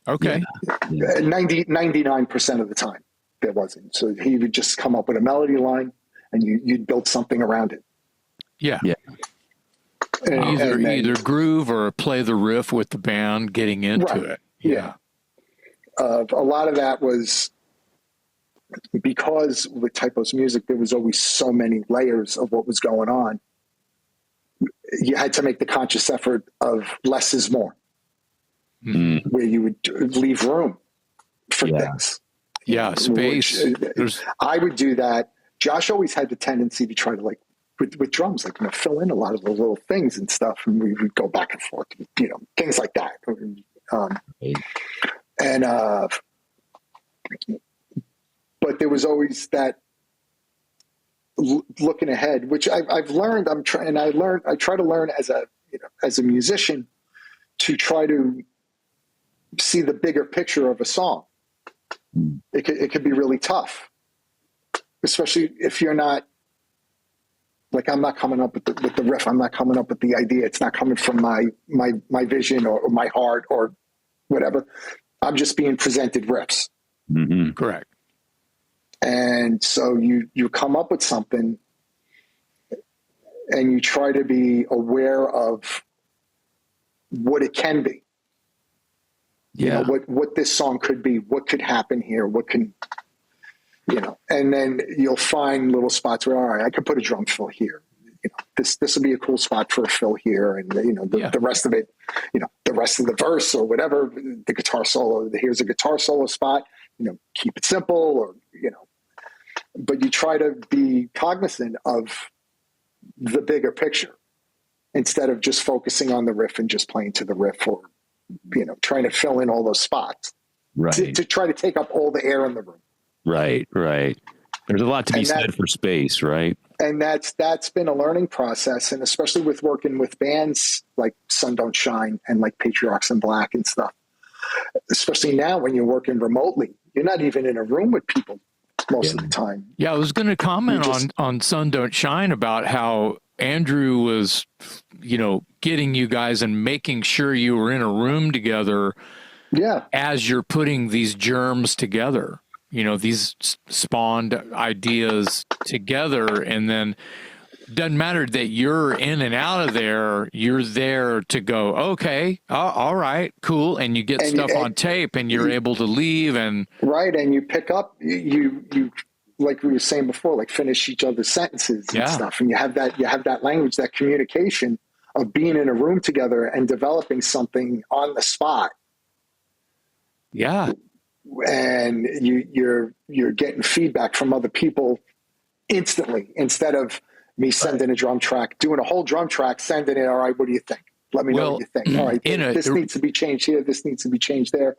Okay. Yeah. 99% of the time there wasn't. So he would just come up with a melody line and you'd build something around it. Yeah. Yeah. Either groove or play the riff with the band getting into it. Yeah. A lot of that was because with Typo's music, there was always so many layers of what was going on. You had to make the conscious effort of less is more, where you would leave room for things. Yeah, space. I would do that. Josh always had the tendency to try to with drums, fill in a lot of the little things and stuff, and we would go back and forth, things like that. But there was always that looking ahead, which I've learned. I try to learn as a musician to try to see the bigger picture of a song. It could be really tough, especially if you're not. I'm not coming up with the riff. I'm not coming up with the idea. It's not coming from my vision or my heart or whatever. I'm just being presented riffs. Mm-hmm. Correct. And so you come up with something and you try to be aware of what it can be. Yeah. What this song could be, what could happen here, what can, and then you'll find little spots where, all right, I could put a drum fill here. This will be a cool spot for a fill here. And the rest of it, the rest of the verse or whatever, the guitar solo, here's a guitar solo spot, keep it simple or, but you try to be cognizant of the bigger picture instead of just focusing on the riff and just playing to the riff or, trying to fill in all those spots to try to take up all the air in the room. Right. There's a lot to be said for space, right? And that's been a learning process. And especially with working with bands like Sun Don't Shine and like Patriarchs in Black and stuff, especially now when you're working remotely, you're not even in a room with people most of the time. Yeah, I was going to comment on Sun Don't Shine about how Andrew was, getting you guys and making sure you were in a room together. Yeah. As you're putting these germs together, these spawned ideas together, and then doesn't matter that you're in and out of there. You're there to go, okay, all right, cool. And you get stuff on tape and you're able to leave and. Right. And you pick up, you like we were saying before, finish each other's sentences and stuff. And you have that language, that communication of being in a room together and developing something on the spot. Yeah. And you're getting feedback from other people instantly instead of me sending a drum track, doing a whole drum track, sending it. All right, what do you think? Let me know what you think. All right, this needs to be changed here. This needs to be changed there.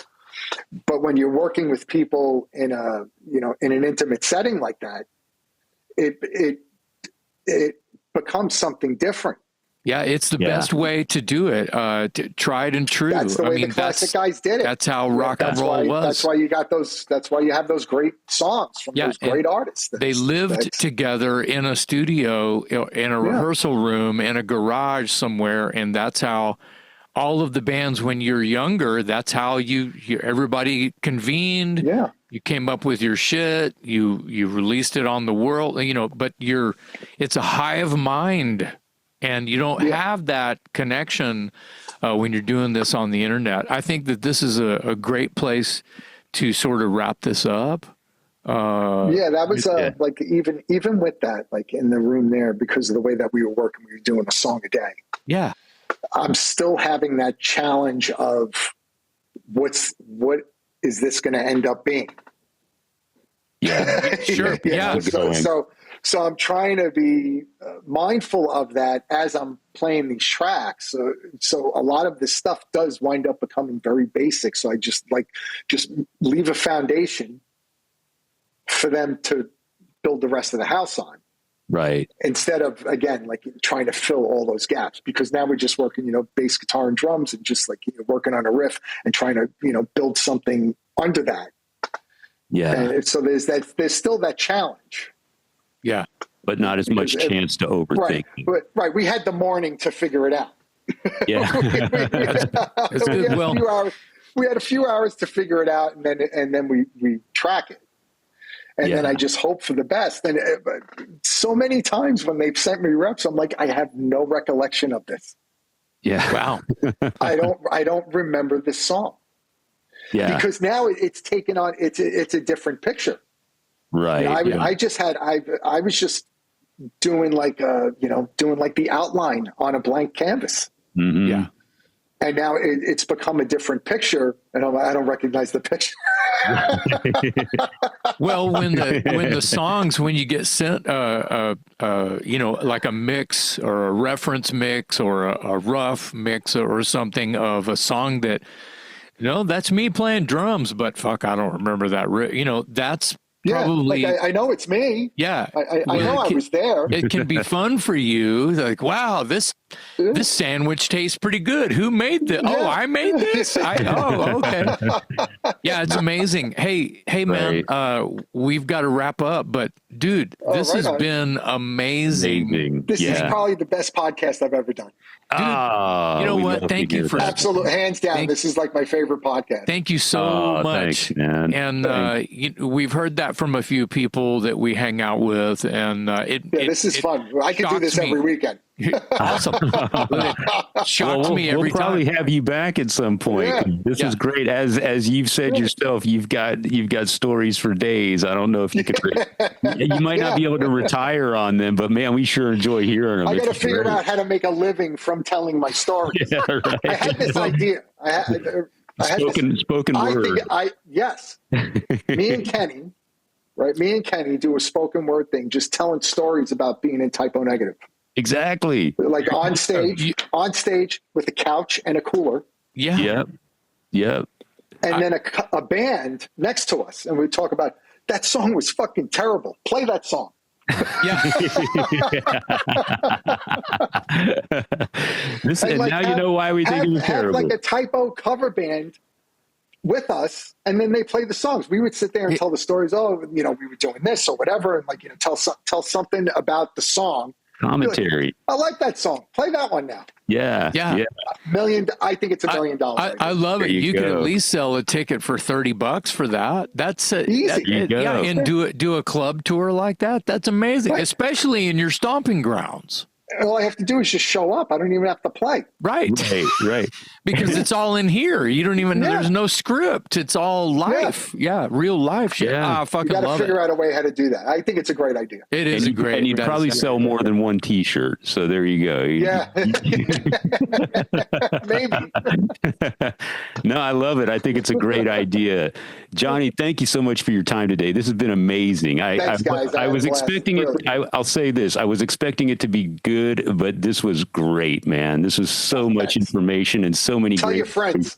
But when you're working with people in in an intimate setting like that, it becomes something different. Yeah, it's the best way to do it. Tried and true. That's the way the classic guys did it. That's how rock and roll was. That's why you got those. That's why you have those great songs from those great artists. They lived together in a studio, in a rehearsal room, in a garage somewhere, and that's how all of the bands. When you're younger, that's how everybody convened. Yeah. You came up with your shit. You released it on the world. But it's a hive mind. And you don't have that connection when you're doing this on the internet. I think that this is a great place to sort of wrap this up. That was even with that, in the room there, because of the way that we were working, we were doing a song a day. Yeah. I'm still having that challenge of what is this going to end up being? Yeah. Sure. Yeah. So I'm trying to be mindful of that as I'm playing these tracks. So a lot of this stuff does wind up becoming very basic. So I just leave a foundation for them to build the rest of the house on. Right. Instead of, again, like trying to fill all those gaps, because now we're just working, bass, guitar, and drums, and just like working on a riff and trying to, build something under that. Yeah. And so there's still that challenge. Yeah. But not as much chance to overthink. Right. We had the morning to figure it out. Yeah. That's good. We had a few hours to figure it out, and then we track it. And then I just hope for the best. And so many times when they've sent me reps, I'm like, I have no recollection of this. Yeah. Wow. I don't remember this song. Yeah. Because now it's taken on, it's a different picture. Right. I was just doing like the outline on a blank canvas. Mm-hmm. Yeah. And now it's become a different picture, and I don't recognize the picture. Well, when you get sent, like a mix or a reference mix or a rough mix or something of a song that, that's me playing drums, but fuck, I don't remember that. That's probably. Yeah, like I know it's me. Yeah, I know I was there. It can be fun for you. Like, wow, this sandwich tastes pretty good. Who made this? Yeah. Oh, I made this. Okay. Yeah, it's amazing. Hey, man, we've got to wrap up. But dude, this has been amazing. This is probably the best podcast I've ever done. Dude, you know what? Thank you for absolute hands down. This is like my favorite podcast. Thank you so much, thanks, man. And we've heard that from a few people that we hang out with, and this is fun. I could do this every weekend. Awesome. It shocks me every we'll probably time. have you back at some point. Yeah. This is great. As you've said yourself, you've got stories for days. I don't know if you could. You might not be able to retire on them, but man, we sure enjoy hearing them. I got to figure out how to make a living from telling my stories. Yeah, right. I had this idea. Spoken word. Yes. Me and Kenny, right? Me and Kenny do a spoken word thing, just telling stories about being in typo negative. Exactly. Like on stage with a couch and a cooler. Yeah. Yep. And then a band next to us. And we talk about, that song was fucking terrible. Play that song. Yeah. Now you know why we think it was terrible. Have like a typo cover band with us, and then they play the songs. We would sit there and tell the stories. Oh, we were doing this or whatever, and tell something about the song. Commentary. Like, I like that song. Play that one now. Yeah. I think it's $1 million. I love it. You could at least sell a ticket for $30 for that. That's easy. Yeah, and do a club tour like that. That's amazing, right. Especially in your stomping grounds. All I have to do is just show up. I don't even have to play. Right. Because it's all in here. You don't even. There's no script. It's all life. Yeah, real life shit. Yeah. I fucking love it. You got to figure out a way how to do that. I think it's a great idea. It is great. And you probably sell more than one T-shirt. So there you go. Yeah. Maybe. No, I love it. I think it's a great idea. Johnny, thank you so much for your time today. This has been amazing. Thanks, guys. I was expecting it. I'll say this. I was expecting it to be good, but this was great, man. This was so much information and so many. Tell your friends.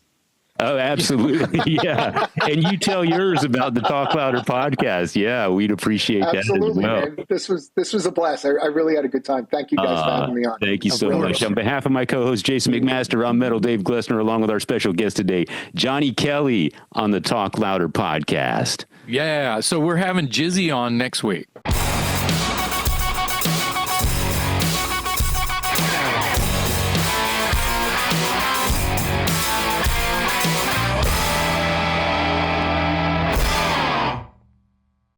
Oh, absolutely. Yeah. And you tell yours about the Talk Louder podcast. Yeah, we'd appreciate that as well. Man. This was a blast. I really had a good time. Thank you guys for having me on. Thank you so much. On behalf of my co-host, Jason McMaster, I'm Metal Dave Glessner, along with our special guest today, Johnny Kelly on the Talk Louder podcast. Yeah. So we're having Jizzy on next week.